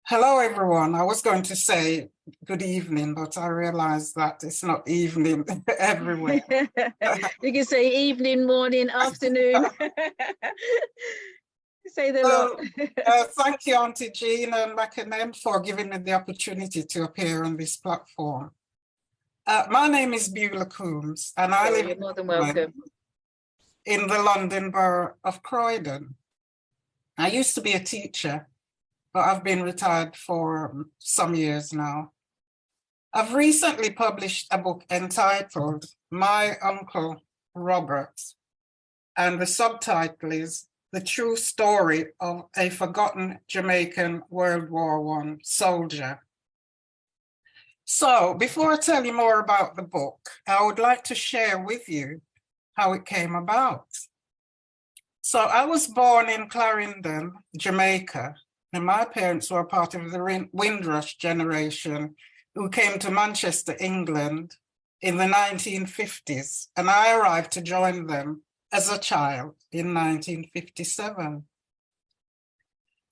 Hello, everyone. I was going to say good evening, but I realized that it's not evening everywhere. You can say evening, morning, afternoon. Say the lot. Thank you, Auntie Jean and Tamika N, for giving me the opportunity to appear on this platform. My name is Beulah Coombs, and I live You're more than welcome. in the London borough of Croydon. I used to be a teacher, but I've been retired for some years now. I've recently published a book entitled My Uncle Robert, and the subtitle is The True Story of a Forgotten Jamaican World War I Soldier. So before I tell you more about the book, I would like to share with you how it came about. So I was born in Clarendon, Jamaica, and my parents were part of the Windrush generation who came to Manchester, England in the 1950s, and I arrived to join them as a child in 1957.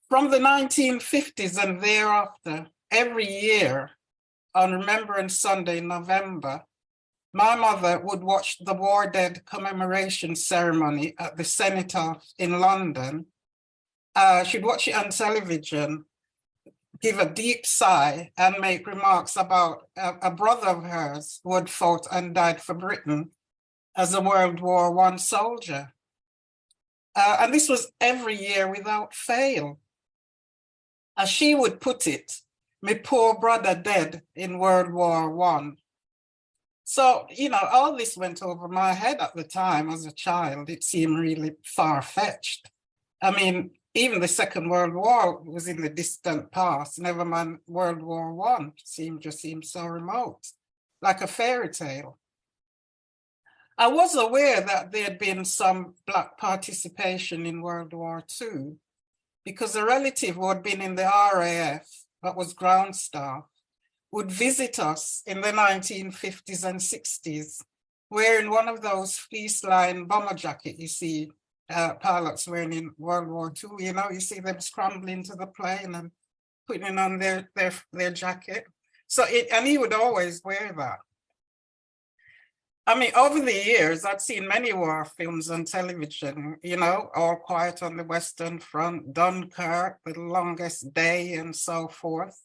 From the 1950s and thereafter, every year on Remembrance Sunday in November, my mother would watch the War Dead commemoration ceremony at the Cenotaph in London. She'd watch it on television, give a deep sigh, and make remarks about a brother of hers who had fought and died for Britain as a World War I soldier. And this was every year without fail. As she would put it, my poor brother dead in World War I. So, all this went over my head at the time as a child. It seemed really far-fetched. I mean, even the Second World War was in the distant past, never mind World War I, just seemed so remote, like a fairy tale. I was aware that there had been some Black participation in World War II because a relative who had been in the RAF, that was ground staff, would visit us in the 1950s and 60s, wearing one of those fleece-lined bomber jackets you see pilots wearing in World War II. You see them scrambling to the plane and putting on their jacket. And he would always wear that. I mean, over the years, I'd seen many war films on television, All Quiet on the Western Front, Dunkirk, The Longest Day, and so forth.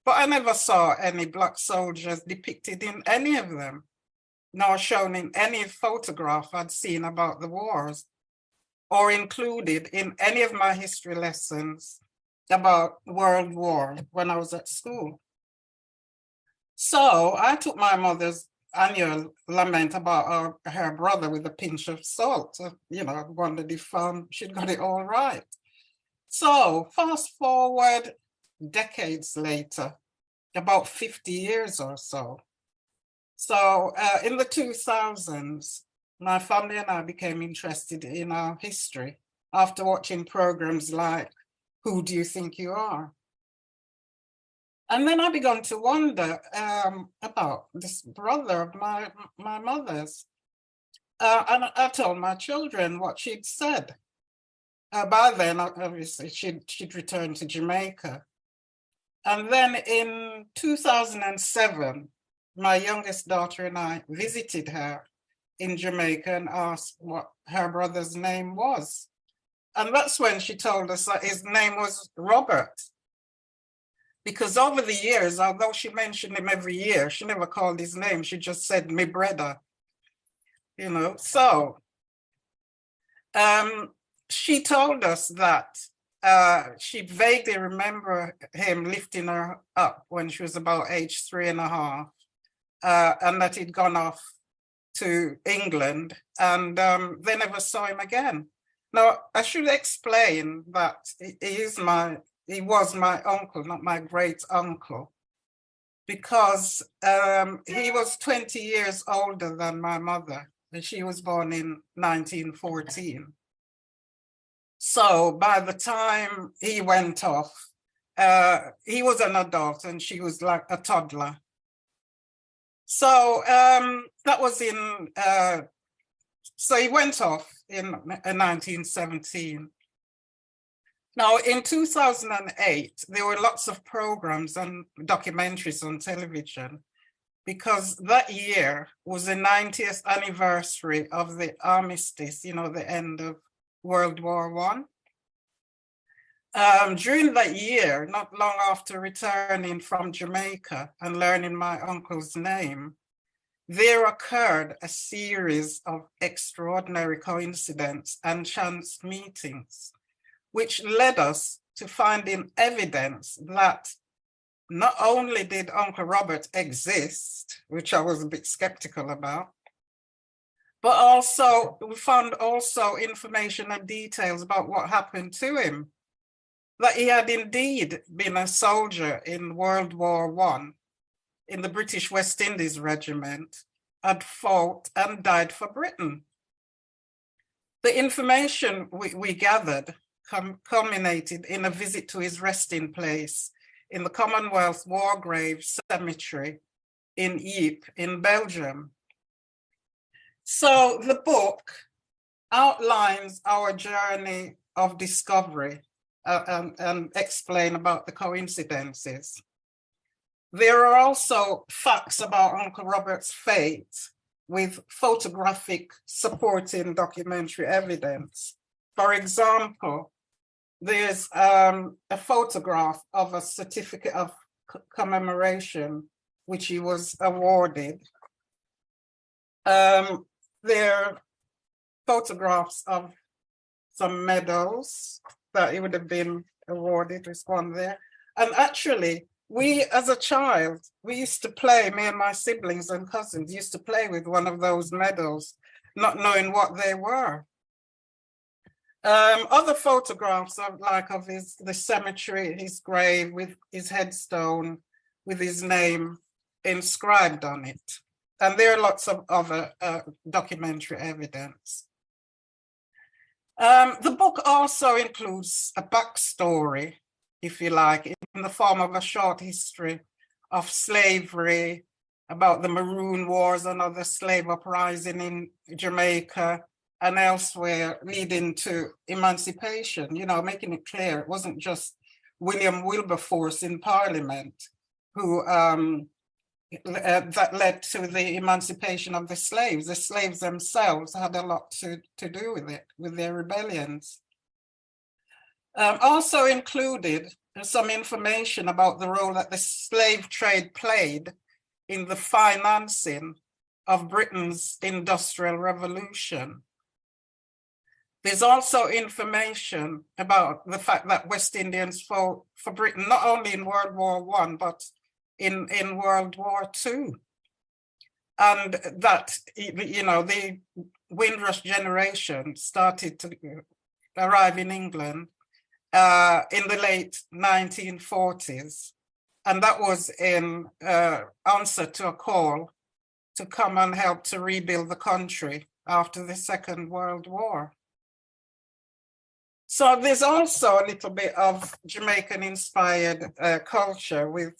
But I never saw any Black soldiers depicted in any of them, nor shown in any photograph I'd seen about the wars, or included in any of my history lessons about World War when I was at school. So I took my mother's annual lament about her brother with a pinch of salt. I wondered if she'd got it all right. So fast forward decades later, about 50 years or so. So in the 2000s, my family and I became interested in our history after watching programs like Who Do You Think You Are? And then I began to wonder about this brother of my mother's. And I told my children what she'd said. By then, obviously, she'd returned to Jamaica. And then in 2007, my youngest daughter and I visited her in Jamaica and asked what her brother's name was. And that's when she told us that his name was Robert. Because over the years, although she mentioned him every year, she never called his name. She just said, "Me brother," So she told us that she vaguely remembered him lifting her up when she was about age 3.5, and that he'd gone off to England, and they never saw him again. Now, I should explain that he was my uncle, not my great uncle, because he was 20 years older than my mother, and she was born in 1914. So by the time he went off, he was an adult and she was like a toddler. So that was so he went off in 1917. Now, in 2008, there were lots of programs and documentaries on television because that year was the 90th anniversary of the armistice, you know, the end of World War I. During that year, not long after returning from Jamaica and learning my uncle's name, there occurred a series of extraordinary coincidences and chance meetings, which led us to finding evidence that not only did Uncle Robert exist, which I was a bit skeptical about, but also we found also information and details about what happened to him, that he had indeed been a soldier in World War I in the British West Indies Regiment, had fought and died for Britain. The information we gathered culminated in a visit to his resting place in the Commonwealth War Graves Cemetery in Ypres in Belgium. So the book outlines our journey of discovery and explain about the coincidences. There are also facts about Uncle Robert's fate with photographic supporting documentary evidence. For example, there's a photograph of a certificate of commemoration, which he was awarded. There are photographs of some medals that he would have been awarded. There's one there. And actually, we, as a child, we used to play, me and my siblings and cousins used to play with one of those medals, not knowing what they were. Other photographs of the cemetery, his grave with his headstone, with his name inscribed on it. And there are lots of other documentary evidence. The book also includes a backstory, if you like, in the form of a short history of slavery, about the Maroon Wars and other slave uprising in Jamaica and elsewhere, leading to emancipation, you know, making it clear it wasn't just William Wilberforce in Parliament who that led to the emancipation of the slaves. The slaves themselves had a lot to do with it, with their rebellions. Also included some information about the role that the slave trade played in the financing of Britain's Industrial Revolution. There's also information about the fact that West Indians fought for Britain, not only in World War I, but in World War II. And that, you know, the Windrush generation started to arrive in England in the late 1940s. And that was in answer to a call to come and help to rebuild the country after the Second World War. So there's also a little bit of Jamaican-inspired culture with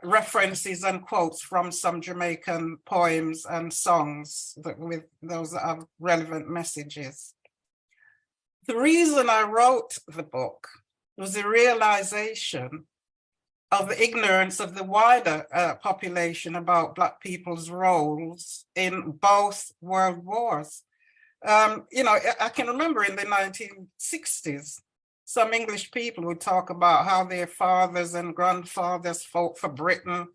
references and quotes from some Jamaican poems and songs with those that have relevant messages. The reason I wrote the book was the realization of the ignorance of the wider population about Black people's roles in both world wars. You know, I can remember in the 1960s, some English people would talk about how their fathers and grandfathers fought for Britain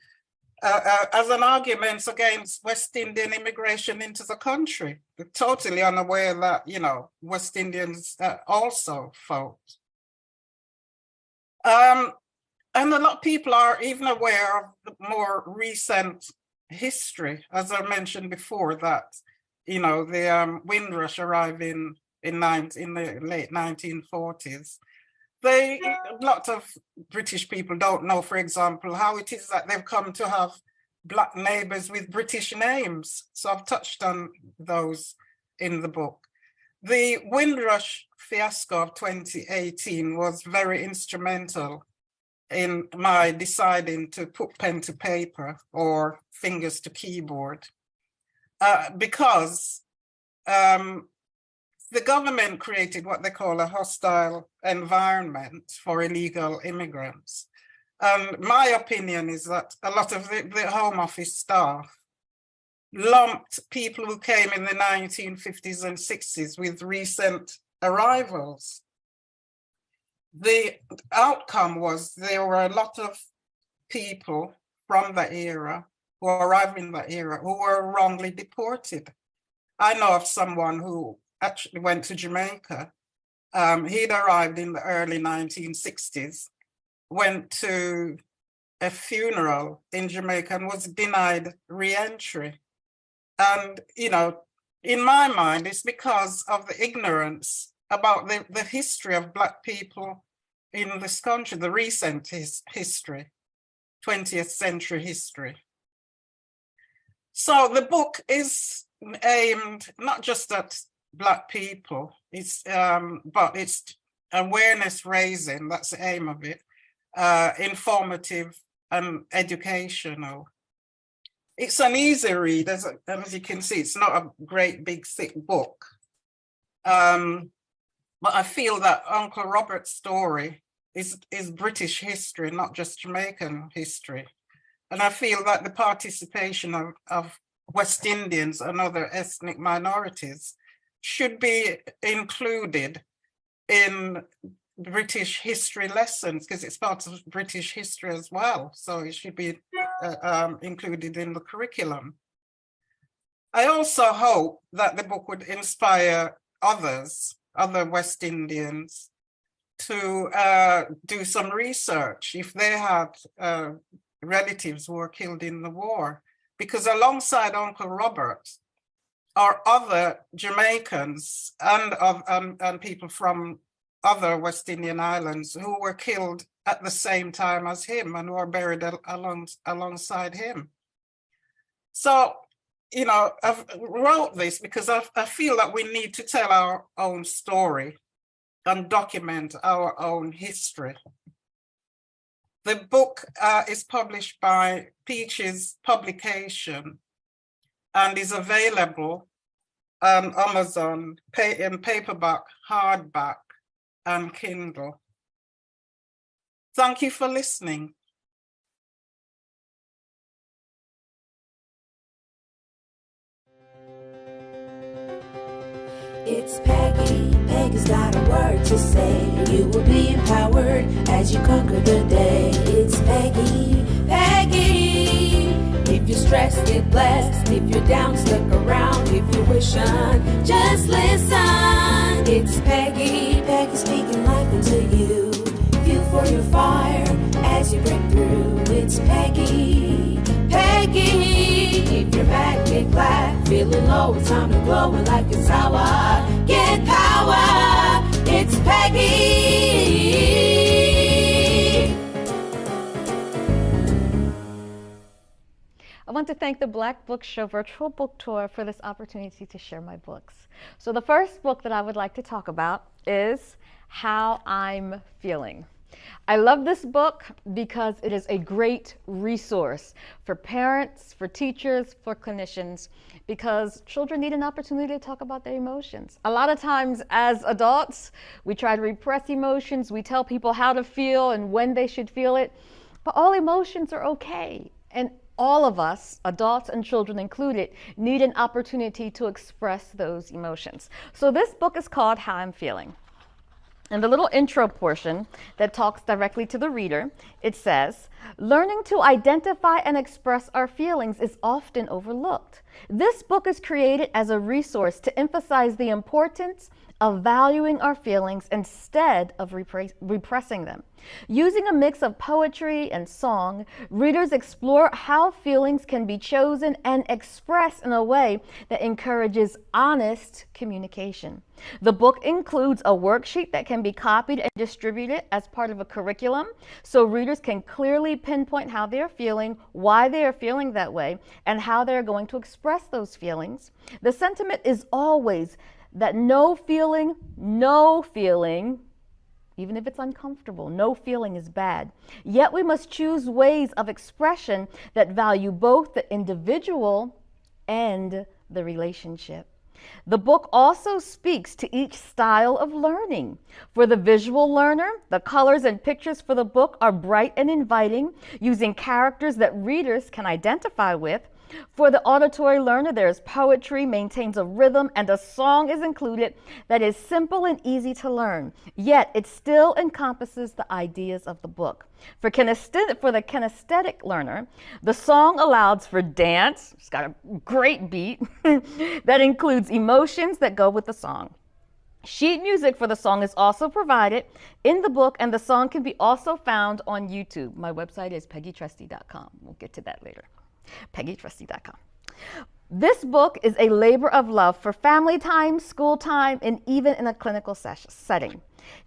as an argument against West Indian immigration into the country. They're totally unaware that, you know, West Indians also fought. And a lot of people are even aware of the more recent history, as I mentioned before, that, you know, the Windrush arrived in the late 1940s. A lot of British people don't know, for example, how it is that they've come to have Black neighbors with British names. So I've touched on those in the book. The Windrush fiasco of 2018 was very instrumental in my deciding to put pen to paper or fingers to keyboard, because the government created what they call a hostile environment for illegal immigrants. And my opinion is that a lot of the Home Office staff lumped people who came in the 1950s and 60s with recent arrivals. The outcome was there were a lot of people from that era who arrived in that era who were wrongly deported. I know of someone who actually went to Jamaica. He'd arrived in the early 1960s, went to a funeral in Jamaica and was denied re-entry. And, you know, in my mind, it's because of the ignorance about the history of Black people in this country, the recent history, 20th century history. So the book is aimed not just at Black people, but it's awareness raising, that's the aim of it, informative and educational. It's an easy read, as you can see, it's not a great big thick book. But I feel that Uncle Robert's story is British history, not just Jamaican history. And I feel that the participation of West Indians and other ethnic minorities should be included in British history lessons, because it's part of British history as well. So it should be included in the curriculum. I also hope that the book would inspire other West Indians to do some research if they had relatives who were killed in the war, because alongside Uncle Robert are other Jamaicans and people from other West Indian islands who were killed at the same time as him and who are buried alongside him. So, you know, I've wrote this because I feel that we need to tell our own story and document our own history. The book is published by Peaches Publication and is available on Amazon in paperback, hardback, and Kindle. Thank you for listening. It's Peggy. Peggy's got a word to say. You will be empowered as you conquer the day. It's Peggy. Peggy. If you're stressed, get blessed. If you're down, stick around. If you're wishing, just listen. It's Peggy. Peggy speaking life into you. Fuel for your fire as you break through. It's Peggy. Peggy. If you're mad, get glad. Feeling low, it's time to glow when life gets sour. Get power. It's Peggy. I want to thank the Black Book Show Virtual Book Tour for this opportunity to share my books. So the first book that I would like to talk about is How I'm Feeling. I love this book because it is a great resource for parents, for teachers, for clinicians, because children need an opportunity to talk about their emotions. A lot of times as adults, we try to repress emotions, we tell people how to feel and when they should feel it, but all emotions are okay. And all of us, adults and children included, need an opportunity to express those emotions. So this book is called How I'm Feeling. In the little intro portion that talks directly to the reader, it says, learning to identify and express our feelings is often overlooked. This book is created as a resource to emphasize the importance of valuing our feelings instead of repressing them. Using a mix of poetry and song, readers explore how feelings can be chosen and expressed in a way that encourages honest communication. The book includes a worksheet that can be copied and distributed as part of a curriculum, so readers can clearly pinpoint how they're feeling, why they are feeling that way, and how they're going to express those feelings. The sentiment is always that no feeling, even if it's uncomfortable, no feeling is bad. Yet we must choose ways of expression that value both the individual and the relationship. The book also speaks to each style of learning. For the visual learner, the colors and pictures for the book are bright and inviting, using characters that readers can identify with. For the auditory learner, there's poetry, maintains a rhythm, and a song is included that is simple and easy to learn, yet it still encompasses the ideas of the book. For the kinesthetic learner, the song allows for dance. It's got a great beat that includes emotions that go with the song. Sheet music for the song is also provided in the book, and the song can be also found on YouTube. My website is peggytrusty.com. We'll get to that later. peggytrusty.com. This book is a labor of love for family time, school time, and even in a clinical setting.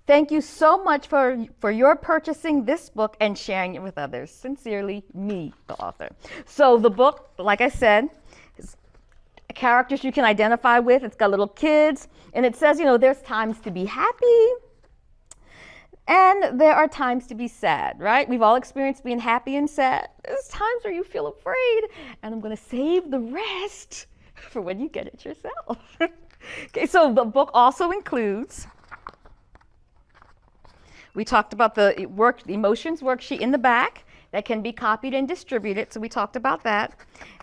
Thank you so much for your purchasing this book and sharing it with others. Sincerely, me, the author. So the book, like I said, is characters you can identify with. It's got little kids, and it says, there's times to be happy, and there are times to be sad, right? We've all experienced being happy and sad. There's times where you feel afraid, and I'm going to save the rest for when you get it yourself. Okay, so the book also includes, we talked about the emotions worksheet in the back that can be copied and distributed, so we talked about that.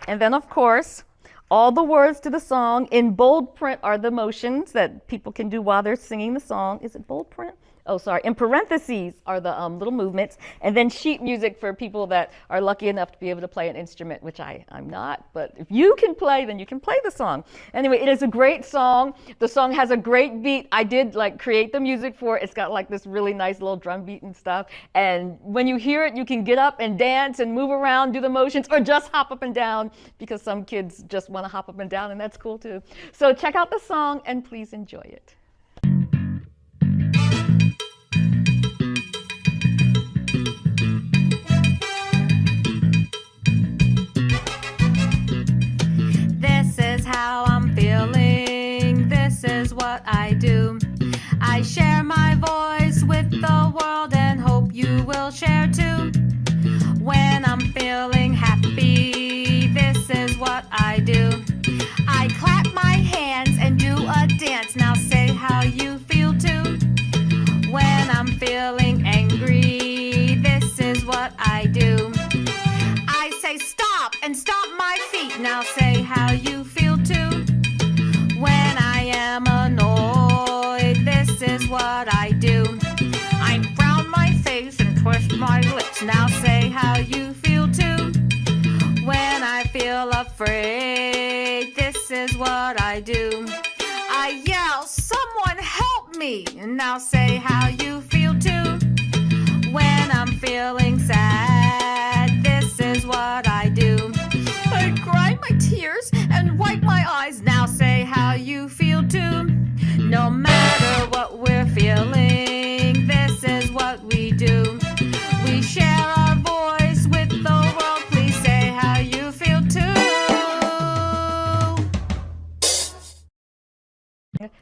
And then, of course, all the words to the song in bold print are the motions that people can do while they're singing the song. Is it bold print? Oh, sorry. In parentheses are the little movements. And then sheet music for people that are lucky enough to be able to play an instrument, which I'm not. But if you can play, then you can play the song. Anyway, it is a great song. The song has a great beat. I did create the music for it. It's got this really nice little drum beat and stuff. And when you hear it, you can get up and dance and move around, do the motions, or just hop up and down, because some kids just want to hop up and down, and that's cool too. So check out the song and please enjoy it. This is how I'm feeling, this is what I do. I share my voice with the world and hope you will share too. When I'm feeling happy, this is what I do. I clap my hands and do a dance, now say how you feel too. When I'm feeling angry, this is what I do. I say stop and stomp my feet, now say how you feel too. When I am annoyed, this is what I do. I frown my face and twist my lips, now say how you feel too. When I feel afraid, this is what I do. I yell, someone help me, now say how you feel too. When I'm feeling sad, this is what I do. I cry my tears and wipe my eyes, now say how you feel too. No matter what we're feeling, this is what we do. We share our voice with the world, please say how you feel too.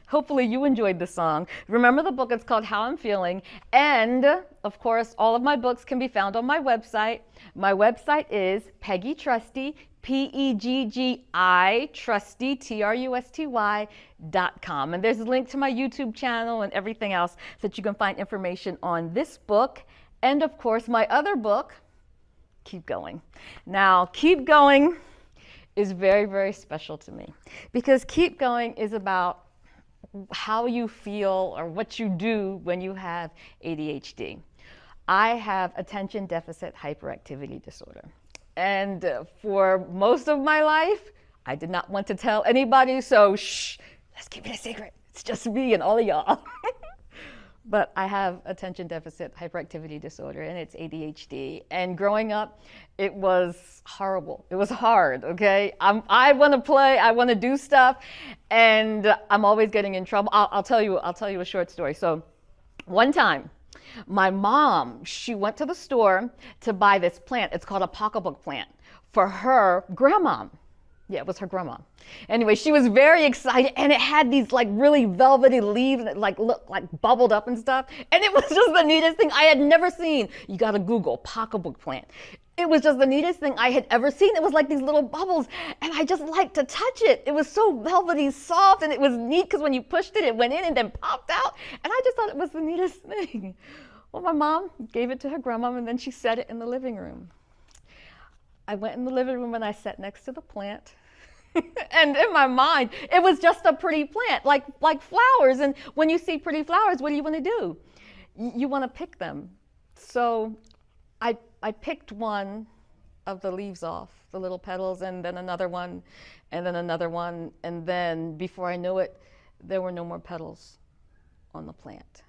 Hopefully you enjoyed the song. Remember, the book is called How I'm Feeling. And of course, all of my books can be found on my website. My website is Peggi Trusty, Peggi Trusty, TRUSTY.com. And there's a link to my YouTube channel and everything else so that you can find information on this book. And of course, my other book, Keep Going. Now, Keep Going is very, very special to me, because Keep Going is about how you feel or what you do when you have ADHD. I have attention deficit hyperactivity disorder. And for most of my life, I did not want to tell anybody, so shh, let's keep it a secret. It's just me and all of y'all. But I have attention deficit hyperactivity disorder, and it's ADHD. And growing up, it was horrible. It was hard, okay? I want to play, I want to do stuff, and I'm always getting in trouble. I'll tell you a short story. So one time, my mom, she went to the store to buy this plant. It's called a pocketbook plant for her grandmom. Yeah, it was her grandma. Anyway, she was very excited, and it had these like really velvety leaves that like looked like bubbled up and stuff. And it was just the neatest thing I had never seen. You got to Google pocketbook plant. It was just the neatest thing I had ever seen. It was like these little bubbles, and I just liked to touch it. It was so velvety soft, and it was neat because when you pushed it, it went in and then popped out. And I just thought it was the neatest thing. Well, my mom gave it to her grandma, and then she set it in the living room. I went in the living room and I sat next to the plant. And in my mind, it was just a pretty plant, like flowers. And when you see pretty flowers, what do you want to do? You want to pick them. So I picked one of the leaves off, the little petals, and then another one, and then another one. And then before I knew it, there were no more petals on the plant.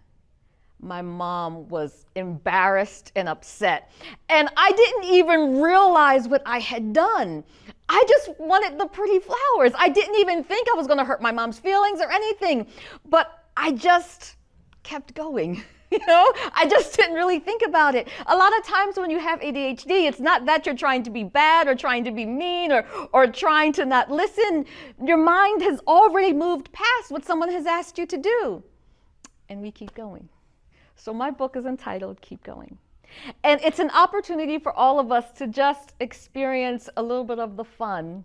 My mom was embarrassed and upset. And I didn't even realize what I had done. I just wanted the pretty flowers. I didn't even think I was going to hurt my mom's feelings or anything. But I just kept going. I just didn't really think about it. A lot of times when you have ADHD, it's not that you're trying to be bad or trying to be mean or trying to not listen. Your mind has already moved past what someone has asked you to do. And we keep going. So my book is entitled Keep Going. And it's an opportunity for all of us to just experience a little bit of the fun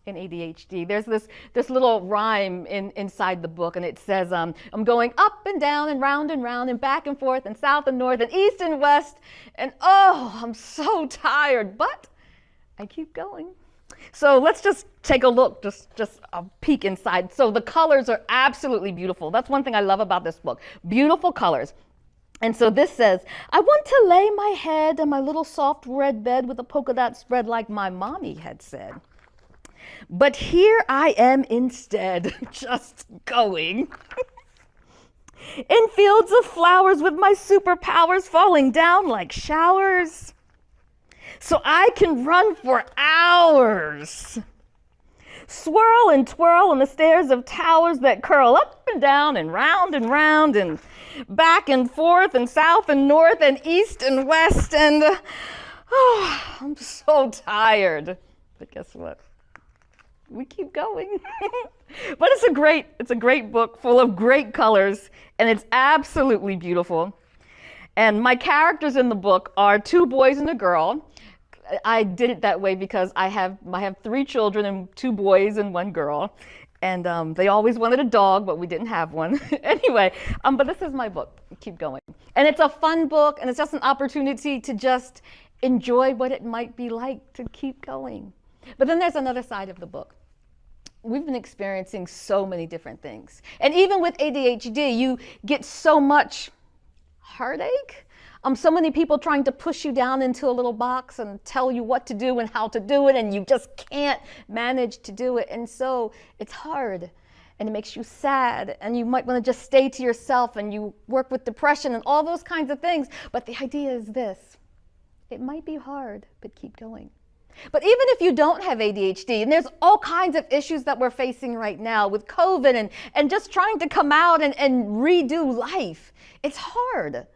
in ADHD. There's this little rhyme inside the book, and it says, I'm going up and down and round and back and forth and south and north and east and west, and oh, I'm so tired, but I keep going. So let's just take a look, just a peek inside. So the colors are absolutely beautiful. That's one thing I love about this book. Beautiful colors. And so this says, I want to lay my head on my little soft red bed with a polka dot spread like my mommy had said. But here I am instead, just going. In fields of flowers with my superpowers falling down like showers. So I can run for hours. Swirl and twirl on the stairs of towers that curl up and down and round and back and forth and south and north and east and west. And I'm so tired. But guess what? We keep going. But it's a great book full of great colors, and it's absolutely beautiful. And my characters in the book are 2 boys and a girl. I did it that way because I have 3 children and 2 boys and 1 girl. And they always wanted a dog, but we didn't have one. Anyway, but this is my book, Keep Going. And it's a fun book, and it's just an opportunity to just enjoy what it might be like to keep going. But then there's another side of the book. We've been experiencing so many different things. And even with ADHD, you get so much heartache. So many people trying to push you down into a little box and tell you what to do and how to do it, and you just can't manage to do it. And so it's hard, and it makes you sad, and you might want to just stay to yourself, and you work with depression and all those kinds of things. But the idea is this: it might be hard, but keep going. But even if you don't have ADHD, and there's all kinds of issues that we're facing right now with COVID and just trying to come out and redo life, it's hard,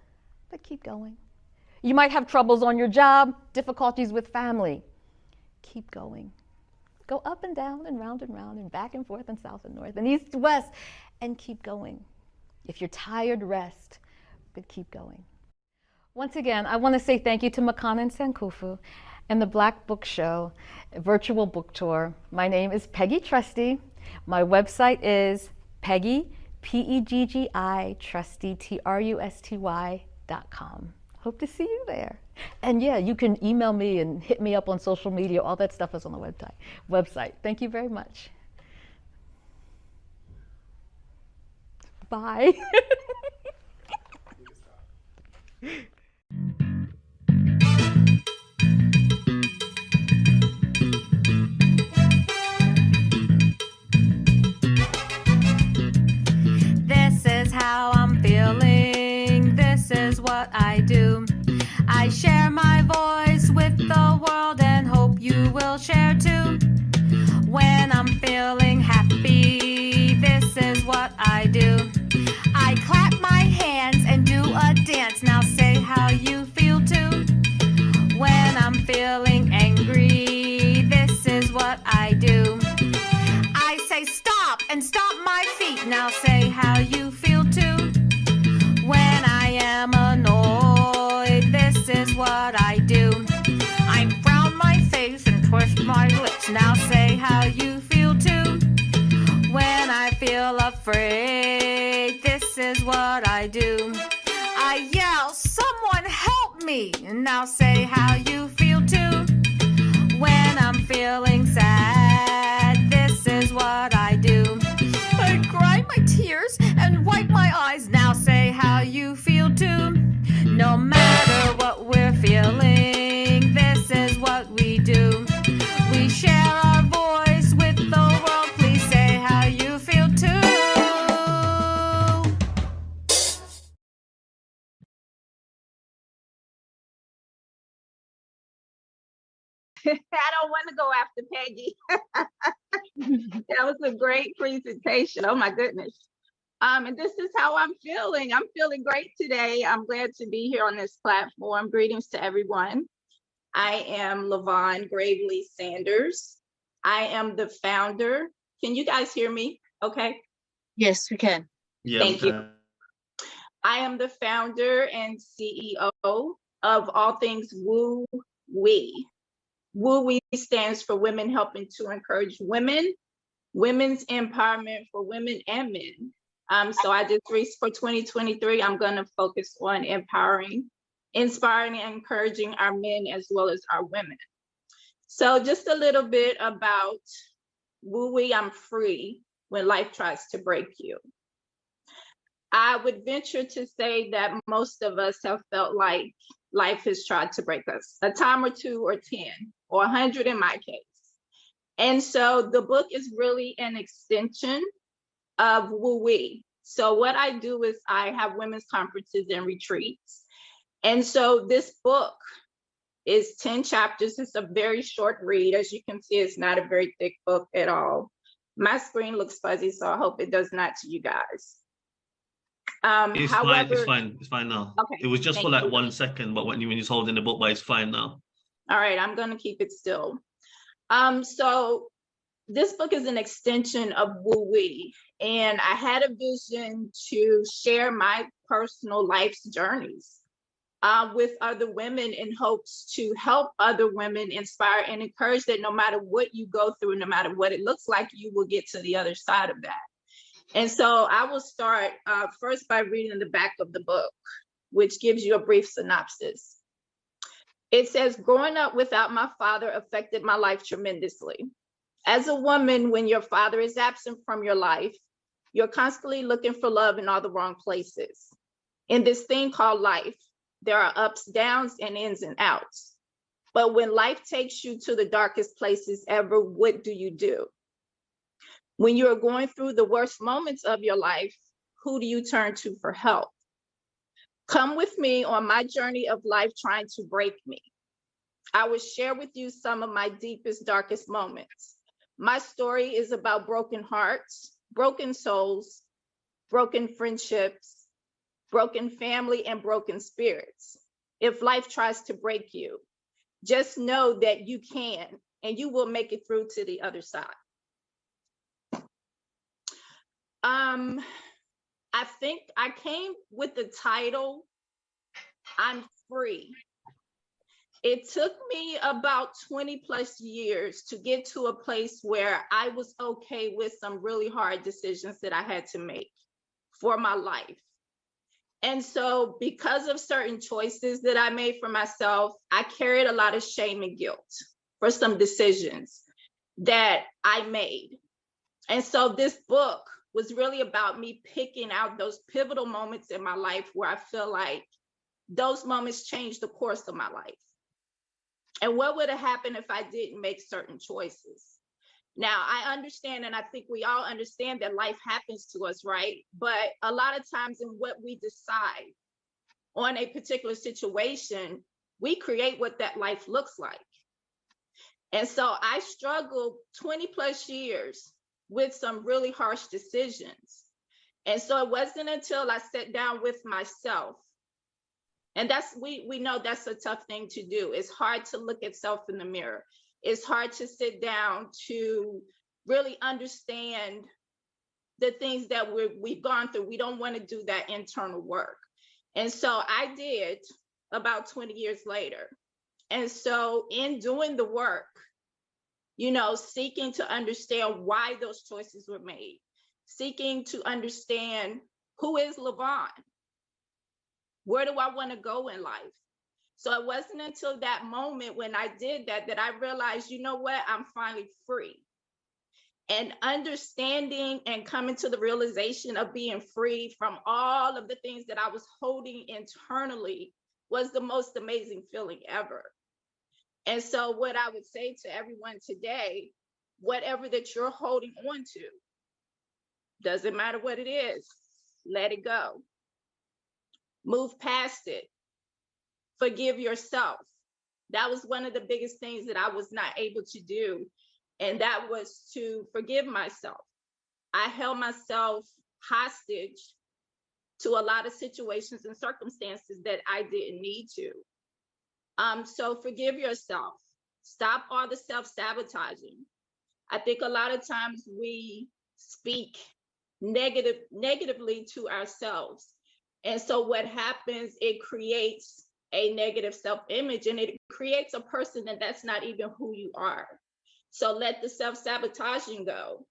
but keep going. You might have troubles on your job, difficulties with family. Keep going. Go up and down and round and back and forth and south and north and east to west, and keep going. If you're tired, rest, but keep going. Once again, I want to say thank you to Makana and Sankofu and the Black Book Show virtual book tour. My name is Peggi Trusty. My website is Peggi, P-E-G-G-I, Trusty, Trusty.com. Hope to see you there. And yeah, you can email me and hit me up on social media. All that stuff is on the website. Thank you very much. Bye. This is how I'm feeling. This is what I do. I share my voice with the world and hope you will share too. When I'm feeling happy, this is what I do. I clap my hands and do a dance. Now say how what I do. I frown my face and twist my lips. Now say how you feel too. When I feel afraid, this is what I do. I yell, someone help me. Now say how you feel too. When I'm feeling sad, this is what I do. I cry my tears and wipe my eyes. Now say how you feel too. No matter what we're feeling, this is what we do. We share our voice with the world. Please say how you feel too. I don't want to go after Peggy. That was a great presentation. Oh my goodness. And this is how I'm feeling. I'm feeling great today. I'm glad to be here on this platform. Greetings to everyone. I am LaVonne Gravely Sanders. I am the founder. Can you guys hear me? Okay. Yes, we can. Yeah, Thank you. I am the founder and CEO of all things Woo We. Woo We stands for Women Helping to Encourage Women, Women's Empowerment for Women and Men. So I just reached for 2023, I'm going to focus on empowering, inspiring, and encouraging our men as well as our women. So just a little bit about Woo We. I'm free when life tries to break you. I would venture to say that most of us have felt like life has tried to break us a time or two or 10 or 100 in my case. And so the book is really an extension of Woo We. So what I do is I have women's conferences and retreats. And so this book is 10 chapters. It's a very short read. As you can see, it's not a very thick book at all. My screen looks fuzzy, so I hope it does not to you guys. It's However, fine. It's fine now. Okay, It was just for thank like you. 1 second, but when you're holding the book, but it's fine now. All right, I'm going to keep it still. So this book is an extension of Woo We, and I had a vision to share my personal life's journeys with other women in hopes to help other women, inspire and encourage that no matter what you go through, no matter what it looks like, you will get to the other side of that. And so I will start first by reading the back of the book, which gives you a brief synopsis. It says, growing up without my father affected my life tremendously. As a woman, when your father is absent from your life, you're constantly looking for love in all the wrong places. In this thing called life, there are ups, downs, and ins and outs. But when life takes you to the darkest places ever, what do? When you are going through the worst moments of your life, who do you turn to for help? Come with me on my journey of life trying to break me. I will share with you some of my deepest, darkest moments. My story is about broken hearts, broken souls, broken friendships, broken family, and broken spirits. If life tries to break you, just know that you can, and you will make it through to the other side. I think I came with the title, I'm Free. It took me about 20 plus years to get to a place where I was okay with some really hard decisions that I had to make for my life. And so because of certain choices that I made for myself, I carried a lot of shame and guilt for some decisions that I made. And so this book was really about me picking out those pivotal moments in my life where I feel like those moments changed the course of my life. And what would have happened if I didn't make certain choices? Now, I understand, and I think we all understand that life happens to us, right? But a lot of times in what we decide on a particular situation, we create what that life looks like. And so I struggled 20 plus years with some really harsh decisions. And so it wasn't until I sat down with myself, and we know that's a tough thing to do. It's hard to look at self in the mirror. It's hard to sit down to really understand the things that we've gone through. We don't want to do that internal work. And so I did about 20 years later. And so in doing the work, seeking to understand why those choices were made, seeking to understand who is LaVonne, where do I want to go in life? So it wasn't until that moment when I did that I realized, you know what, I'm finally free. And understanding and coming to the realization of being free from all of the things that I was holding internally was the most amazing feeling ever. And so what I would say to everyone today, whatever that you're holding on to, doesn't matter what it is, let it go. Move past it. Forgive yourself. That was one of the biggest things that I was not able to do. And that was to forgive myself. I held myself hostage to a lot of situations and circumstances that I didn't need to. So forgive yourself. Stop all the self-sabotaging. I think a lot of times we speak negatively to ourselves. And so what happens, it creates a negative self-image, and it creates a person that's not even who you are. So let the self-sabotaging go.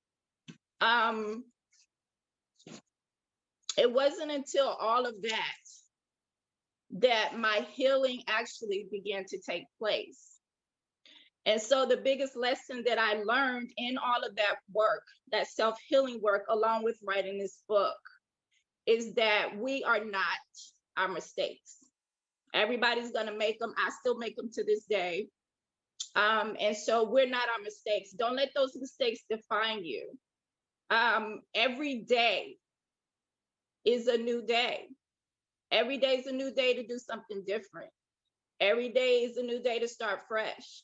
It wasn't until all of that my healing actually began to take place. And so the biggest lesson that I learned in all of that work, that self-healing work, along with writing this book, is that we are not our mistakes. Everybody's gonna make them. I still make them to this day. And so we're not our mistakes. Don't let those mistakes define you. Every day is a new day. Every day is a new day to do something different. Every day is a new day to start fresh.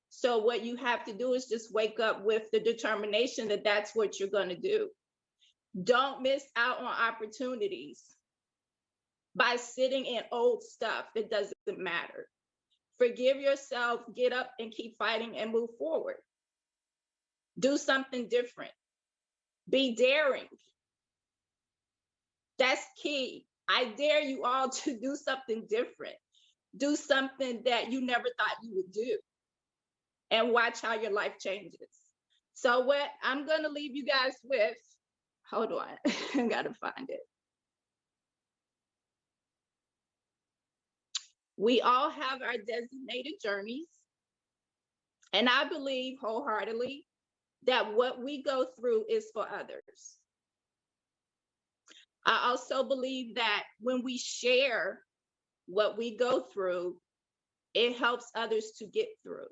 So what you have to do is just wake up with the determination that that's what you're going to do. Don't miss out on opportunities by sitting in old stuff that doesn't matter. Forgive yourself, get up and keep fighting and move forward. Do something different. Be daring. That's key. I dare you all to do something different. Do something that you never thought you would do. And watch how your life changes. So what I'm going to leave you guys with, hold on, I got to find it. We all have our designated journeys. And I believe wholeheartedly that what we go through is for others. I also believe that when we share what we go through, it helps others to get through.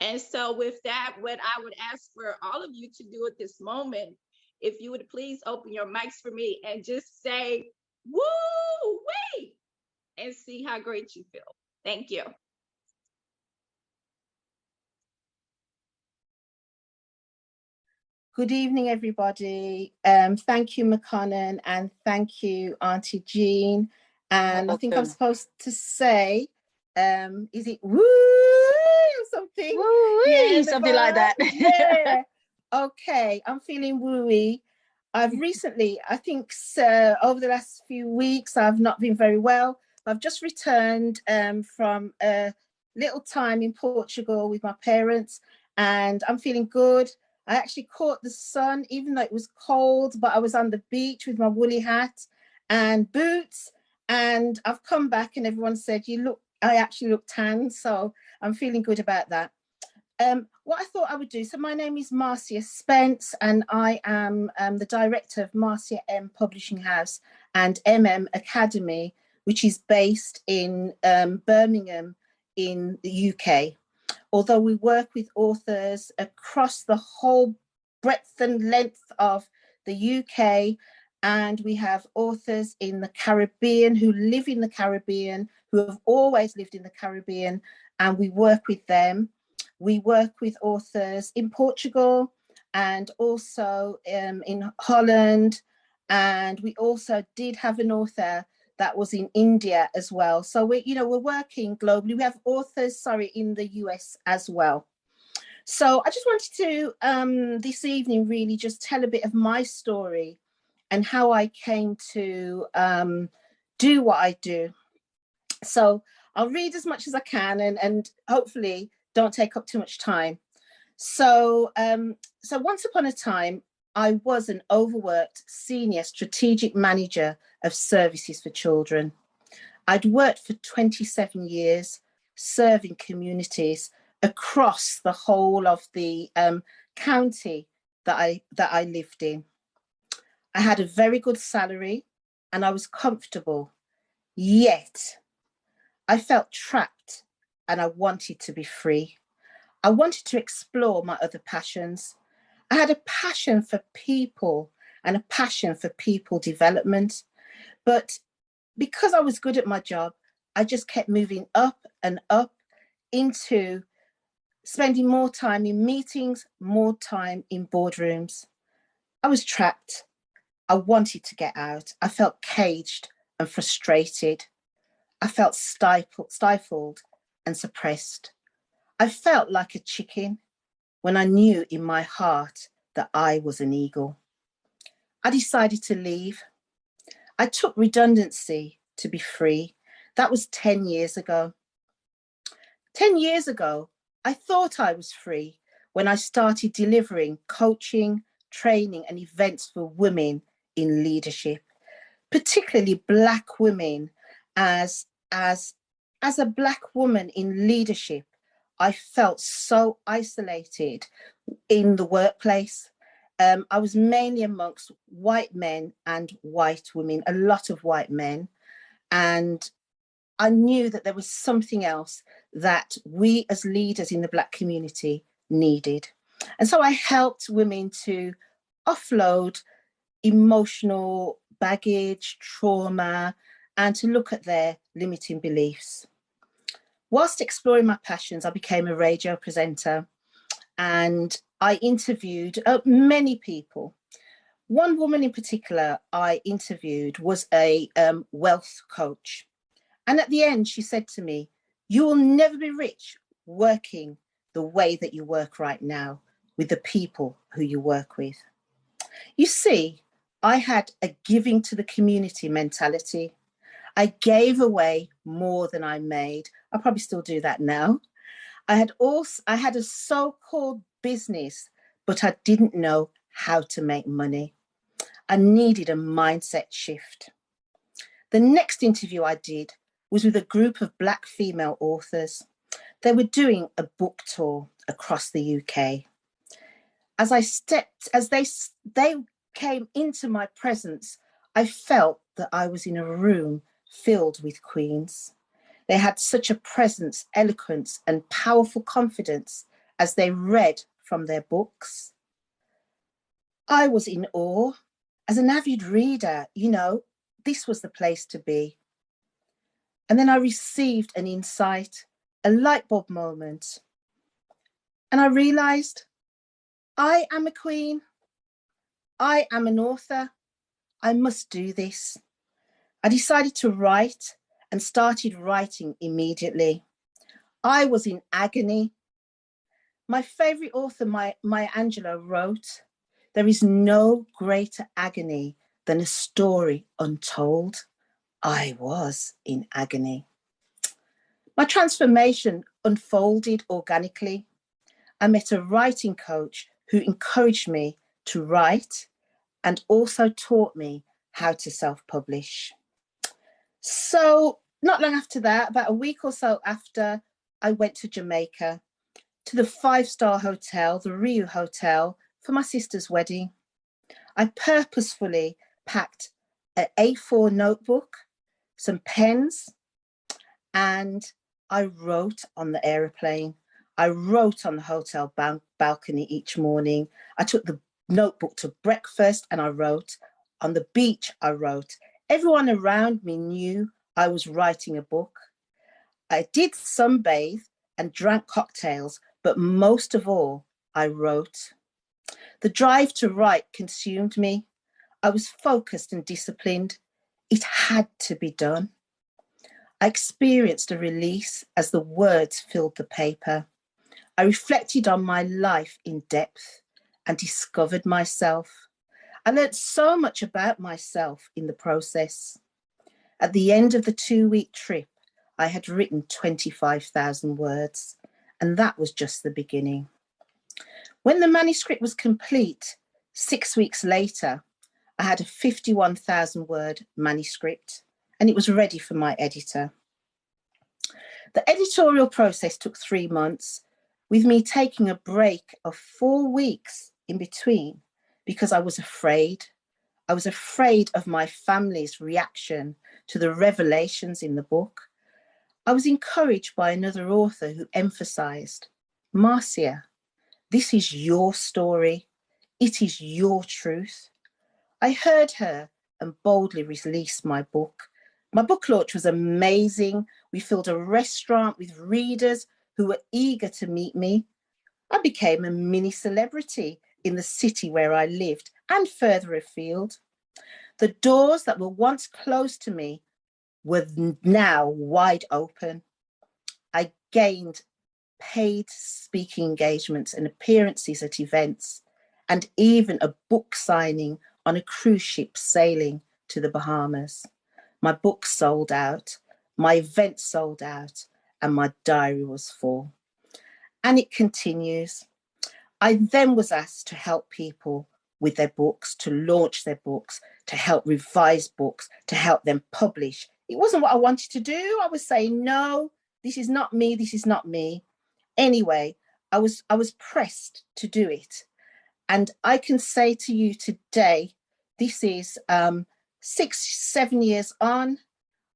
And so with that, what I would ask for all of you to do at this moment, if you would please open your mics for me and just say, woo-wee, and see how great you feel. Thank you. Good evening, everybody. Thank you, McConnon, and thank you, Auntie Jean. And I think I'm supposed to say, is it woo or something? Woo-wee, Yeah, something like that. Yeah. Okay, I'm feeling wooey. I've recently, I think over the last few weeks, I've not been very well. I've just returned from a little time in Portugal with my parents, and I'm feeling good. I actually caught the sun, even though it was cold, but I was on the beach with my woolly hat and boots, and I've come back and everyone said, I actually look tan, so I'm feeling good about that. What I thought I would do, so my name is Marcia Spence, and I am the director of Marcia M Publishing House and Academy, which is based in Birmingham in the UK. Although we work with authors across the whole breadth and length of the UK, and we have authors in the Caribbean who live in the Caribbean, who have always lived in the Caribbean, and we work with them. We work with authors in Portugal and also in Holland, and we also did have an author that was in India as well. So we're working globally. We have authors, in the US as well. So I just wanted to this evening really just tell a bit of my story and how I came to do what I do. So I'll read as much as I can and hopefully don't take up too much time. So once upon a time, I was an overworked senior strategic manager of services for children. I'd worked for 27 years serving communities across the whole of the county that I lived in. I had a very good salary and I was comfortable, yet I felt trapped and I wanted to be free. I wanted to explore my other passions. I had a passion for people and a passion for people development. But because I was good at my job, I just kept moving up and up into spending more time in meetings, more time in boardrooms. I was trapped. I wanted to get out. I felt caged and frustrated. I felt stifled and suppressed. I felt like a chicken when I knew in my heart that I was an eagle. I decided to leave. I took redundancy to be free. That was 10 years ago. 10 years ago, I thought I was free when I started delivering coaching, training, and events for women in leadership, particularly Black women. As a Black woman in leadership, I felt so isolated in the workplace. I was mainly amongst white men and white women, a lot of white men. And I knew that there was something else that we as leaders in the Black community needed. And so I helped women to offload emotional baggage, trauma, and to look at their limiting beliefs. Whilst exploring my passions, I became a radio presenter and I interviewed many people. One woman in particular I interviewed was a wealth coach. And at the end, she said to me, "You will never be rich working the way that you work right now with the people who you work with." You see, I had a giving to the community mentality. I gave away more than I made. I probably still do that now. I had a so-called business, but I didn't know how to make money. I needed a mindset shift. The next interview I did was with a group of Black female authors. They were doing a book tour across the UK. As they came into my presence, I felt that I was in a room filled with queens. They had such a presence, eloquence, and powerful confidence as they read from their books. I was in awe. As an avid reader, this was the place to be. And then I received an insight, a light bulb moment. And I realized I am a queen. I am an author. I must do this. I decided to write and started writing immediately. I was in agony. My favorite author, Maya Angelou, wrote, "There is no greater agony than a story untold." I was in agony. My transformation unfolded organically. I met a writing coach who encouraged me to write and also taught me how to self-publish. So not long after that, about a week or so after, I went to Jamaica, to the 5-star hotel, the Riu Hotel, for my sister's wedding. I purposefully packed an A4 notebook, some pens, and I wrote on the aeroplane. I wrote on the hotel balcony each morning. I took the notebook to breakfast and I wrote. On the beach, I wrote. Everyone around me knew I was writing a book. I did sunbathe and drank cocktails, but most of all, I wrote. The drive to write consumed me. I was focused and disciplined. It had to be done. I experienced a release as the words filled the paper. I reflected on my life in depth and discovered myself. I learned so much about myself in the process. At the end of the 2-week trip, I had written 25,000 words, and that was just the beginning. When the manuscript was complete, 6 weeks later, I had a 51,000 word manuscript, and it was ready for my editor. The editorial process took 3 months, with me taking a break of 4 weeks in between because I was afraid. I was afraid of my family's reaction to the revelations in the book. I was encouraged by another author who emphasized, Marcia, this is your story. It is your truth. I heard her and boldly released my book. My book launch was amazing. We filled a restaurant with readers who were eager to meet me. I became a mini celebrity in the city where I lived and further afield. The doors that were once closed to me were now wide open. I gained paid speaking engagements and appearances at events, and even a book signing on a cruise ship sailing to the Bahamas. My book sold out, my event sold out, and my diary was full. And it continues. I then was asked to help people with their books, to launch their books, to help revise books, to help them publish. It wasn't what I wanted to do. I was saying, no, this is not me, this is not me. Anyway, I was pressed to do it. And I can say to you today, this is 6-7 years on.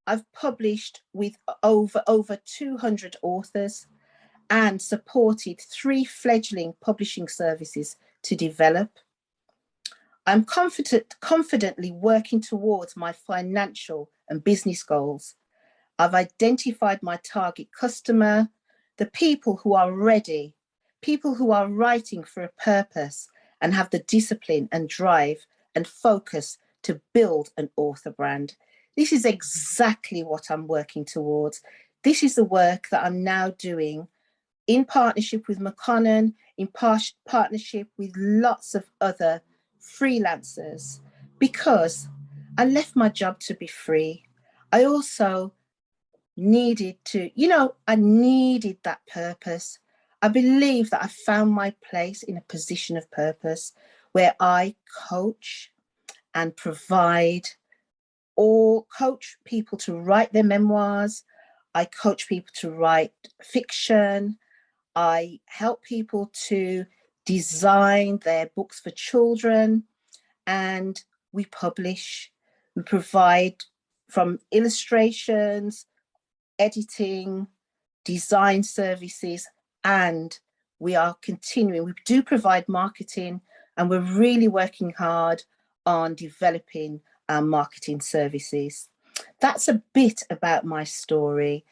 I've published with over 200 authors and supported 3 fledgling publishing services to develop. I'm confidently working towards my financial and business goals. I've identified my target customer, the people who are ready, people who are writing for a purpose and have the discipline and drive and focus to build an author brand. This is exactly what I'm working towards. This is the work that I'm now doing in partnership with McConnon, in partnership with lots of other freelancers, because I left my job to be free. I also needed to, I needed that purpose. I believe that I found my place in a position of purpose where I coach and coach people to write their memoirs. I coach people to write fiction. I help people to design their books for children, and we publish. We provide from illustrations, editing, design services, and we are continuing. We do provide marketing, and we're really working hard on developing our marketing services. That's a bit about my story.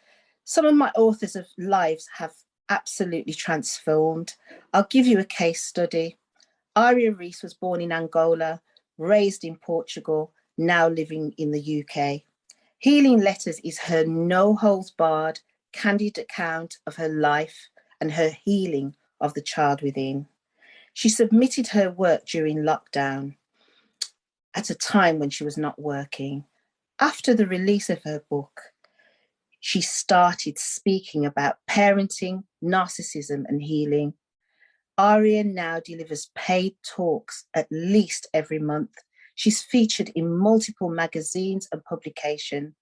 Some of my authors' lives have absolutely transformed. I'll give you a case study. Aria Reese was born in Angola, raised in Portugal, now living in the UK. Healing Letters is her no-holds-barred, candid account of her life and her healing of the child within. She submitted her work during lockdown at a time when she was not working. After the release of her book, she started speaking about parenting, narcissism, and healing. Aria now delivers paid talks at least every month. She's featured in multiple magazines and publications.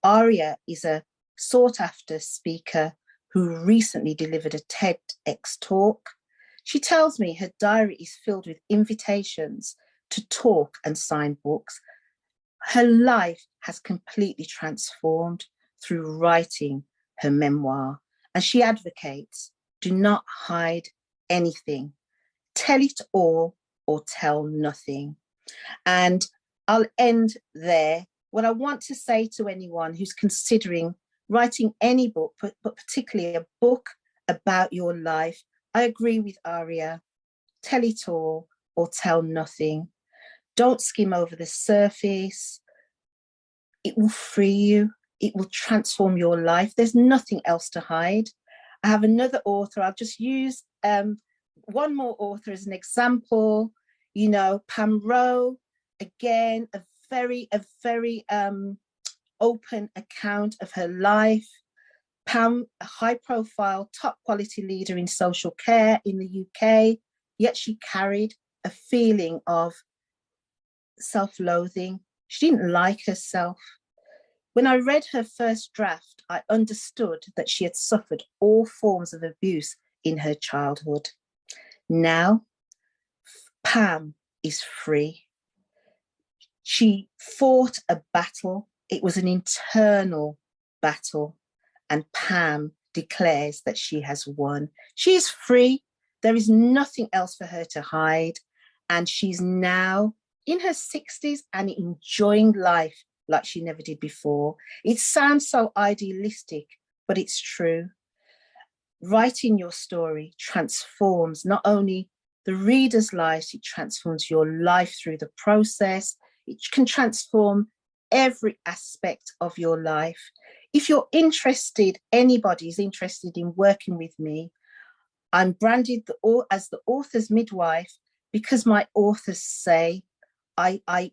Aria is a sought-after speaker who recently delivered a TEDx talk. She tells me her diary is filled with invitations to talk and sign books. Her life has completely transformed through writing her memoir, and she advocates, do not hide anything. Tell it all or tell nothing. And I'll end there. What I want to say to anyone who's considering writing any book, but particularly a book about your life, I agree with Aria. Tell it all or tell nothing. Don't skim over the surface. It will free you. It will transform your life. There's nothing else to hide. I have another author. I'll just use one more author as an example. Pam Rowe, again, a very open account of her life. Pam, a high-profile, top-quality leader in social care in the UK, yet she carried a feeling of self-loathing. She didn't like herself. When I read her first draft, I understood that she had suffered all forms of abuse in her childhood. Now, Pam is free. She fought a battle. It was an internal battle, and Pam declares that she has won. She is free. There is nothing else for her to hide, and she's now in her 60s and enjoying life like she never did before. It sounds so idealistic, but it's true. Writing your story transforms not only the reader's lives, it transforms your life through the process. It can transform every aspect of your life. If you're interested, anybody's interested in working with me, I'm branded as the author's midwife because my authors say I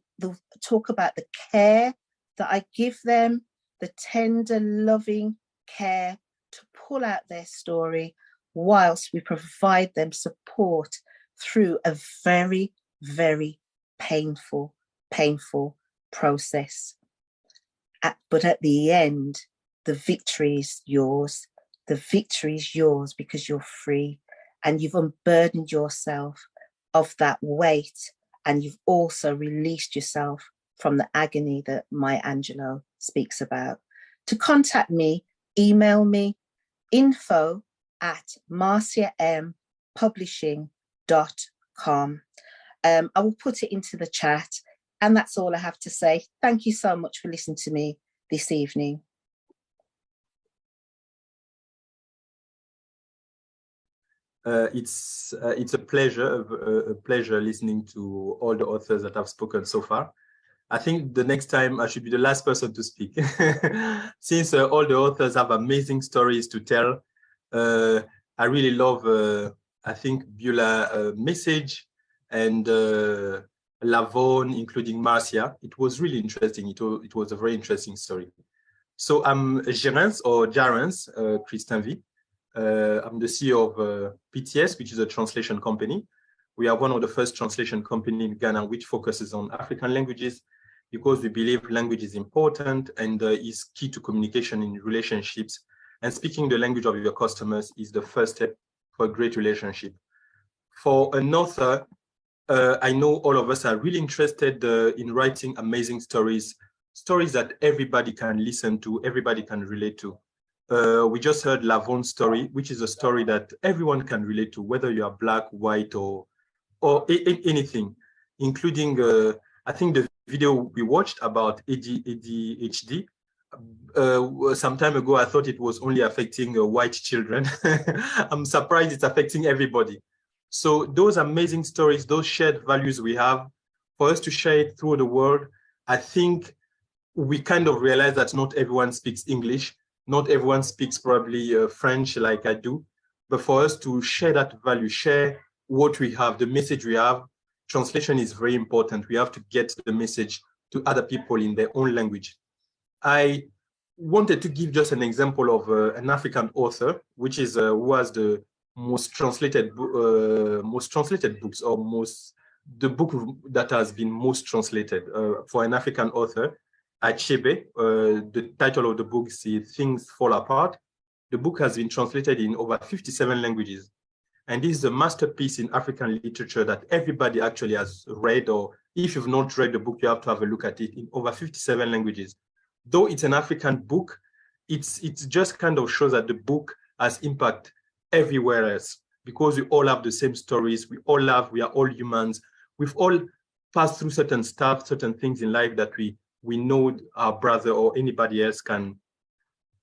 talk about the care that I give them, the tender, loving care to pull out their story whilst we provide them support through a very, very painful process. But at the end, the victory is yours. The victory is yours because you're free and you've unburdened yourself of that weight, and you've also released yourself from the agony that Maya Angelou speaks about. To contact me, email me, info@marciampublishing.com. I will put it into the chat, and that's all I have to say. Thank you so much for listening to me this evening. It's a pleasure listening to all the authors that have spoken so far. I think the next time I should be the last person to speak, since all the authors have amazing stories to tell. I really love, I think, Beulah's message and LaVonne, including Marcia. It was really interesting. It was a very interesting story. So I'm Jarence Christian V. I'm the CEO of PTS, which is a translation company. We are one of the first translation companies in Ghana which focuses on African languages because we believe language is important and is key to communication in relationships. And speaking the language of your customers is the first step for a great relationship. For an author, I know all of us are really interested in writing amazing stories that everybody can listen to, everybody can relate to. We just heard LaVonne's story, which is a story that everyone can relate to, whether you are Black, white, or anything, including, I think the video we watched about ADHD. Some time ago, I thought it was only affecting white children. I'm surprised it's affecting everybody. So those amazing stories, those shared values we have, for us to share it through the world, I think we kind of realize that not everyone speaks English. Not everyone speaks probably French like I do, but for us to share that value, share what we have, the message we have, translation is very important. We have to get the message to other people in their own language. I wanted to give just an example of an African author, which is who has the most translated books, or the book that has been most translated for an African author. Achebe, the title of the book is Things Fall Apart. The book has been translated in over 57 languages. And this is a masterpiece in African literature that everybody actually has read, or if you've not read the book, you have to have a look at it in over 57 languages. Though it's an African book, it just kind of shows that the book has impact everywhere else, because we all have the same stories. We are all humans. We've all passed through certain stuff, certain things in life that we know our brother or anybody else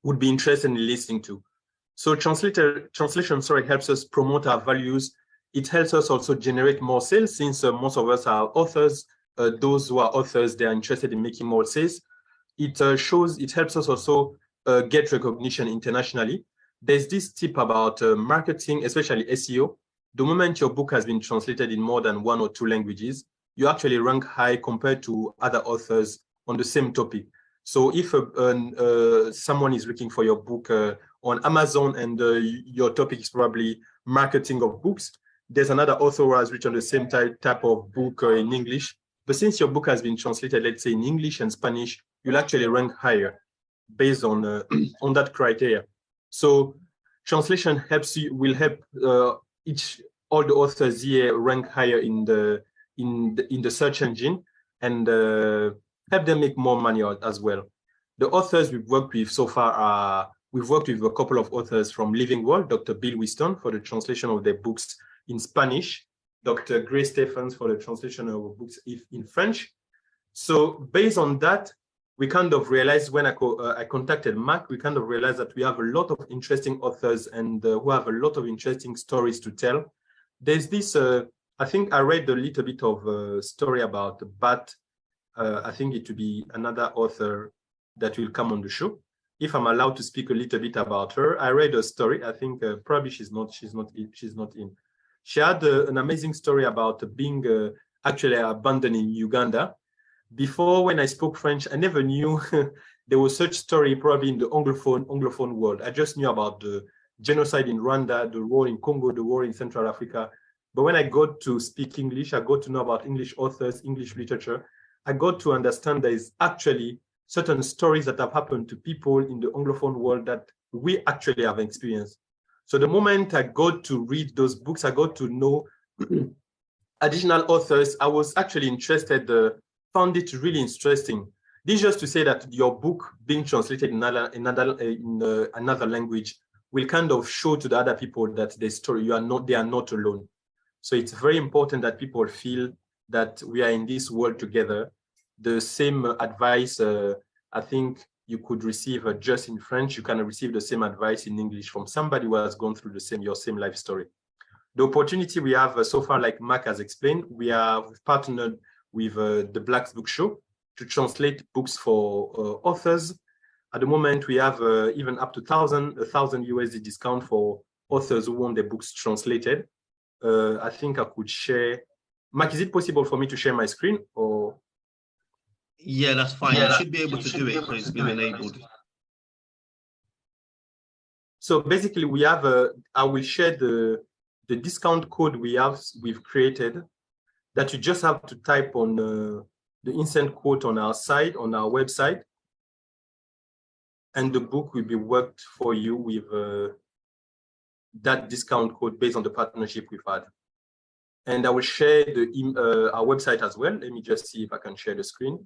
would be interested in listening to. So translation helps us promote our values. It helps us also generate more sales, since most of us are authors. Those who are authors, they are interested in making more sales. It helps us also get recognition internationally. There's this tip about marketing, especially SEO. The moment your book has been translated in more than 1 or 2 languages, you actually rank high compared to other authors on the same topic. So if someone is looking for your book on Amazon and your topic is probably marketing of books, there's another author who has written the same type of book in English. But since your book has been translated, let's say in English and Spanish, you'll actually rank higher based on on that criteria. So translation will help all the authors here rank higher in the search engine and help them make more money as well. The authors we've worked with so far are, we've worked with a couple of authors from Living World, Dr. Bill Whiston for the translation of their books in Spanish, Dr. Grace Stephens for the translation of books in French. So based on that, we kind of realized when I contacted Mac, we kind of realized that we have a lot of interesting authors and who have a lot of interesting stories to tell. There's this, I think I read a little bit of a story about Bat. I think it will be another author that will come on the show. If I'm allowed to speak a little bit about her, I read a story. I think probably she's not in. She had an amazing story about being actually abandoned in Uganda. Before, when I spoke French, I never knew there was such story probably in the Anglophone world. I just knew about the genocide in Rwanda, the war in Congo, the war in Central Africa. But when I got to speak English, I got to know about English authors, English literature. I got to understand there is actually certain stories that have happened to people in the Anglophone world that we actually have experienced. So the moment I got to read those books, I got to know additional authors. I was actually interested, found it really interesting. This is just to say that your book being translated in another language will kind of show to the other people that the story, they are not alone. So it's very important that people feel that we are in this world together. The same advice, I think you could receive just in French, you can receive the same advice in English from somebody who has gone through your same life story. The opportunity we have so far, like Mac has explained, we have partnered with the Black Book Show to translate books for authors. At the moment, we have even up to 1,000 USD discount for authors who want their books translated. I think I could share. Mac, is it possible for me to share my screen or? Yeah, that's fine. You should be able to do it because it's been enabled. So basically, we have I will share the discount code we've created that you just have to type on the instant quote on our site, on our website, and the book will be worked for you with that discount code based on the partnership we've had. And I will share our website as well. Let me just see if I can share the screen.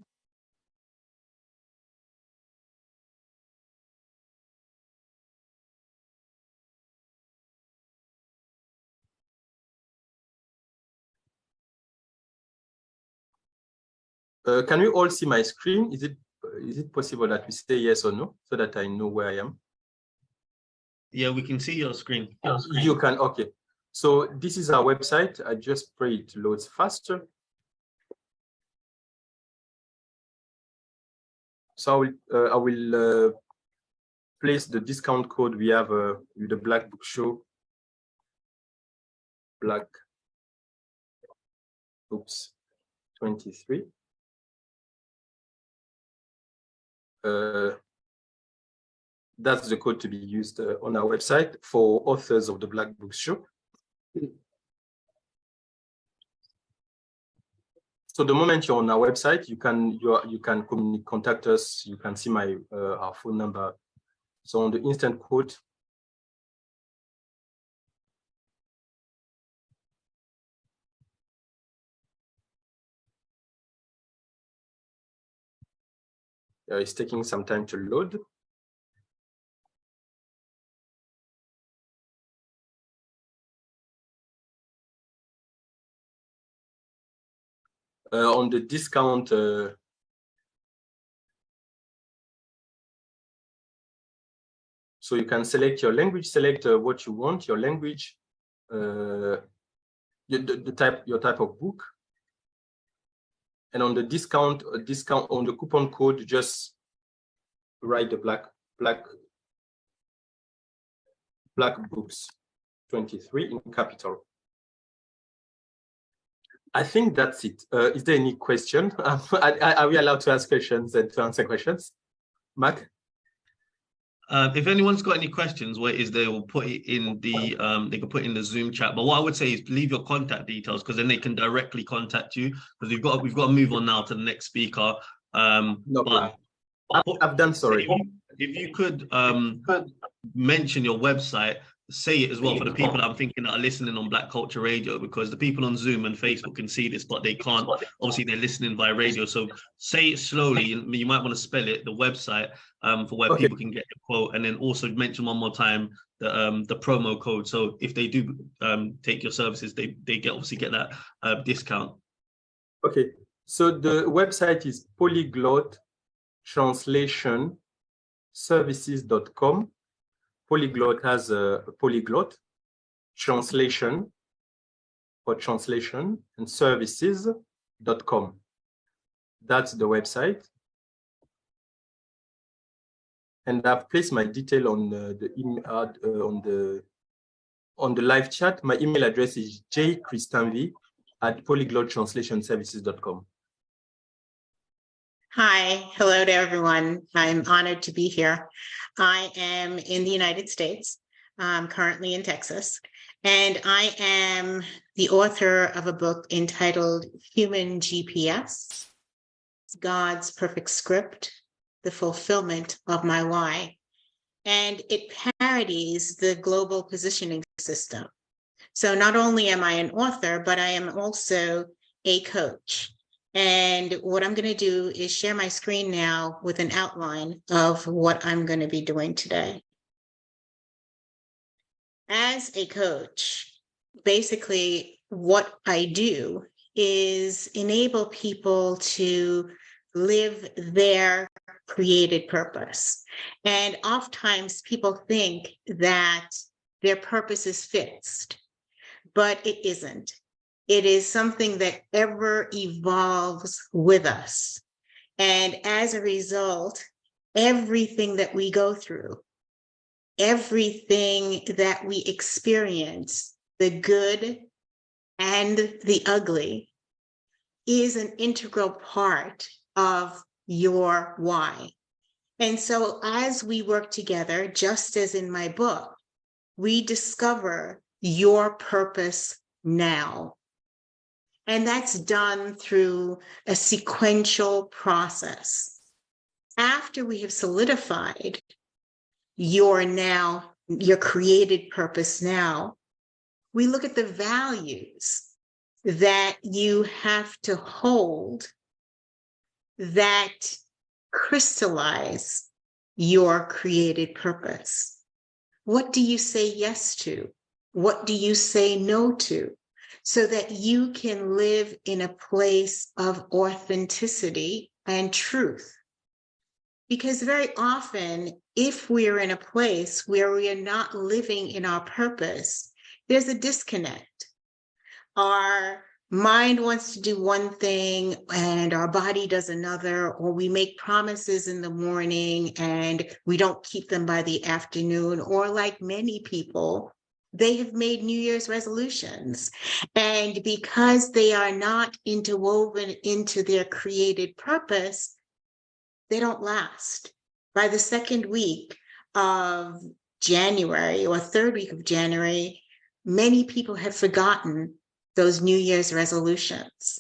Can we all see my screen? Is it possible that we say yes or no so that I know where I am? Yeah, we can see your screen. You can, okay. So this is our website. I just pray it loads faster. So I will place the discount code we have with the Black Book Show. Black Books 23. That's the code to be used on our website for authors of the Black Books Show. So the moment you're on our website, you can contact us. You can see our phone number. So on the instant quote, it's taking some time to load. On the discount, so you can select your language, select what you want, your language, your type of book. And on the discount on the coupon code, just write the Black Books 23 in capital. I think that's it. Is there any question? Are we allowed to ask questions and to answer questions? Mac? If anyone's got any questions, what it is, they will put it in the they can put it in the Zoom chat. But what I would say is leave your contact details, because then they can directly contact you, because we've got to move on now to the next speaker. No problem. I've done, sorry. If you could mention your website, say it as well for the people that I'm thinking that are listening on Black Culture Radio, because the people on Zoom and Facebook can see this, but they can't. Obviously, they're listening via radio. So say it slowly. You might want to spell it, the website, for where people can get the quote, and then also mention one more time the promo code. So if they do take your services, they obviously get that discount. Okay. So the website is polyglot-translation-services.com. Polyglot has a polyglot, translation for translation, and services.com. That's the website. And I've placed my detail on the live chat. My email address is jchristanvi@polyglot-translation-services.com. Hi, hello to everyone. I'm honored to be here. I am in the United States. I'm currently in Texas, and I am the author of a book entitled Human GPS, God's Perfect Script, The Fulfillment of My Why. And it parodies the global positioning system. So not only am I an author, but I am also a coach. And what I'm going to do is share my screen now with an outline of what I'm going to be doing today. As a coach, basically what I do is enable people to live their created purpose. And oftentimes people think that their purpose is fixed, but it isn't. It is something that ever evolves with us. And as a result, everything that we go through, everything that we experience, the good and the ugly, is an integral part of your why. And so as we work together, just as in my book, we discover your purpose now. And that's done through a sequential process. After we have solidified your created purpose now, we look at the values that you have to hold that crystallize your created purpose. What do you say yes to? What do you say no to? So that you can live in a place of authenticity and truth. Because very often, if we're in a place where we are not living in our purpose, there's a disconnect. Our mind wants to do one thing and our body does another, or we make promises in the morning and we don't keep them by the afternoon, or like many people, they have made New Year's resolutions. And because they are not interwoven into their created purpose, they don't last. By the second week of January or third week of January, many people have forgotten those New Year's resolutions.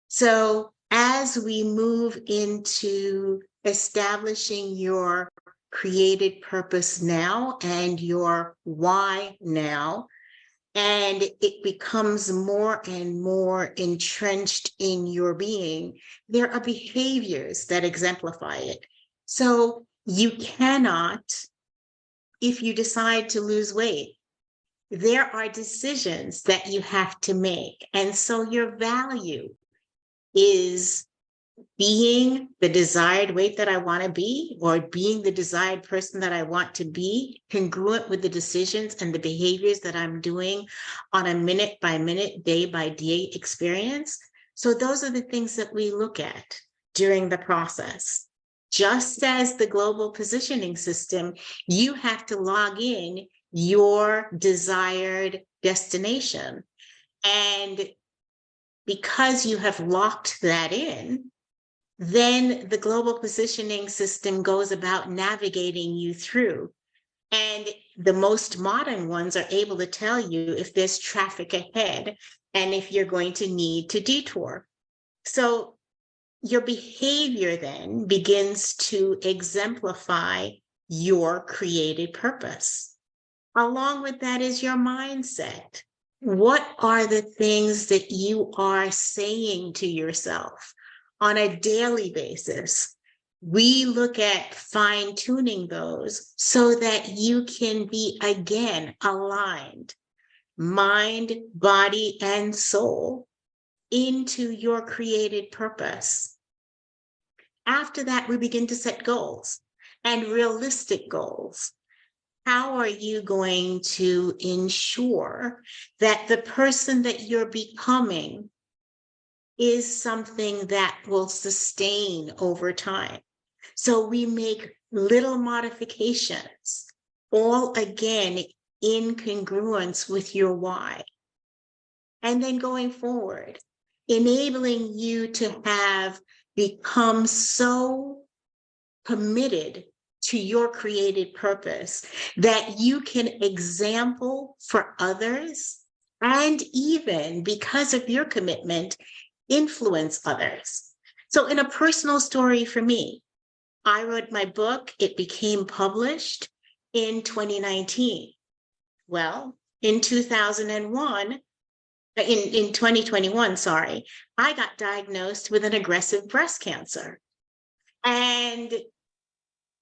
So as we move into establishing your created purpose now and your why now, and it becomes more and more entrenched in your being, there are behaviors that exemplify it. So you cannot, if you decide to lose weight, there are decisions that you have to make. And so your value is being the desired weight that I want to be, or being the desired person that I want to be, congruent with the decisions and the behaviors that I'm doing on a minute by minute, day by day experience. So those are the things that we look at during the process. Just as the global positioning system, you have to log in your desired destination. And because you have locked that in, then the global positioning system goes about navigating you through. And the most modern ones are able to tell you if there's traffic ahead and if you're going to need to detour. So your behavior then begins to exemplify your created purpose. Along with that is your mindset. What are the things that you are saying to yourself on a daily basis? We look at fine-tuning those so that you can be, again, aligned, mind, body, and soul into your created purpose. After that, we begin to set goals and realistic goals. How are you going to ensure that the person that you're becoming is something that will sustain over time? So we make little modifications, all again in congruence with your why. And then going forward, enabling you to have become so committed to your created purpose that you can example for others, and even because of your commitment, influence others. So in a personal story for me, I wrote my book. It became published in 2019. Well, in 2021, in 2021, sorry, I got diagnosed with an aggressive breast cancer. And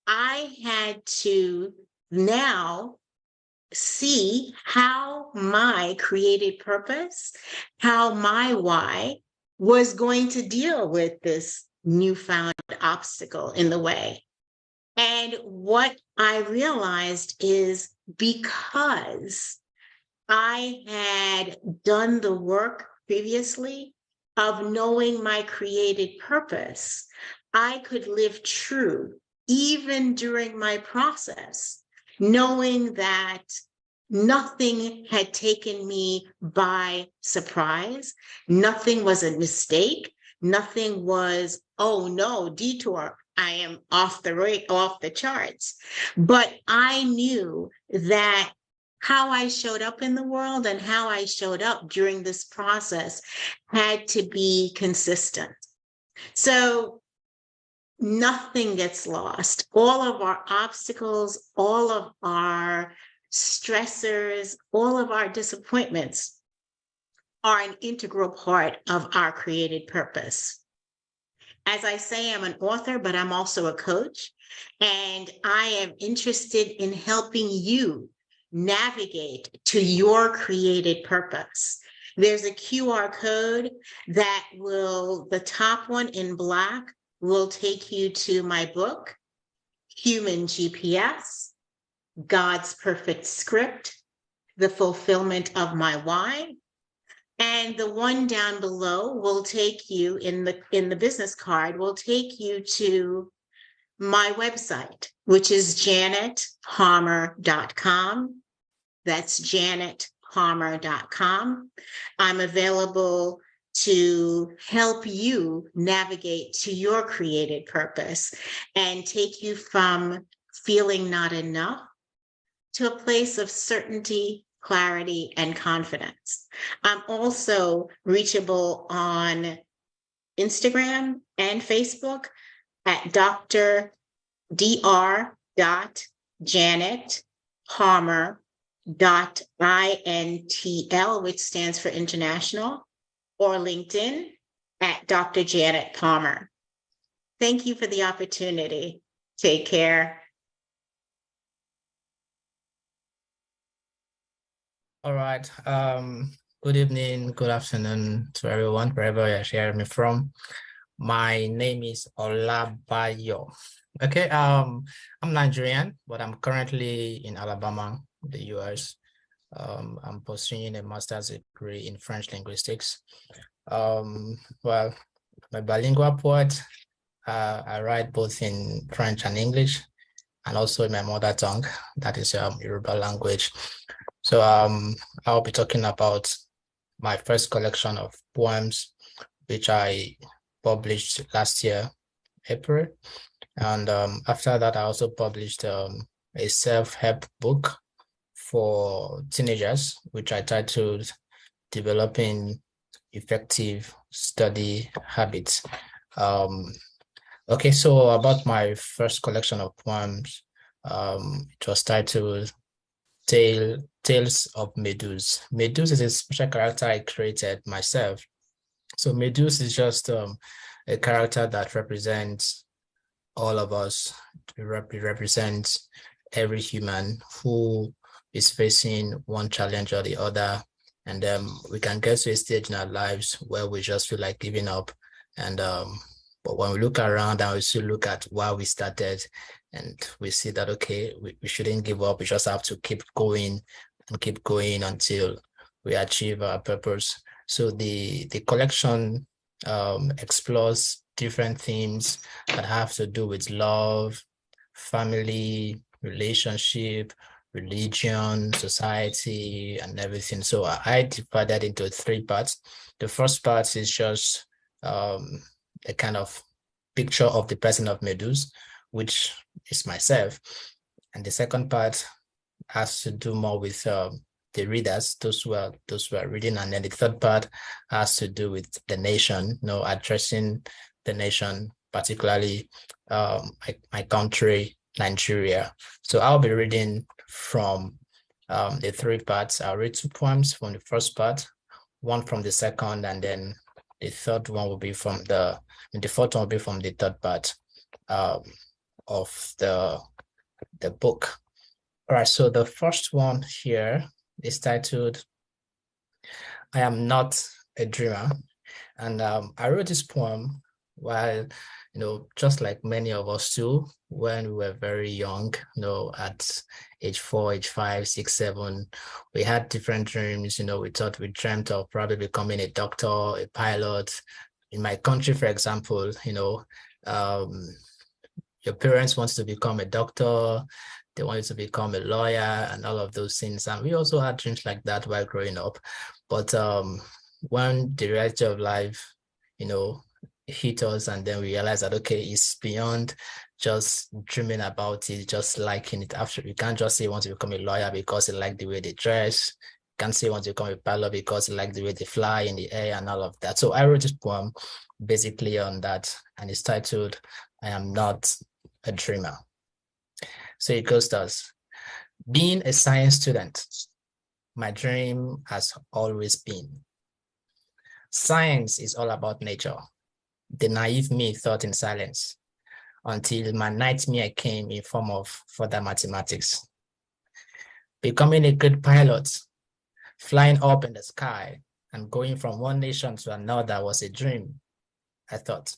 I had to now see how my created purpose, how my why was going to deal with this newfound obstacle in the way. And what I realized is because I had done the work previously of knowing my created purpose, I could live true even during my process, knowing that nothing had taken me by surprise, nothing was a mistake, nothing was, oh no, detour, I am off the charts. But I knew that how I showed up in the world and how I showed up during this process had to be consistent. So nothing gets lost. All of our obstacles, all of our stressors, all of our disappointments are an integral part of our created purpose. As I say, I'm an author, but I'm also a coach, and I am interested in helping you navigate to your created purpose. There's a QR code that will, the top one in black, will take you to my book, Human GPS, God's Perfect Script, The Fulfillment of My Why. And the one down below will take you, in the business card, will take you to my website, which is janetpalmer.com. That's janetpalmer.com. I'm available to help you navigate to your created purpose and take you from feeling not enough to a place of certainty, clarity, and confidence. I'm also reachable on Instagram and Facebook at dr.janetpalmer.intl, which stands for international, or LinkedIn at Dr. Janet Palmer. Thank you for the opportunity. Take care. All right. Good evening, good afternoon to everyone, wherever you're hearing me from. My name is Olabayo. Okay, I'm Nigerian, but I'm currently in Alabama, the US. I'm pursuing a master's degree in French linguistics. Well, I'm a bilingual poet. I write both in French and English, and also in my mother tongue, that is Yoruba language. So I'll be talking about my first collection of poems, which I published last year April. And after that, I also published a self-help book for teenagers, which I titled Developing Effective Study Habits. Okay, so about my first collection of poems, it was titled Tales of Meduse. Meduse is a special character I created myself. So Meduse is just a character that represents all of us. It represents every human who is facing one challenge or the other. And we can get to a stage in our lives where we just feel like giving up. And but when we look around and we still look at why we started, and we see that, okay, we shouldn't give up. We just have to keep going and keep going until we achieve our purpose. So the collection explores different themes that have to do with love, family, relationship, religion, society, and everything. So I divided into 3 parts. The first part is just a kind of picture of the person of Meduse, which is myself. And the second part has to do more with the readers, those who are reading. And then the third part has to do with the nation, addressing the nation, particularly my country, Nigeria. So I'll be reading from the 3 parts. I'll read 2 poems from the first part, 1 from the second, and then the third one will be from the fourth one will be from the third part of the book. All right, so the first one here is titled I Am Not a Dreamer. And I wrote this poem while, just like many of us too, when we were very young, at age 4, age 5, 6, 7, we had different dreams. We dreamt of probably becoming a doctor, a pilot. In my country, for example, your parents want to become a doctor, they want you to become a lawyer and all of those things. And we also had dreams like that while growing up. But when the reality of life, hit us, and then we realized that, okay, it's beyond just dreaming about it, just liking it. After, you can't just say you want to become a lawyer because you like the way they dress. You can't say you want to become a pilot because you like the way they fly in the air and all of that. So I wrote this poem basically on that, and it's titled I Am Not a Dreamer. So it goes thus. Being a science student, my dream has always been. Science is all about nature. The naive me thought in silence until my nightmare came in form of further mathematics. Becoming a good pilot, flying up in the sky and going from one nation to another was a dream, I thought.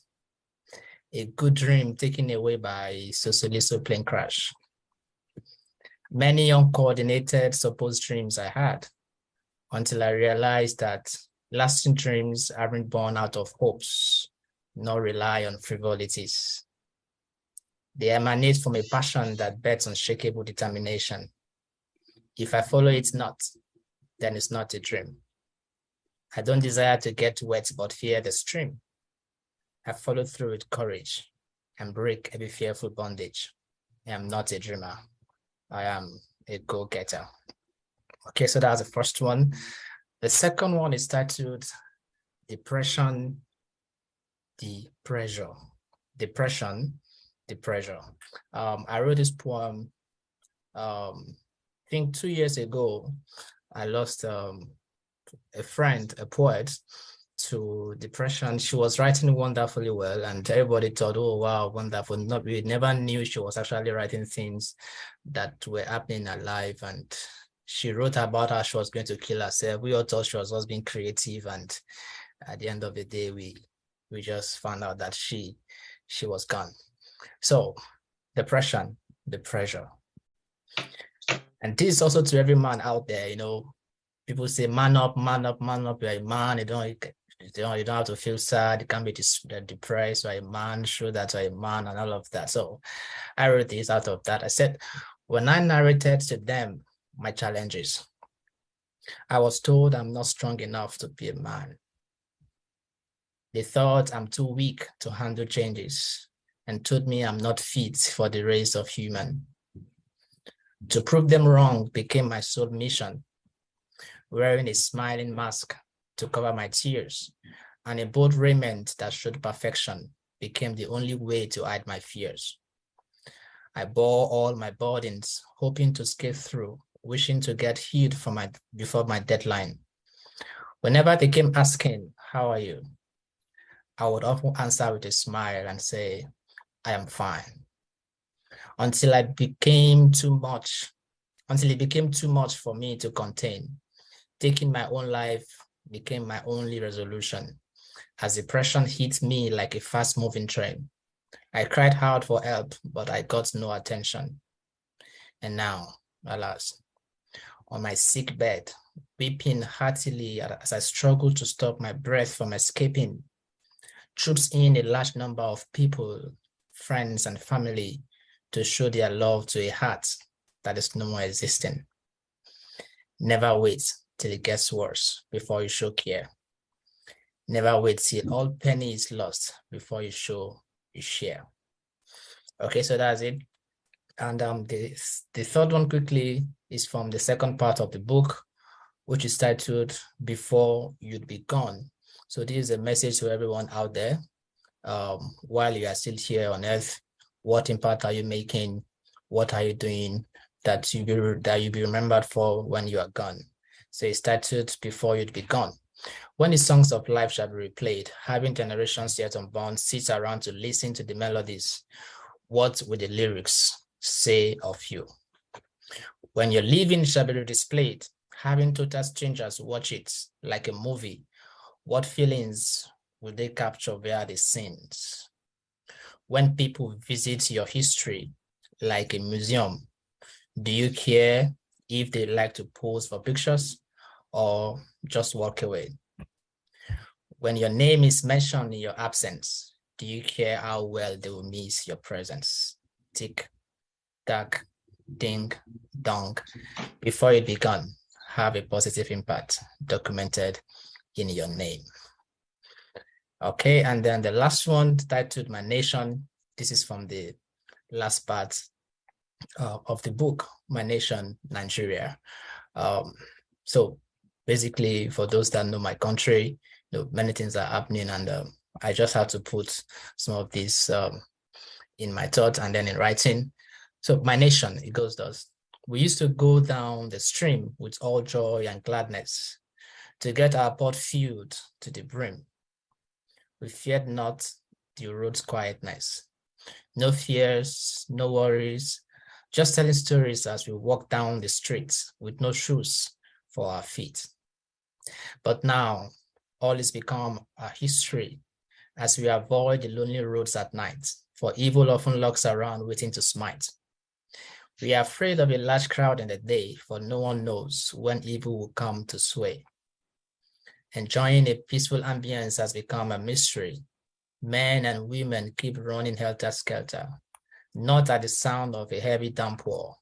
A good dream taken away by Sosoliso plane crash. Many uncoordinated supposed dreams I had until I realized that lasting dreams aren't born out of hopes, nor rely on frivolities. They emanate from a passion that bets on unshakable determination. If I follow it not, then it's not a dream. I don't desire to get wet, but fear the stream. I follow through with courage and break every fearful bondage. I am not a dreamer. I am a go-getter. Okay, so that's the first one. The second one is titled Depression, the Pressure. Depression, the Pressure. I wrote this poem, I think 2 years ago. I lost a friend, a poet, to depression. She was writing wonderfully well, and everybody thought, oh, wow, wonderful. We never knew she was actually writing things that were happening in her life. And she wrote about how she was going to kill herself. We all thought she was just being creative, and at the end of the day, we just found out that she was gone. So, depression, the pressure. And this is also to every man out there. People say, man up, man up, man up. You're a man. You don't have to feel sad. You can't be depressed. You're a man. Show that you're a man and all of that. So I wrote this out of that. I said, when I narrated to them my challenges, I was told I'm not strong enough to be a man. They thought I'm too weak to handle changes and told me I'm not fit for the race of human. To prove them wrong became my sole mission, wearing a smiling mask to cover my tears, and a bold raiment that showed perfection became the only way to hide my fears. I bore all my burdens, hoping to skate through, wishing to get healed before my deadline. Whenever they came asking, "How are you?" I would often answer with a smile and say, "I am fine." Until it became too much for me to contain. Taking my own life became my only resolution, as depression hit me like a fast-moving train. I cried hard for help, but I got no attention. And now, alas, on my sick bed, weeping heartily as I struggle to stop my breath from escaping, troops in a large number of people, friends and family, to show their love to a heart that is no more existing. Never wait till it gets worse before you show care. Never wait till all penny is lost before you share. Okay, so that's it. And the third one quickly is from the second part of the book, which is titled "Before You'd Be Gone." So this is a message to everyone out there. While you are still here on earth, what impact are you making? What are you doing that you be remembered for when you are gone? So it's titled "Before You'd Be Gone." When the songs of life shall be replayed, having generations yet unborn sit around to listen to the melodies, what will the lyrics say of you? When your living shall be displayed, having total strangers watch it like a movie, what feelings will they capture via the scenes? When people visit your history like a museum, do you care if they like to pose for pictures or just walk away? When your name is mentioned in your absence, do you care how well they will miss your presence? Tick, tack, ding, dong. Before it begun, have a positive impact documented in your name. Okay, and then the last one titled "My Nation." This is from the last part of the book, "My Nation, Nigeria." So basically, for those that know my country, many things are happening, and I just had to put some of these in my thoughts and then in writing. So my nation, it goes thus. We used to go down the stream with all joy and gladness to get our pot filled to the brim. We feared not the road's quietness. No fears, no worries, just telling stories as we walk down the streets with no shoes for our feet. But now, all is become a history as we avoid the lonely roads at night, for evil often lurks around waiting to smite. We are afraid of a large crowd in the day, for no one knows when evil will come to sway. Enjoying a peaceful ambience has become a mystery. Men and women keep running helter-skelter, not at the sound of a heavy downpour,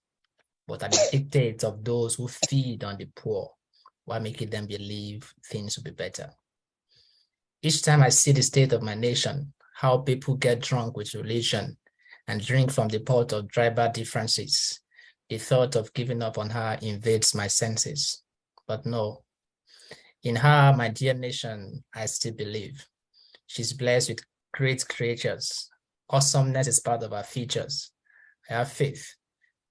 but at the dictates of those who feed on the poor, while making them believe things will be better. Each time I see the state of my nation, how people get drunk with religion and drink from the pot of tribal differences, the thought of giving up on her invades my senses. But no, in her, my dear nation, I still believe. She's blessed with great creatures. Awesomeness is part of her features. I have faith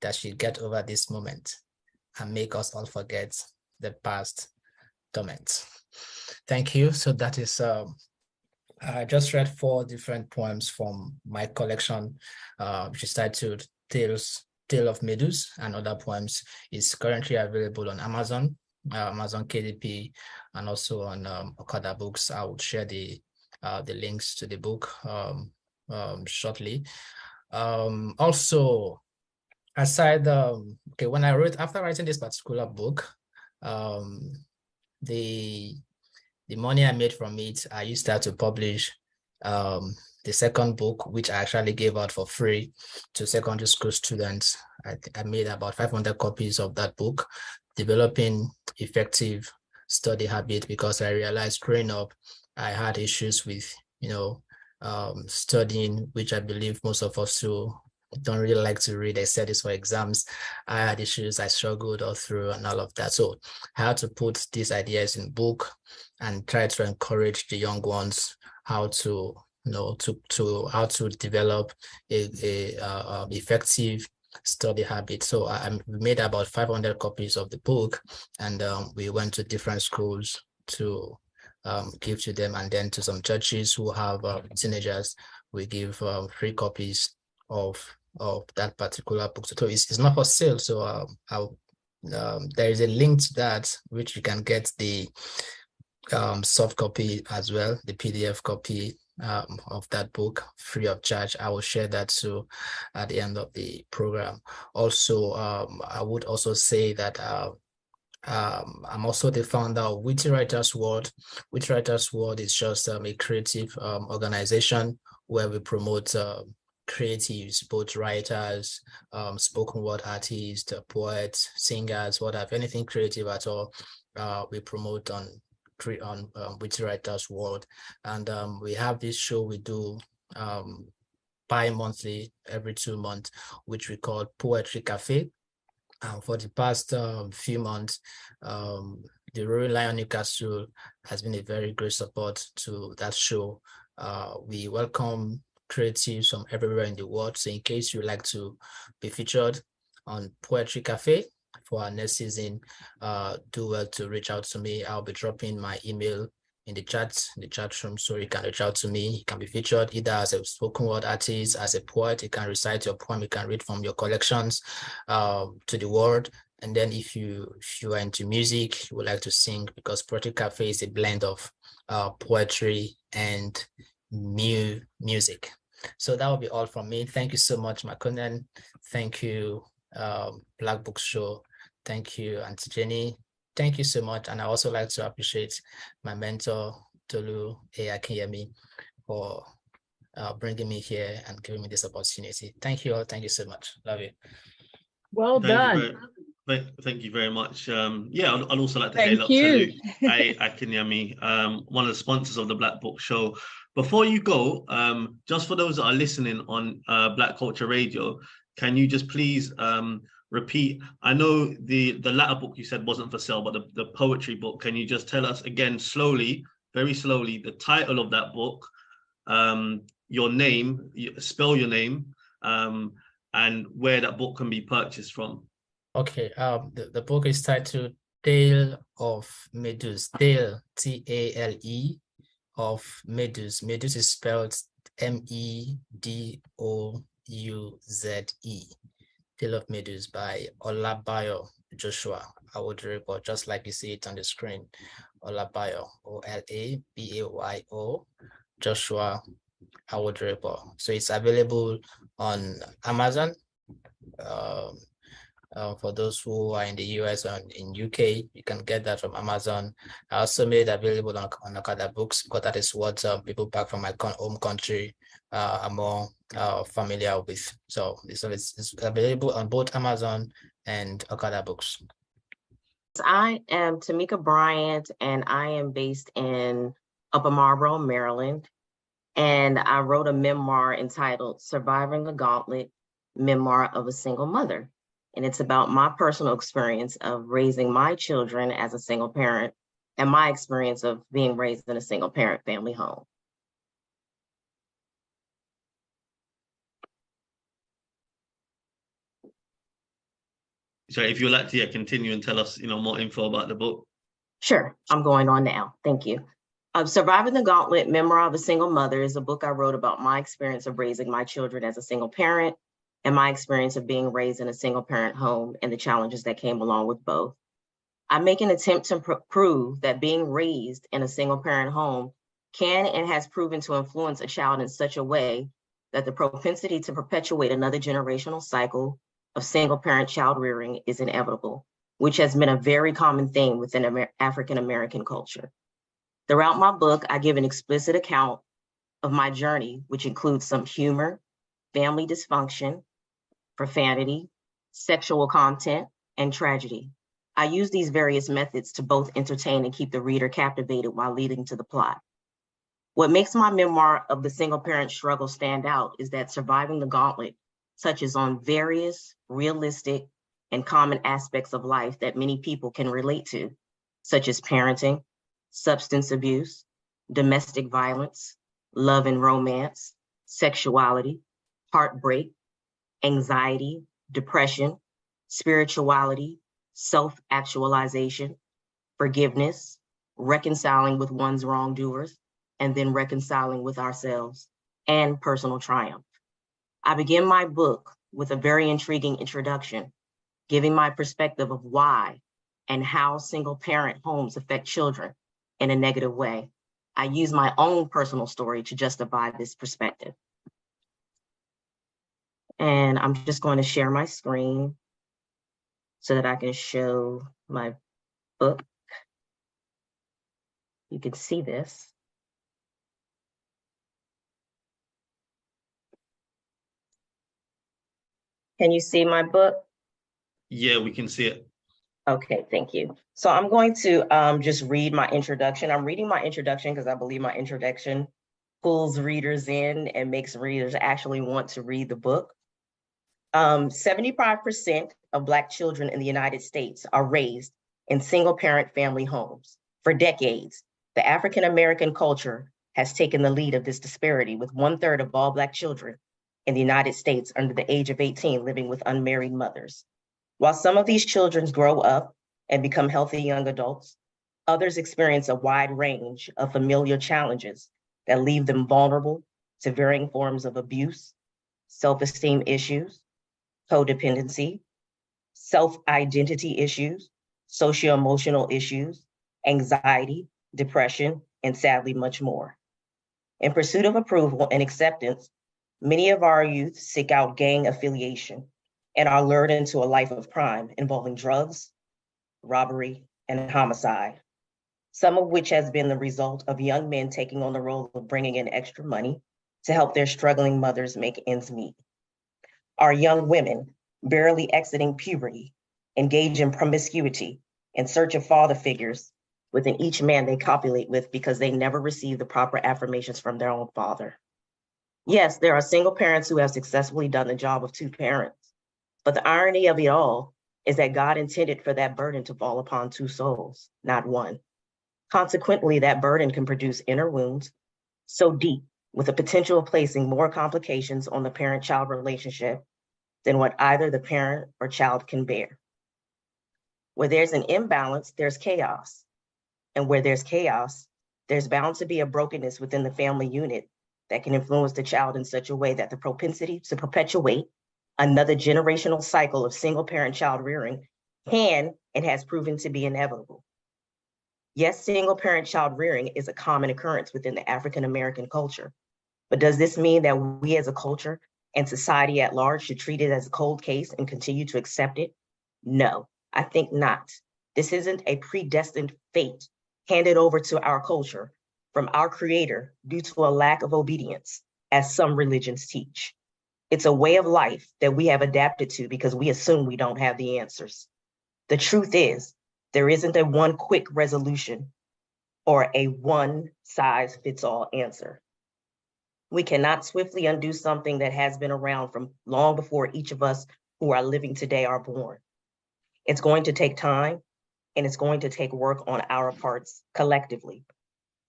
that she'll get over this moment and make us all forget the past torment. Thank you. So that is, I just read 4 different poems from my collection, which is titled Tale of Medus, and other poems is currently available on Amazon, Amazon KDP, and also on Okada Books. I will share the links to the book shortly. Also, aside, when after writing this particular book, the money I made from it, I used that to publish the second book, which I actually gave out for free to secondary school students. I made about 500 copies of that book, Developing Effective Study Habit, because I realized growing up, I had issues with, studying, which I believe most of us who don't really like to read, they said this for exams. I had issues, I struggled all through and all of that. So I had to put these ideas in book and try to encourage the young ones how to, how to develop a effective study habit. So I made about 500 copies of the book, and we went to different schools to give to them, and then to some churches who have teenagers, we give free copies of that particular book. So it's not for sale. So there is a link to that, which you can get the soft copy as well, the PDF copy of that book free of charge. I will share that too at the end of the program. Also, I would also say that I'm also the founder of Witty Writers World. Witty Writers World is just a creative organization where we promote creatives, both writers, spoken word artists, poets, singers, whatever, anything creative at all. We promote on Witty Writers World, and we have this show we do bi-monthly, every 2 months, which we call Poetry Cafe. For the past few months, the Royal Lion Newcastle has been a very great support to that show. We welcome creatives from everywhere in the world. So in case you'd like to be featured on Poetry Cafe for our next season, do well to reach out to me. I'll be dropping my email in the chat room, so you can reach out to me. You can be featured either as a spoken word artist, as a poet. You can recite your poem, you can read from your collections to the world. And then if you are into music, you would like to sing, because Poetry Cafe is a blend of poetry and music. So that will be all from me. Thank you so much, Makonnen. Thank you, Black Book Show. Thank you, Auntie Jenny. Thank you so much. And I also like to appreciate my mentor, Tolu A Akinyemi, for bringing me here and giving me this opportunity. Thank you all. Thank you so much. Love you. Well done. Thank you very much. Yeah, I'd also like to Thank hail up you. Tolu A Akinyemi, one of the sponsors of the Black Book Show. Before you go, just for those that are listening on Black Culture Radio, can you just please repeat? I know the latter book you said wasn't for sale, but the poetry book, can you just tell us again slowly, very slowly, the title of that book, your name, spell your name, and where that book can be purchased from? Okay, the book is titled Tale of Meduse. Tale, Tale, of Meduse. Meduse is spelled Medouse. Tale of Meduse by Olabayo Joshua Awodirepo, just like you see it on the screen. Olabayo, Olabayo, Joshua Awodirepo. So it's available on Amazon. For those who are in the US and in UK, you can get that from Amazon. I also made it available on Okada Books, because that is what people back from my home country are more familiar with. So it's available on both Amazon and Okada Books. I am Tamika Bryant, and I am based in Upper Marlboro, Maryland. And I wrote a memoir entitled Surviving the Gauntlet, Memoir of a Single Mother. And it's about my personal experience of raising my children as a single parent and my experience of being raised in a single parent family home. So if you'd like to continue and tell us, more info about the book. Sure, I'm going on now. Thank you. Surviving the Gauntlet, Memoir of a Single Mother is a book I wrote about my experience of raising my children as a single parent and my experience of being raised in a single parent home and the challenges that came along with both. I make an attempt to prove that being raised in a single parent home can and has proven to influence a child in such a way that the propensity to perpetuate another generational cycle of single parent child rearing is inevitable, which has been a very common thing within African American culture. Throughout my book, I give an explicit account of my journey, which includes some humor, family dysfunction, profanity, sexual content, and tragedy. I use these various methods to both entertain and keep the reader captivated while leading to the plot. What makes my memoir of the single parent struggle stand out is that Surviving the Gauntlet touches on various realistic and common aspects of life that many people can relate to, such as parenting, substance abuse, domestic violence, love and romance, sexuality, heartbreak, anxiety, depression, spirituality, self-actualization, forgiveness, reconciling with one's wrongdoers, and then reconciling with ourselves, and personal triumph. I begin my book with a very intriguing introduction, giving my perspective of why and how single-parent homes affect children in a negative way. I use my own personal story to justify this perspective. And I'm just going to share my screen so that I can show my book. You can see this. Can you see my book? Yeah, we can see it. Okay, thank you. So I'm going to just read my introduction. I'm reading my introduction because I believe my introduction pulls readers in and makes readers actually want to read the book. 75% of Black children in the United States are raised in single-parent family homes. For decades, the African-American culture has taken the lead of this disparity, with 1/3 of all Black children in the United States under the age of 18 living with unmarried mothers. While some of these children grow up and become healthy young adults, others experience a wide range of familial challenges that leave them vulnerable to varying forms of abuse, self-esteem issues, codependency, self-identity issues, socio-emotional issues, anxiety, depression, and sadly, much more. In pursuit of approval and acceptance, many of our youth seek out gang affiliation and are lured into a life of crime involving drugs, robbery, and homicide, some of which has been the result of young men taking on the role of bringing in extra money to help their struggling mothers make ends meet. Our young women, barely exiting puberty, engage in promiscuity in search of father figures within each man they copulate with because they never receive the proper affirmations from their own father. Yes, there are single parents who have successfully done the job of two parents, but the irony of it all is that God intended for that burden to fall upon two souls, not one. Consequently, that burden can produce inner wounds so deep, with the potential of placing more complications on the parent-child relationship than what either the parent or child can bear. Where there's an imbalance, there's chaos. And where there's chaos, there's bound to be a brokenness within the family unit that can influence the child in such a way that the propensity to perpetuate another generational cycle of single-parent child rearing can and has proven to be inevitable. Yes, single-parent child rearing is a common occurrence within the African-American culture, but does this mean that we as a culture and society at large should treat it as a cold case and continue to accept it? No, I think not. This isn't a predestined fate handed over to our culture from our creator due to a lack of obedience, as some religions teach. It's a way of life that we have adapted to because we assume we don't have the answers. The truth is, there isn't a one quick resolution or a one-size-fits-all answer. We cannot swiftly undo something that has been around from long before each of us who are living today are born. It's going to take time, and it's going to take work on our parts collectively.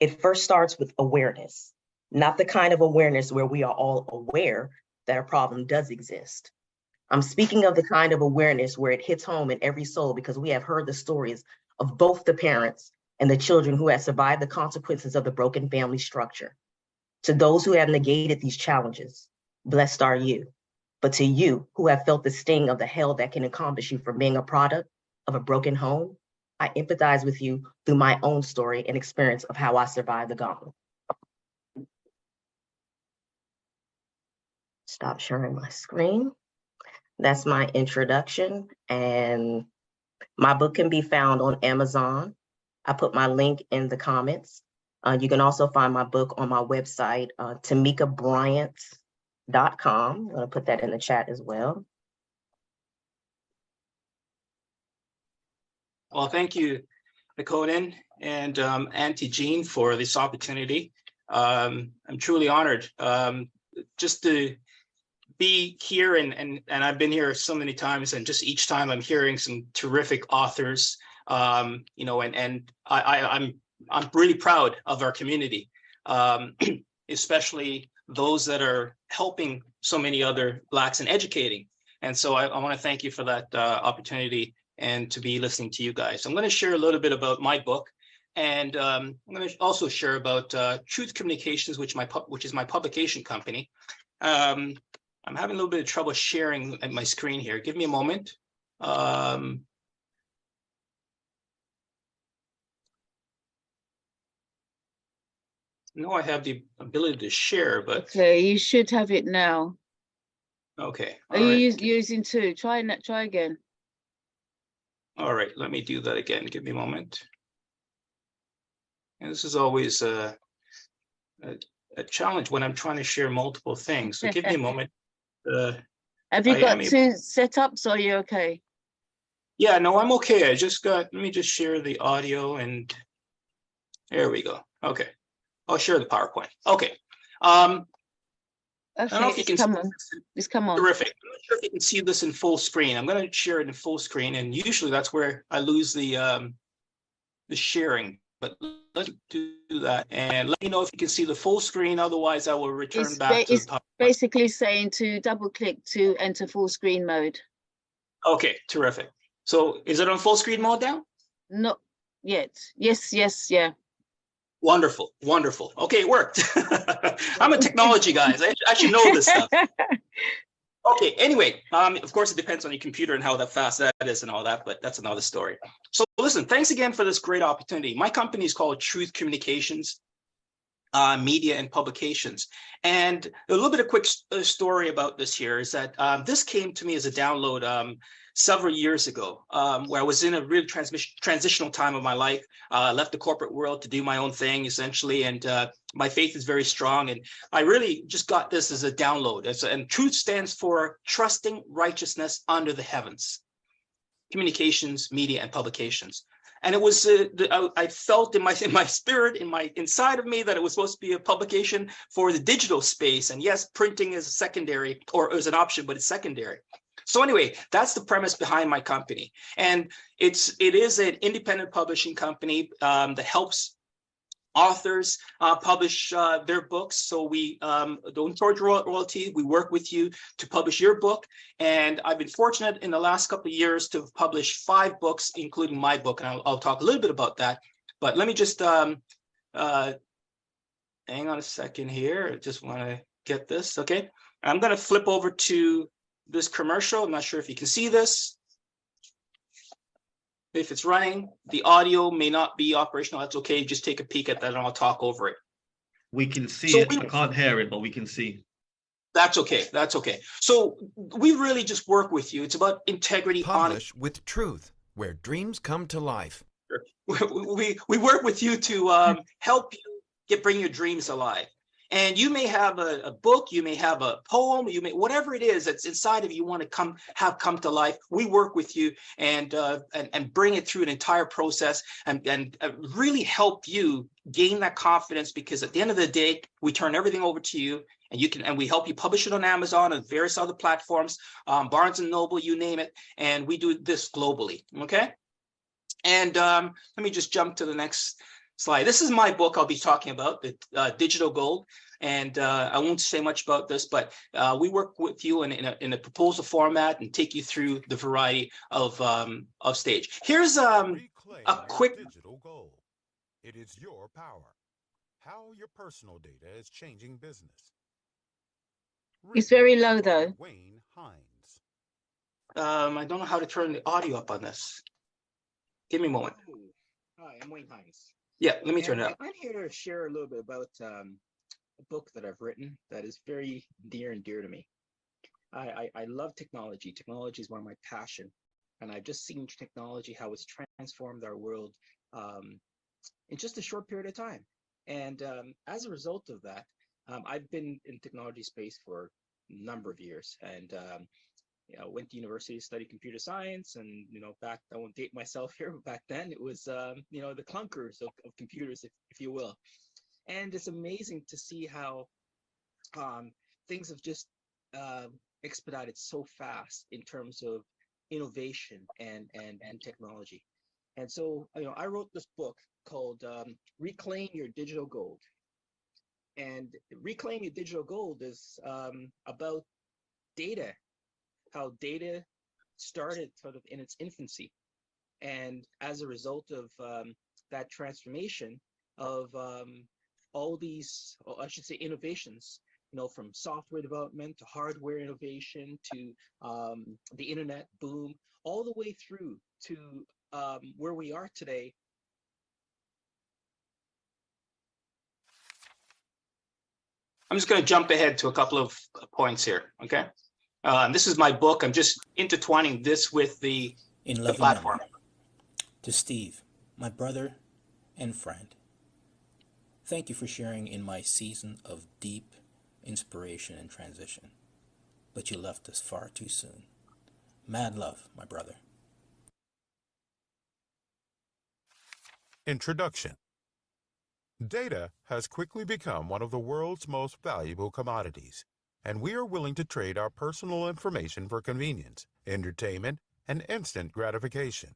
It first starts with awareness, not the kind of awareness where we are all aware that a problem does exist. I'm speaking of the kind of awareness where it hits home in every soul because we have heard the stories of both the parents and the children who have survived the consequences of the broken family structure. To those who have negated these challenges, blessed are you. But to you who have felt the sting of the hell that can accomplish you for being a product of a broken home, I empathize with you through my own story and experience of how I survived the gauntlet. Stop sharing my screen. That's my introduction, and my book can be found on Amazon. I put my link in the comments. You can also find my book on my website, TamikaBryant.com. I'm going to put that in the chat as well. Well, thank you, Nicole and Auntie Jean, for this opportunity. I'm truly honored just to be here, and I've been here so many times, and just each time I'm hearing some terrific authors, you know, and I'm really proud of our community, especially those that are helping so many other Blacks and educating. And so I want to thank you for that opportunity and to be listening to you guys. I'm going to share a little bit about my book, and I'm going to also share about Truth Communications, which is my publication company. I'm having a little bit of trouble sharing at my screen here. Give me a moment. No, I have the ability to share, but Okay, you should have it now. okay. Are you using two? Try again. All right, let me do that again. Give me a moment. And this is always a challenge when I'm trying to share multiple things. So give me a moment. Have you got two setups, or are you okay? Yeah, no, I'm okay. Let me just share the audio, and there we go. Okay. I'll share the PowerPoint. Okay. I don't know if you can come on. Terrific. I'm not sure if you can see this in full screen. I'm going to share it in full screen, and usually that's where I lose the sharing. But let's do that, and let me know if you can see the full screen. Otherwise, I will return back to the PowerPoint. Basically saying to double click to enter full screen mode. Okay, terrific. So is it on full screen mode now? Not yet. Yes, yeah. Wonderful, wonderful. Okay, it worked. I'm a technology guy. I should know this stuff. Okay, anyway, of course, it depends on your computer and how fast that is and all that, but that's another story. So listen, thanks again for this great opportunity. My company is called Truth Communications, Media and Publications. And a little bit of quick story about this here is that this came to me as a download several years ago, where I was in a really transitional time of my life. I left the corporate world to do my own thing, essentially, and my faith is very strong. And I really just got this as a download. And truth stands for trusting righteousness under the heavens. Communications, media, and publications. And it was, I felt in my spirit, inside of me, that it was supposed to be a publication for the digital space. And yes, printing is secondary, or is an option, but it's secondary. So anyway, that's the premise behind my company. And it is an independent publishing company that helps authors publish their books. So we don't charge royalty. We work with you to publish your book. And I've been fortunate in the last couple of years to publish 5 books, including my book. And I'll talk a little bit about that. But let me just hang on a second here. I just want to get this. Okay. I'm going to flip over to this commercial. I'm not sure if you can see this. If it's running, the audio may not be operational. That's okay. Just take a peek at that and I'll talk over it. We can see it. I can't hear it, but we can see. That's okay. That's okay. So we really just work with you. It's about integrity. Publish with truth, where dreams come to life. We work with you to help you bring your dreams alive. And you may have a book, you may have a poem, you may, whatever it is that's inside of you want to come to life. We work with you and bring it through an entire process and really help you gain that confidence, because at the end of the day, we turn everything over to you, and we help you publish it on Amazon and various other platforms, Barnes and Noble, you name it, and we do this globally. Okay. And let me just jump to the next slide. This is my book I'll be talking about, the Digital Gold, and I won't say much about this, but we work with you in a proposal format and take you through the variety of stage. Here's a quick. Digital Gold. It is your power. How your personal data is changing business. It's very low though. Wayne Hinds. I don't know how to turn the audio up on this. Give me a moment. Hi, I'm Wayne Hinds. Yeah, let me turn it up. I'm here to share a little bit about a book that I've written that is very near and dear to me. I love technology. Technology is one of my passion, and I've just seen technology, how it's transformed our world in just a short period of time. And as a result of that, I've been in technology space for a number of years, and went to university to study computer science, and back, I won't date myself here, but back then it was the clunkers of computers, if you will. And it's amazing to see how things have just expedited so fast in terms of innovation and technology. And so, I wrote this book called Reclaim Your Digital Gold. And Reclaim Your Digital Gold is about data, how data started sort of in its infancy. And as a result of that transformation of all these, or I should say, innovations, from software development to hardware innovation to the internet boom, all the way through to where we are today. I'm just going to jump ahead to a couple of points here, okay? This is my book. I'm just intertwining this with the platform. To Steve, my brother and friend, thank you for sharing in my season of deep inspiration and transition, but you left us far too soon. Mad love, my brother. Introduction. Data has quickly become one of the world's most valuable commodities, and we are willing to trade our personal information for convenience, entertainment, and instant gratification.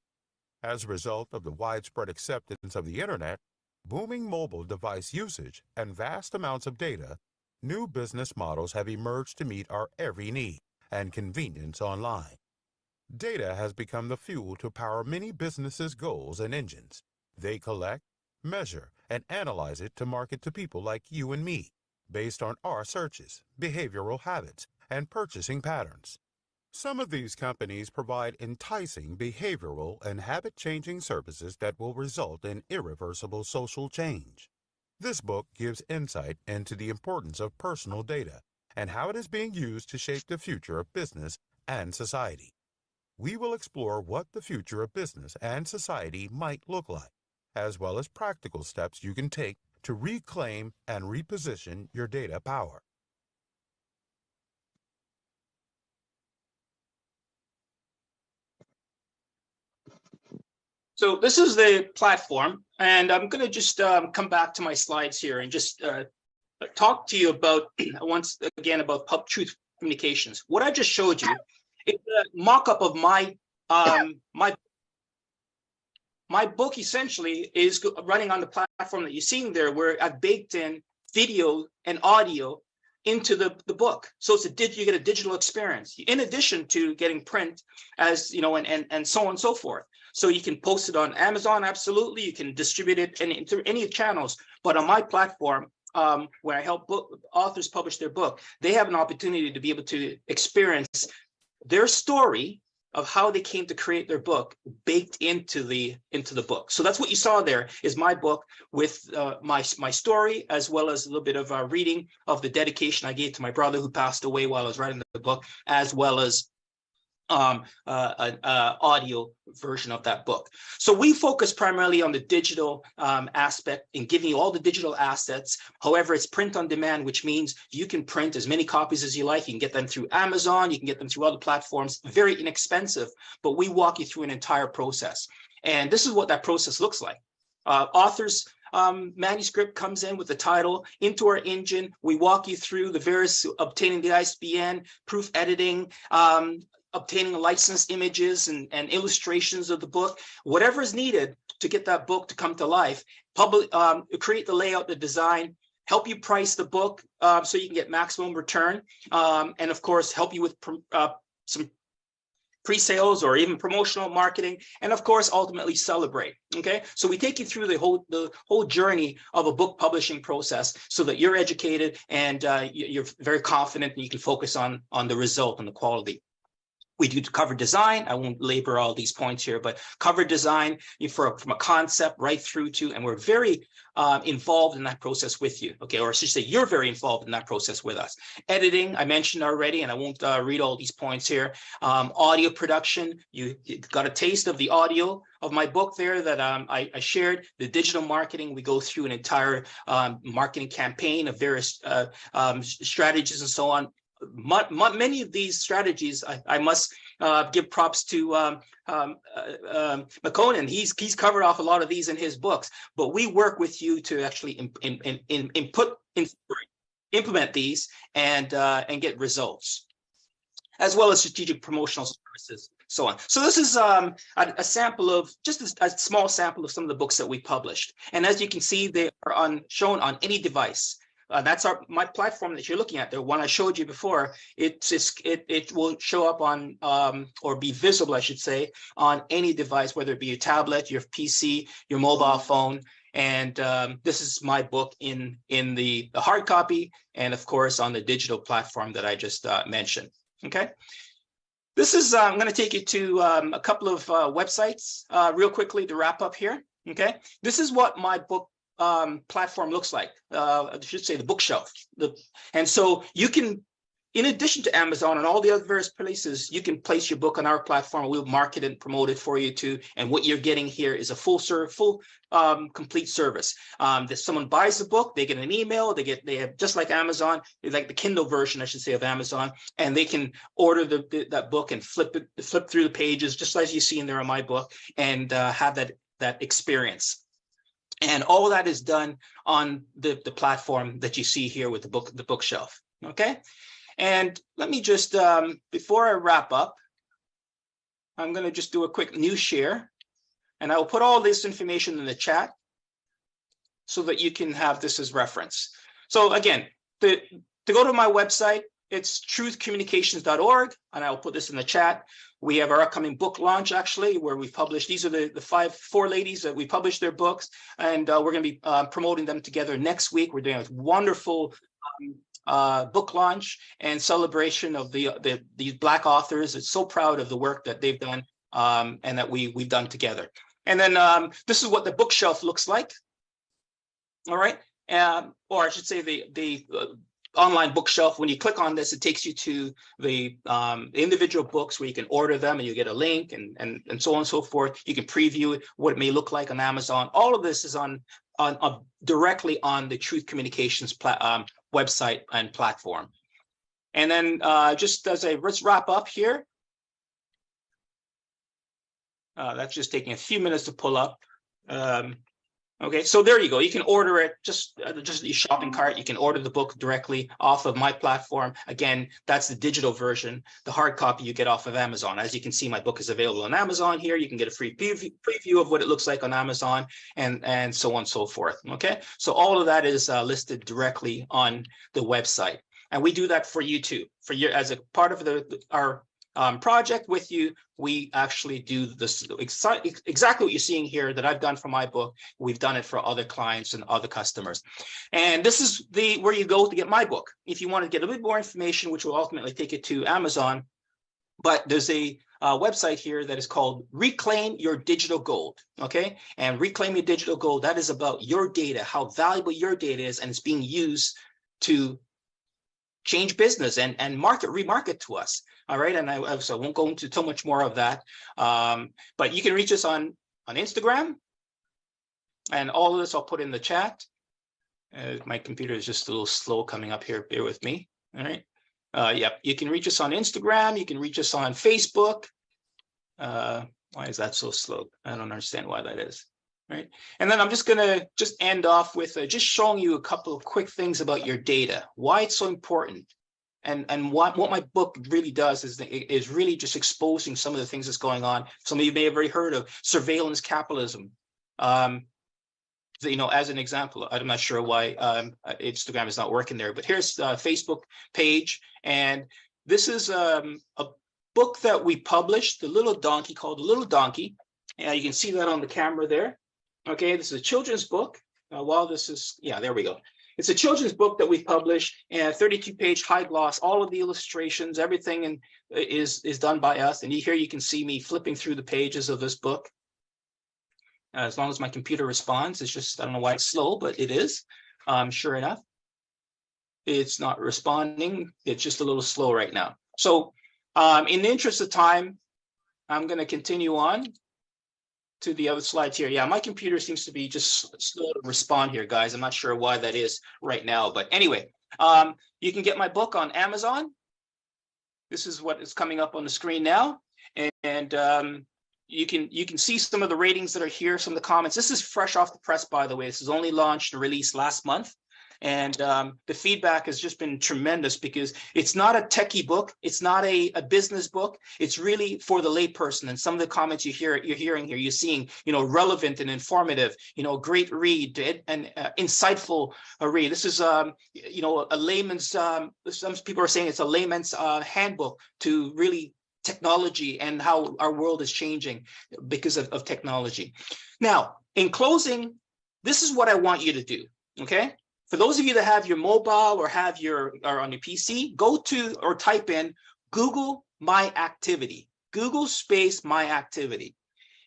As a result of the widespread acceptance of the internet, booming mobile device usage, and vast amounts of data, new business models have emerged to meet our every need and convenience online. Data has become the fuel to power many businesses' goals and engines. They collect, measure, and analyze it to market to people like you and me, based on our searches, behavioral habits, and purchasing patterns. Some of these companies provide enticing behavioral and habit-changing services that will result in irreversible social change. This book gives insight into the importance of personal data and how it is being used to shape the future of business and society. We will explore what the future of business and society might look like, as well as practical steps you can take to reclaim and reposition your data power. So this is the platform, and I'm going to just come back to my slides here and just talk to you about, once again, about Truth Communications. What I just showed you is a mock-up of my my book. Essentially is running on the platform that you're seeing there, where I've baked in video and audio into the book. So it's you get a digital experience in addition to getting print, as you know, and so on and so forth. So you can post it on Amazon, absolutely. You can distribute it into any channels. But on my platform, where I help authors publish their book, they have an opportunity to be able to experience their story of how they came to create their book baked into the book. So that's what you saw there is my book with my story, as well as a little bit of a reading of the dedication I gave to my brother who passed away while I was writing the book, as well as an audio version of that book. So we focus primarily on the digital aspect and giving you all the digital assets. However, it's print on demand, which means you can print as many copies as you like. You can get them through Amazon, you can get them through other platforms, very inexpensive, but we walk you through an entire process. And this is what that process looks like. Authors manuscript comes in with the title into our engine. We walk you through the various obtaining the ISBN, proof editing, obtaining licensed images and illustrations of the book, whatever is needed to get that book to come to life, create the layout, the design, help you price the book so you can get maximum return, and of course, help you with some pre-sales or even promotional marketing, and of course, ultimately celebrate. Okay, so we take you through the whole journey of a book publishing process so that you're educated and you're very confident and you can focus on the result and the quality. We do cover design. I won't labor all these points here, but cover design from a concept right through to, and we're very involved in that process with you, okay? Or I should say you're very involved in that process with us. Editing, I mentioned already, and I won't read all these points here. Audio production, you got a taste of the audio of my book there that I shared. The digital marketing, we go through an entire marketing campaign of various strategies and so on. Many of these strategies, I must give props to McConan. He's covered off a lot of these in his books, but we work with you to actually implement these and get results, as well as strategic promotional services, so on. So this is a sample of, just a small sample of some of the books that we published. And as you can see, they are shown on any device. That's my platform that you're looking at. The one I showed you before. It will show up on or be visible, I should say, on any device, whether it be your tablet, your PC, your mobile phone. And this is my book in the hard copy, and of course on the digital platform that I just mentioned. Okay. This is I'm going to take you to a couple of websites real quickly to wrap up here. Okay. This is what my book platform looks like. I should say the bookshelf. And so you can, in addition to Amazon and all the other various places, you can place your book on our platform. We'll market and promote it for you too. And what you're getting here is a complete service. If someone buys the book, they get an email. They have, just like Amazon, like the Kindle version, I should say, of Amazon, and they can order that book and flip through the pages, just as you see in there on my book, and have that experience. And all of that is done on the platform that you see here with the bookshelf. Okay. And let me just, before I wrap up, I'm going to just do a quick news share, and I will put all this information in the chat so that you can have this as reference. So again, to go to my website, it's truthcommunications.org, and I'll put this in the chat. We have our upcoming book launch, actually, where we've published, these are the four ladies that we published their books, and we're going to be promoting them together next week. We're doing a wonderful book launch and celebration of these Black authors. It's so proud of the work that they've done and that we've done together. And then this is what the bookshelf looks like. All right, or I should say the online bookshelf. When you click on this, it takes you to the individual books where you can order them, and you get a link and so on and so forth. You can preview what it may look like on Amazon. All of this is on directly on the Truth Communications website and platform. And then just as let's wrap up here. That's just taking a few minutes to pull up. Okay, so there you go. You can order it just your shopping cart. You can order the book directly off of my platform. Again, that's the digital version. The hard copy you get off of Amazon. As you can see, my book is available on Amazon here. You can get a free preview of what it looks like on Amazon, and so on and so forth. Okay, so all of that is listed directly on the website, and we do that for you too. For you, as a part of our project with you, we actually do this exactly what you're seeing here that I've done for my book. We've done it for other clients and other customers. And this is where you go to get my book. If you want to get a bit more information, which will ultimately take you to Amazon, but there's a website here that is called Reclaim Your Digital Gold. Okay, and Reclaim Your Digital Gold, that is about your data, how valuable your data is, and it's being used to change business and remarket to us. All right, and I won't go into too much more of that, but you can reach us on Instagram, and all of this I'll put in the chat. My computer is just a little slow coming up here. Bear with me. All right. Yep, you can reach us on Instagram. You can reach us on Facebook. Why is that so slow? I don't understand why that is. Right. And then I'm just going to end off with just showing you a couple of quick things about your data, why it's so important. And what my book really does is really just exposing some of the things that's going on. Some of you may have already heard of surveillance capitalism. As an example, I'm not sure why Instagram is not working there, but here's a Facebook page. And this is a book that we published, The Little Donkey, called The Little Donkey. And you can see that on the camera there. Okay, this is a children's book. There we go. It's a children's book that we published, and 32-page high gloss. All of the illustrations, everything is done by us. And here you can see me flipping through the pages of this book. As long as my computer responds, it's just, I don't know why it's slow, but it is. Sure enough, it's not responding. It's just a little slow right now. So in the interest of time, I'm going to continue on to the other slides here. Yeah, my computer seems to be just slow to respond here, guys. I'm not sure why that is right now, but anyway, you can get my book on Amazon. This is what is coming up on the screen now. And you can see some of the ratings that are here, some of the comments. This is fresh off the press, by the way. This is only launched and released last month. And the feedback has just been tremendous because it's not a techie book. It's not a business book. It's really for the layperson. And some of the comments you're hearing here, you're seeing, relevant and informative, great read and insightful read. This is, a layman's, some people are saying it's a layman's handbook to really technology and how our world is changing because of technology. Now, in closing, this is what I want you to do, okay? For those of you that have your mobile or are on your PC, go to or type in Google My Activity, Google space My Activity,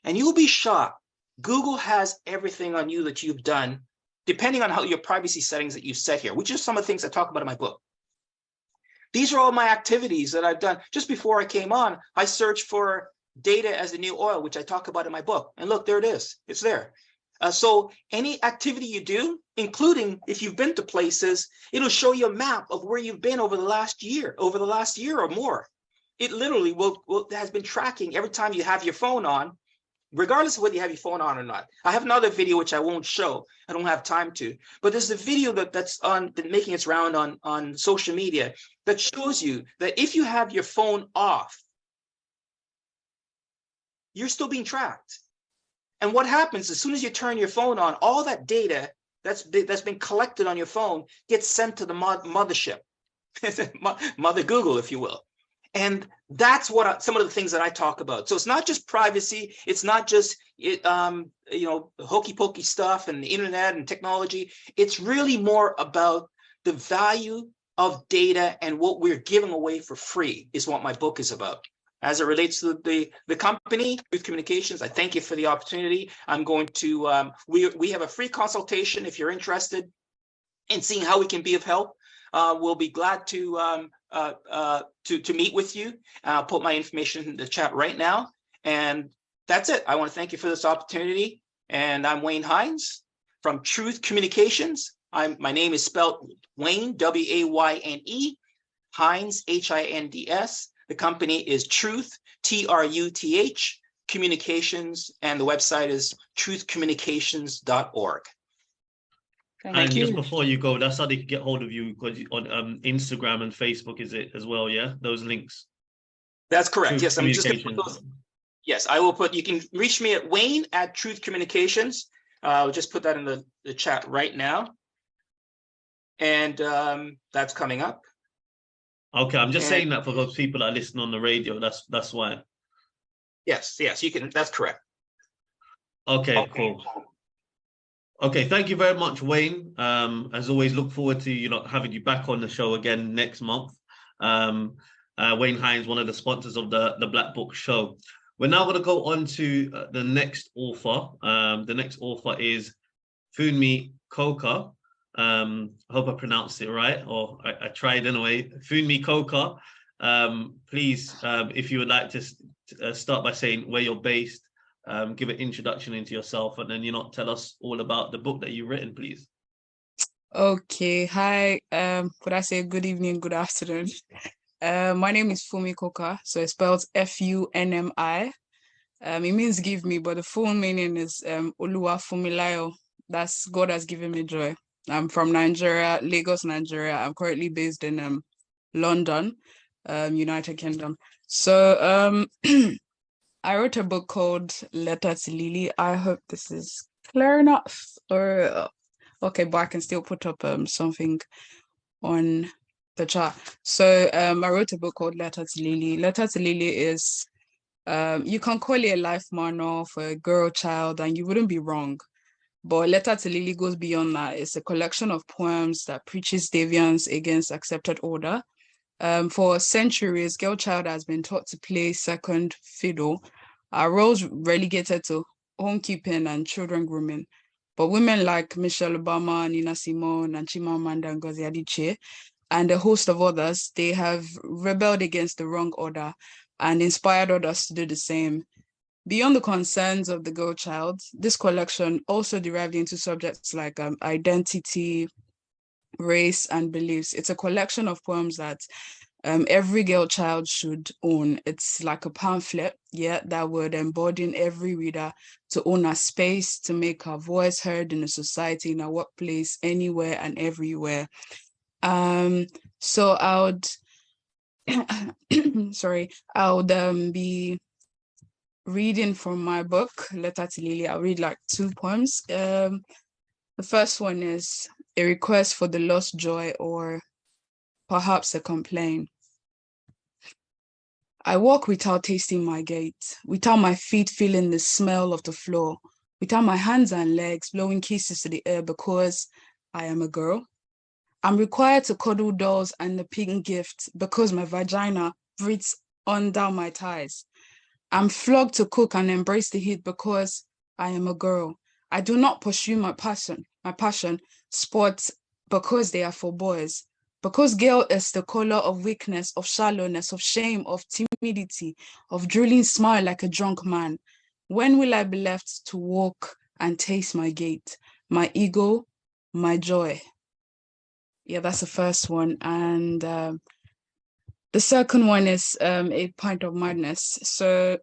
and you'll be shocked. Google has everything on you that you've done, depending on how your privacy settings that you've set here, which is some of the things I talk about in my book. These are all my activities that I've done. Just before I came on, I searched for data as the new oil, which I talk about in my book. And look, there it is. It's there. So any activity you do, including if you've been to places, it'll show you a map of where you've been over the last year or more. It literally has been tracking every time you have your phone on, regardless of whether you have your phone on or not. I have another video which I won't show. I don't have time to. But there's a video that's making its round on social media that shows you that if you have your phone off, you're still being tracked. And what happens as soon as you turn your phone on, all that data that's been collected on your phone gets sent to the mothership, Mother Google, if you will. And that's what some of the things that I talk about. So it's not just privacy. It's not just hokey pokey stuff and the internet and technology. It's really more about the value of data and what we're giving away for free is what my book is about. As it relates to the company, Truth Communications, I thank you for the opportunity. I'm going to, we have a free consultation if you're interested in seeing how we can be of help. We'll be glad to meet with you. I'll put my information in the chat right now. And that's it. I want to thank you for this opportunity. And I'm Wayne Hinds from Truth Communications. My name is spelled Wayne, W-A-Y-N-E, Hinds, H-I-N-D-S. The company is Truth, T-R-U-T-H, Communications, and the website is truthcommunications.org. And just before you go, that's how they can get hold of you, because on Instagram and Facebook, is it as well? Yeah, those links. That's correct. Yes, I'm just going to put those. Yes, I will put. You can reach me at Wayne at Truth Communications. I'll just put that in the chat right now, and that's coming up. Okay, I'm just saying that for those people that listen on the radio. That's why. Yes, you can. That's correct. Okay, cool. Okay, thank you very much, Wayne. As always, look forward to having you back on the show again next month. Wayne Hinds, one of the sponsors of the Black Book Show. We're now going to go on to the next author. The next author is Fummi Coker. I hope I pronounced it right, or I tried anyway. Fummi Coker. Please, if you would like to start by saying where you're based, give an introduction into yourself, and then tell us all about the book that you've written, please. Okay, hi. Could I say good evening, good afternoon? My name is Fummi Coker, so it's spelled F-U-N-M-I. It means give me, but the full meaning is Oluwa Fumilayo. That's God has given me joy. I'm from Nigeria, Lagos, Nigeria. I'm currently based in London, United Kingdom. So I wrote a book called Letter to Lily. I hope this is clear enough. Or okay, but I can still put up something on the chat. So I wrote a book called Letter to Lily. Letter to Lily is you can call it a life manual for a girl child, and you wouldn't be wrong. But Letter to Lily goes beyond that. It's a collection of poems that preaches deviance against accepted order. For centuries, girl child has been taught to play second fiddle. Our roles relegated to homekeeping and children grooming. But women like Michelle Obama, Nina Simone, and Chimamanda Ngozi Adichie, and a host of others, they have rebelled against the wrong order and inspired others to do the same. Beyond the concerns of the girl child, this collection also derived into subjects like identity, race, and beliefs. It's a collection of poems that every girl child should own. It's like a pamphlet, yeah, that would embody every reader to own a space, to make her voice heard in a society, in a workplace, anywhere and everywhere. So I would, sorry, I would be reading from my book, Letter to Lily. I'll read like 2 poems. The first one is a request for the lost joy, or perhaps a complaint. I walk without tasting my gait, without my feet feeling the smell of the floor, without my hands and legs blowing kisses to the air, because I am a girl. I'm required to cuddle dolls and the pink gift because my vagina breathes under my thighs. I'm flogged to cook and embrace the heat because I am a girl. I do not pursue my passion, sports, because they are for boys. Because girl is the color of weakness, of shallowness, of shame, of timidity, of drooling smile like a drunk man. When will I be left to walk and taste my gait, my ego, my joy? Yeah, that's the first one. And the second one is a pint of madness. So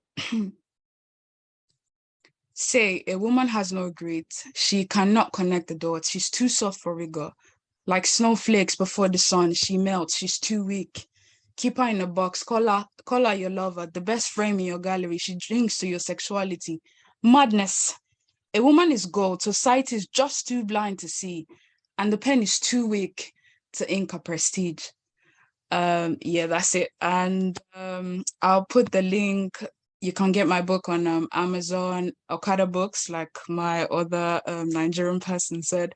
say a woman has no grit. She cannot connect the dots. She's too soft for rigor. Like snowflakes before the sun, she melts. She's too weak. Keep her in a box. Call her your lover, the best frame in your gallery. She drinks to your sexuality. Madness. A woman is gold. Society is just too blind to see. And the pen is too weak to ink a prestige. Yeah, that's it. And I'll put the link. You can get my book on Amazon, Okada Books, like my other Nigerian person said.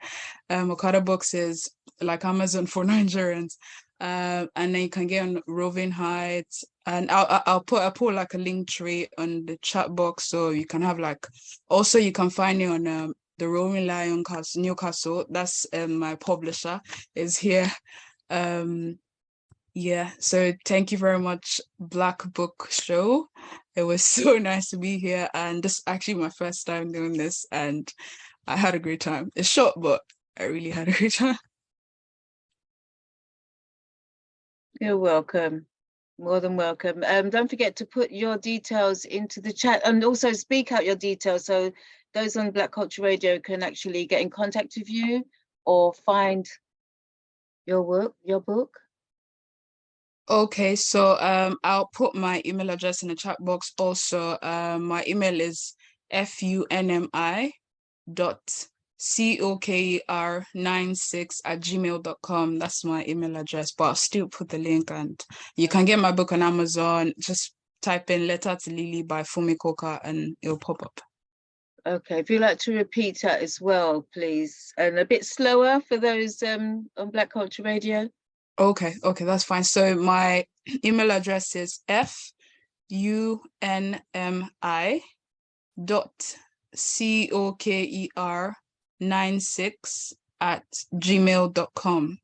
Okada Books is like Amazon for Nigerians. And then you can get on Roving Heights. And I'll put like a link tree on the chat box, so you can have like, also you can find it on the Roaring Lion Newcastle. That's my publisher is here. Yeah, so thank you very much, Black Book Show. It was so nice to be here, and this is actually my first time doing this, and I had a great time. It's short, but I really had a great time. You're welcome. More than welcome. Don't forget to put your details into the chat, and also speak out your details so those on Black Culture Radio can actually get in contact with you or find your book. Okay, so I'll put my email address in the chat box. Also, my email is funmi.coker96@gmail.com. That's my email address, but I'll still put the link, and you can get my book on Amazon. Just type in Letter to Lily by Fummi Coker and it'll pop up. Okay, if you'd like to repeat that as well, please, and a bit slower for those on Black Culture Radio. Okay, that's fine. So my email address is funmi.coker96@gmail.com.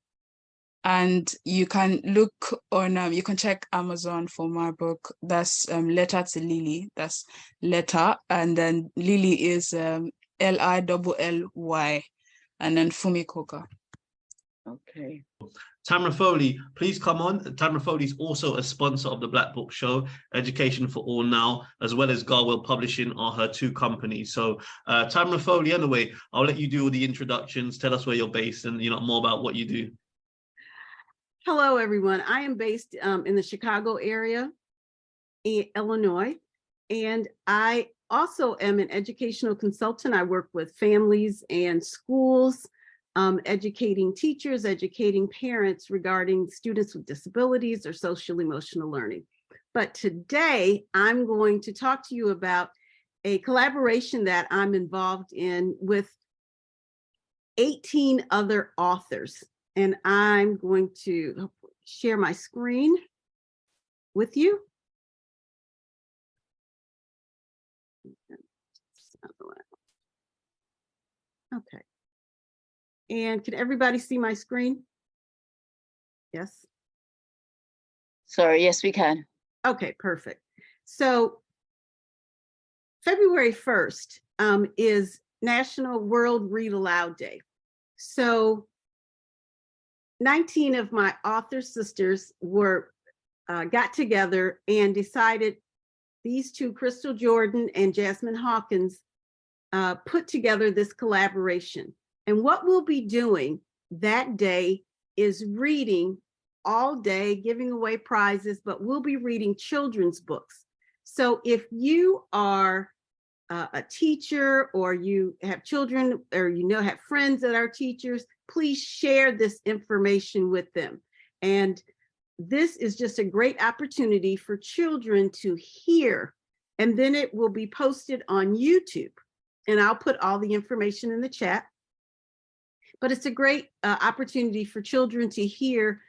And you can look on, you can check Amazon for my book. That's Letter to Lily. That's letter, and then Lily is Lilly, and then Fummi Coker. Okay. Tamera Foley, please come on. Tamera Foley is also a sponsor of the Black Book Show. Education for All Now, as well as Garwell Publishing, are her 2 companies. So Tamera Foley, anyway, I'll let you do all the introductions. Tell us where you're based and more about what you do. Hello, everyone. I am based in the Chicago area, Illinois, and I also am an educational consultant. I work with families and schools, educating teachers, educating parents regarding students with disabilities or social emotional learning. But today I'm going to talk to you about a collaboration that I'm involved in with 18 other authors. And I'm going to share my screen with you. Okay. And can everybody see my screen? Yes. Sorry, yes, we can. Okay, perfect. So February 1st is National World Read Aloud Day. So 19 of my author sisters were got together and decided these two, Crystal Jordan and Jasmine Hawkins, put together this collaboration. And what we'll be doing that day is reading all day, giving away prizes, but we'll be reading children's books. So if you are a teacher, or you have children, or have friends that are teachers, please share this information with them. And this is just a great opportunity for children to hear, and then it will be posted on YouTube. And I'll put all the information in the chat. But it's a great opportunity for children to hear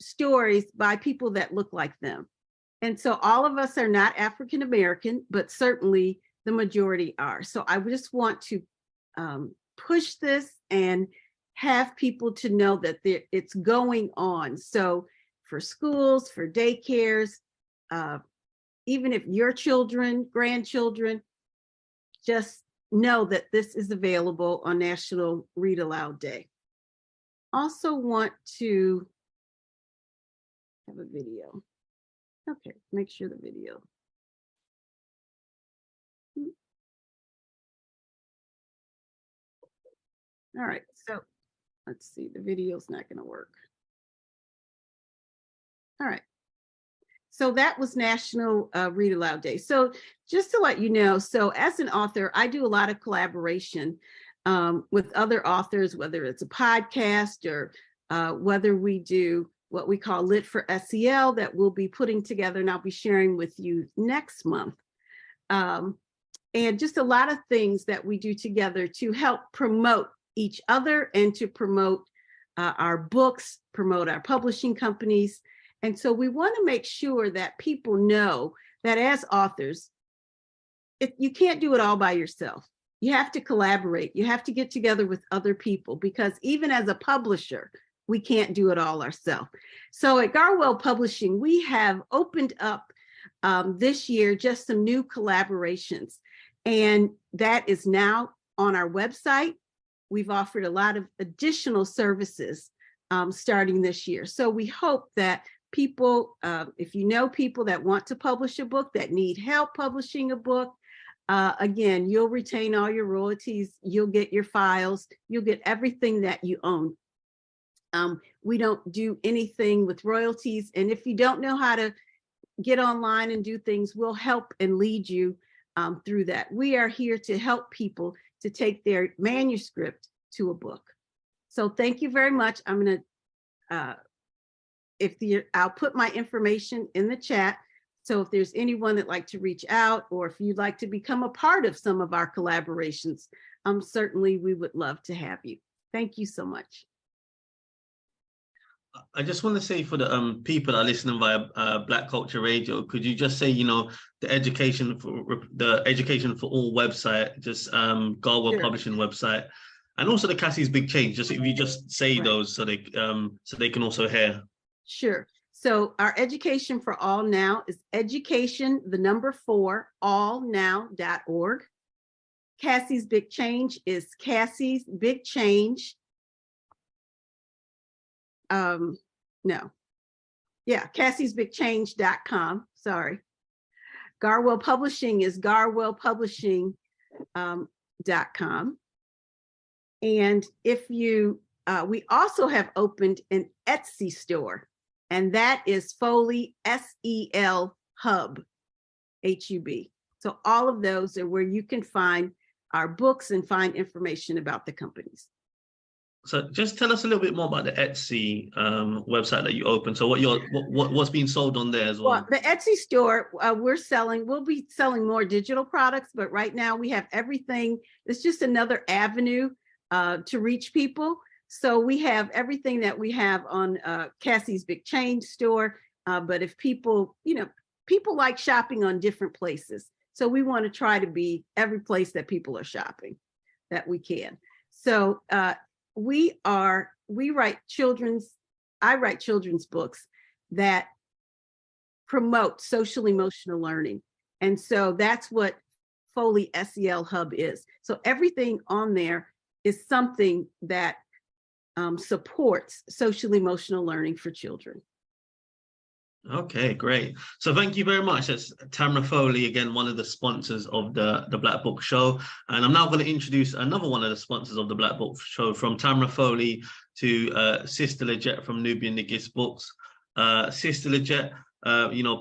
stories by people that look like them. And so all of us are not African American, but certainly the majority are. So I just want to push this and have people to know that it's going on. So for schools, for daycares, even if your children, grandchildren, just know that this is available on National Read Aloud Day. Also want to have a video. Okay, make sure the video. All right, so let's see, the video's not gonna work. All right, so that was National Read Aloud Day. So just to let you know, so as an author, I do a lot of collaboration with other authors, whether it's a podcast or whether we do what we call Lit for SEL that we'll be putting together, and I'll be sharing with you next month. And just a lot of things that we do together to help promote each other and to promote our books, promote our publishing companies. And so we want to make sure that people know that as authors, you can't do it all by yourself. You have to collaborate. You have to get together with other people, because even as a publisher, we can't do it all ourselves. So at Garwell Publishing, we have opened up this year just some new collaborations, and that is now on our website. We've offered a lot of additional services starting this year. So we hope that people, if you know people that want to publish a book, that need help publishing a book, again, you'll retain all your royalties, you'll get your files, you'll get everything that you own. We don't do anything with royalties. And if you don't know how to get online and do things, we'll help and lead you through that. We are here to help people to take their manuscript to a book. So thank you very much. I'm going to, I'll put my information in the chat. So if there's anyone that'd like to reach out, or if you'd like to become a part of some of our collaborations, certainly we would love to have you. Thank you so much. I just want to say, for the people that are listening via Black Culture Radio, could you just say, the Education for All website, just Garwell Sure. Publishing website, and also the Cassie's Big Change. Just if you just say Right. those so they can also hear. Sure. So our Education for All now is education, the number 4, allnow.org. Cassie's Big Change is Cassie's Big Change. Cassie'sBigChange.com. Sorry. Garwell Publishing is garwellpublishing.com. And if you, we also have opened an Etsy store, and that is Foley SEL Hub, HUB. So all of those are where you can find our books and find information about the companies. So just tell us a little bit more about the Etsy website that you opened. So what's being sold on there as well? Well, the Etsy store, we'll be selling more digital products, but right now we have everything. It's just another avenue to reach people. So we have everything that we have on Cassie's Big Change store. But if people, people like shopping on different places. So we want to try to be every place that people are shopping that we can. So I write children's books that promote social emotional learning. And so that's what Foley SEL Hub is. So everything on there is something that supports social emotional learning for children. Okay, great. So thank you very much. That's Tamera Foley, again, one of the sponsors of the Black Book Show. And I'm now going to introduce another one of the sponsors of the Black Book Show, from Tamera Foley to Sister Lejet from Nubian Nigist Books. Sister Lejet,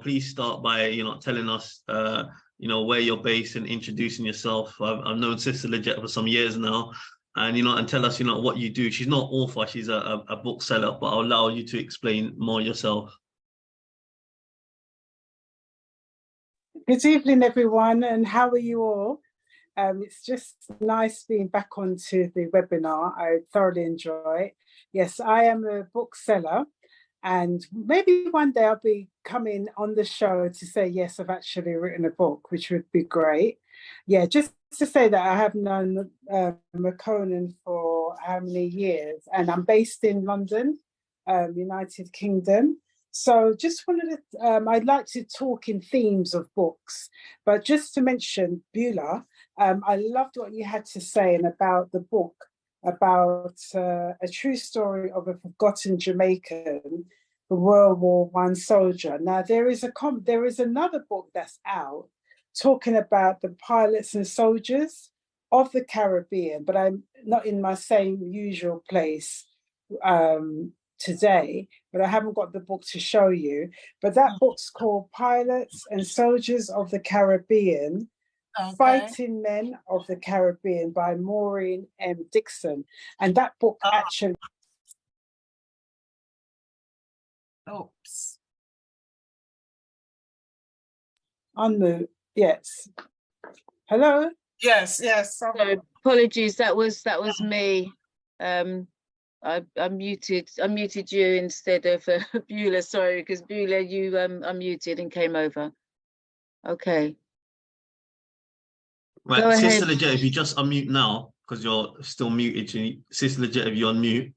please start by, telling us, where you're based and introducing yourself. I've known Sister Lejet for some years now. And, and tell us, what you do. She's not author, she's a bookseller, but I'll allow you to explain more yourself. Good evening, everyone, and how are you all? It's just nice being back onto the webinar. I thoroughly enjoy it. Yes, I am a bookseller, and maybe one day I'll be coming on the show to say, yes, I've actually written a book, which would be great. Yeah, just to say that I have known McConan for how many years, and I'm based in London, United Kingdom. So just wanted to, I'd like to talk in themes of books, but just to mention Beulah, I loved what you had to say about the book, about a true story of a forgotten Jamaican, the World War I soldier. Now there is another book that's out talking about the pilots and soldiers of the Caribbean, but I'm not in my same usual place today, but I haven't got the book to show you. But that book's called Pilots and Soldiers of the Caribbean, Fighting Men of the Caribbean by Maureen M. Dixon. And that book actually... Oops. Unmute, yes. Hello? Yes. So apologies, that was me. I muted you instead of Beulah, sorry, because Beulah, you unmuted and came over. Okay. Right, Go Sister ahead. Lejet, if you just unmute now, because you're still muted, Sister Lejet, if you unmute.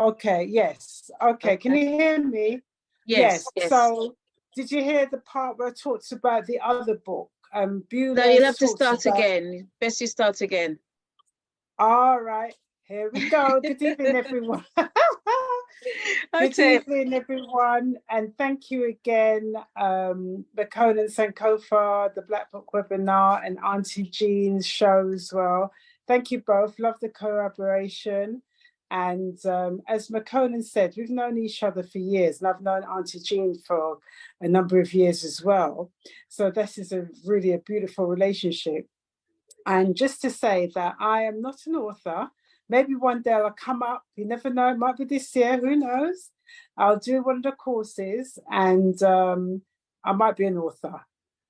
Okay, yes. Okay, can you hear me? Yes. So did you hear the part where I talked about the other book? Beulah, No, you'll have to start again. Best you start again. All right, here we go. Good evening, everyone. Good evening, everyone, and thank you again, McConan Sankofa, the Black Book webinar, and Auntie Jean's show as well. Thank you both. Love the collaboration. And as McConan said, we've known each other for years, and I've known Auntie Jean for a number of years as well. So this is really a beautiful relationship. And just to say that I am not an author. Maybe one day I'll come up, you never know, it might be this year, who knows? I'll do one of the courses and I might be an author,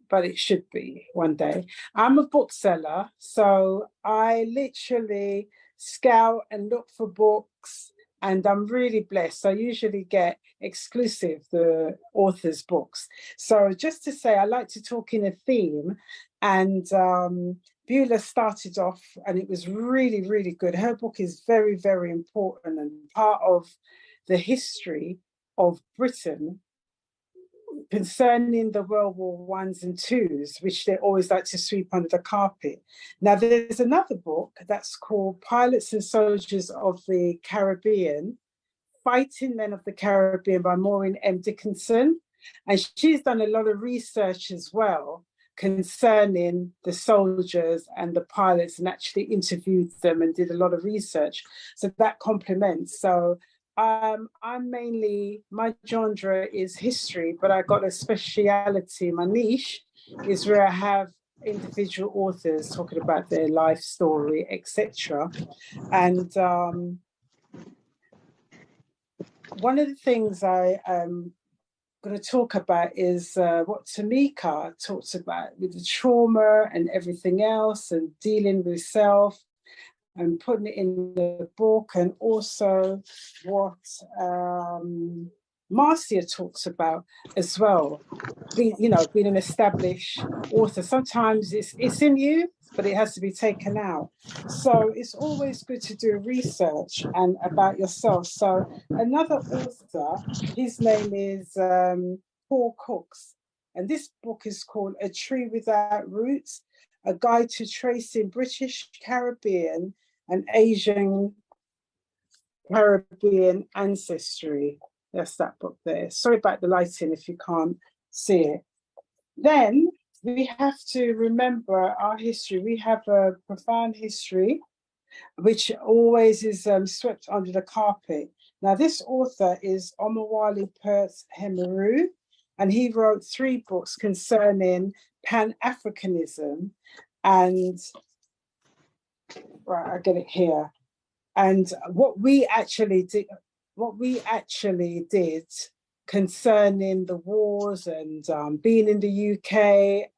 but it should be one day. I'm a bookseller, so I literally scout and look for books, and I'm really blessed. I usually get exclusive, the author's books. So just to say, I like to talk in a theme, and Beulah started off, and it was really, really good. Her book is very, very important and part of the history of Britain concerning the World War I's and Twos, which they always like to sweep under the carpet. Now, there's another book that's called Pilots and Soldiers of the Caribbean, Fighting Men of the Caribbean by Maureen M. Dickinson. And she's done a lot of research as well concerning the soldiers and the pilots, and actually interviewed them and did a lot of research. So that complements. So I'm mainly, my genre is history, but I got a speciality. My niche is where I have individual authors talking about their life story, etc. And one of the things I going to talk about is what Tamika talks about with the trauma and everything else, and dealing with self and putting it in the book, and also what Marcia talks about as well. Being an established author, sometimes it's in you, but it has to be taken out. So it's always good to do research and about yourself. So another author, his name is Paul Cooks, and this book is called A Tree Without Roots, A Guide to Tracing British, Caribbean and Asian Caribbean Ancestry. That's that book there. Sorry about the lighting if you can't see it. Then we have to remember our history. We have a profound history, which always is swept under the carpet. Now, this author is Omowale Perth Hemeru, and he wrote 3 books concerning Pan-Africanism. And, right, I get it here. And what we actually did concerning the wars and being in the UK,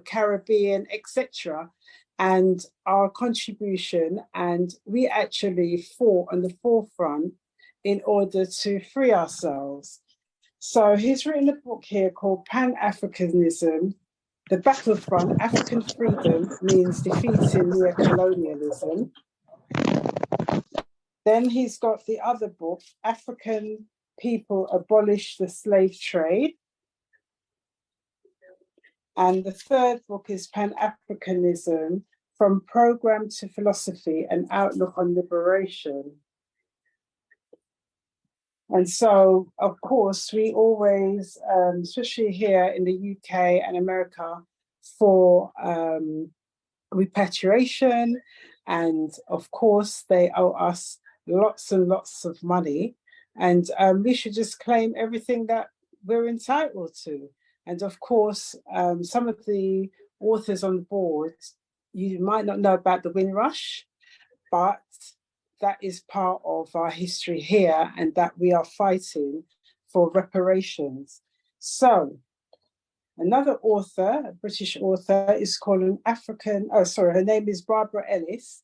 Caribbean, etc., and our contribution, and we actually fought on the forefront in order to free ourselves. So he's written a book here called Pan-Africanism, The Battlefront, African Freedom Means Defeating Neo-Colonialism. Then he's got the other book, African People Abolish the Slave Trade. And the third book is Pan-Africanism, From Program to Philosophy, An Outlook on Liberation. And so, of course, we always, especially here in the UK and America, for repatriation, and of course, they owe us lots and lots of money, and we should just claim everything that we're entitled to. And of course, some of the authors on the board, you might not know about the Windrush, but that is part of our history here, and that we are fighting for reparations. So another author, a British author, is called her name is Barbara Ellis,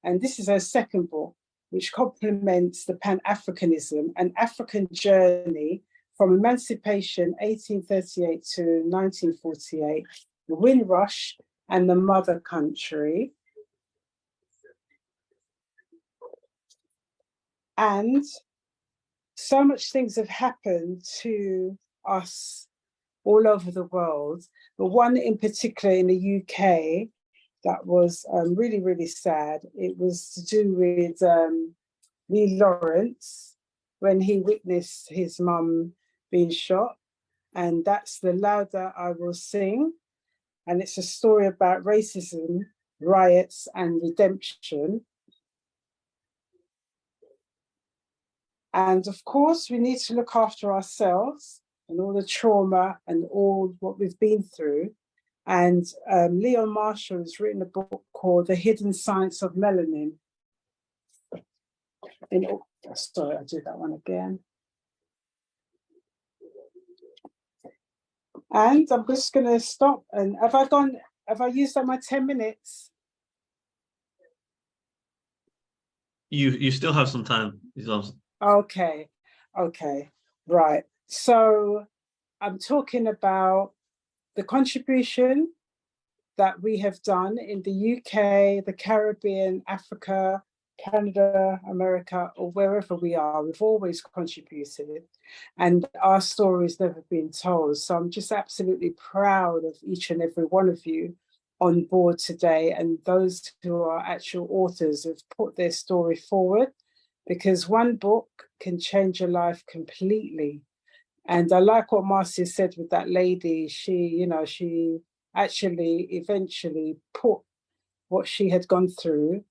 and this is her second book, which complements the Pan-Africanism, An African Journey from Emancipation 1838 to 1948, the Windrush and the Mother Country. And so much things have happened to us all over the world, but one in particular in the UK that was really, really sad. It was to do with Lee Lawrence when he witnessed his mum being shot. And that's The Louder I Will Sing. And it's a story about racism, riots, and redemption. And of course, we need to look after ourselves and all the trauma and all what we've been through. And Leon Marshall has written a book called The Hidden Science of Melanin. Sorry, I did that one again. And I'm just going to stop. And have I used up my 10 minutes? You still have some time. Okay, right. So I'm talking about the contribution that we have done in the UK, the Caribbean, Africa, Canada, America, or wherever we are. We've always contributed, and our story's never been told. So I'm just absolutely proud of each and every one of you on board today, and those who are actual authors have put their story forward, because one book can change your life completely. And I like what Marcia said with that lady. She actually eventually put what she had gone through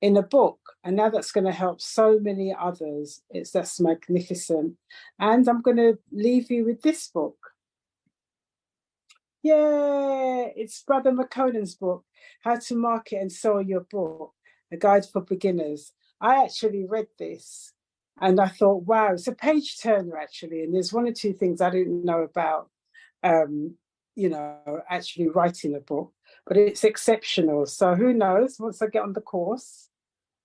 in a book, and now that's going to help so many others. That's magnificent. And I'm going to leave you with this book. Yeah, it's Brother McConan's book, How to Market and Sell Your Book, A Guide for Beginners. I actually read this and I thought, wow, it's a page turner actually. And there's one or two things I didn't know about, actually writing a book, but it's exceptional. So who knows, once I get on the course,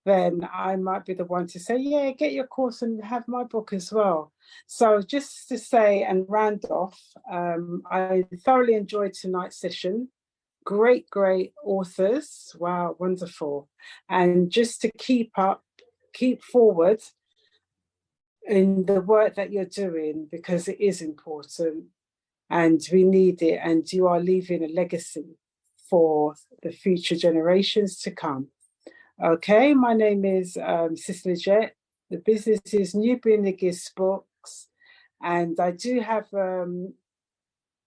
then I might be the one to say, yeah, get your course and have my book as well. So just to say and round off, I thoroughly enjoyed tonight's session. Great authors. Wow, wonderful. And just to keep forward in the work that you're doing, because it is important and we need it, and you are leaving a legacy for the future generations to come. Okay, my name is Sister Lejet. The business is Nubian Nigist Books. And I do have an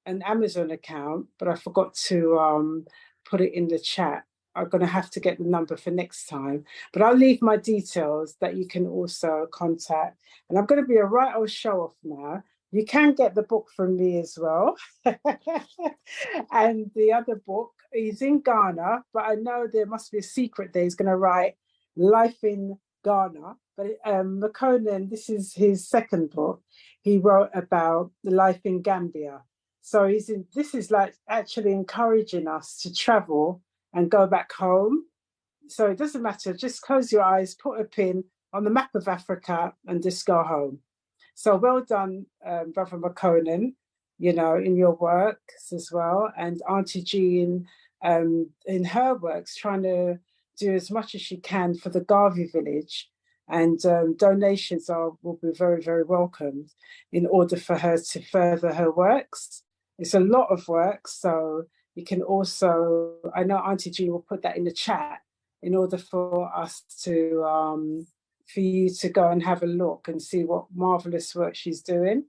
Amazon account, but I forgot to put it in the chat. I'm going to have to get the number for next time, but I'll leave my details that you can also contact. And I'm going to be a right old show off now. You can get the book from me as well. And the other book is in Ghana, but I know there must be a secret there. He's going to write Life in Ghana. But McConan, this is his second book. He wrote about the life in Gambia. So this is like actually encouraging us to travel and go back home. So it doesn't matter, just close your eyes, put a pin on the map of Africa and just go home. So well done, Brother McConan, you know, in your works as well. And Auntie Jean, in her works, trying to do as much as she can for the Garvey village. And donations will be very, very welcomed in order for her to further her works. It's a lot of work, so you can also, I know Auntie Jean will put that in the chat in order for us to, for you to go and have a look and see what marvelous work she's doing.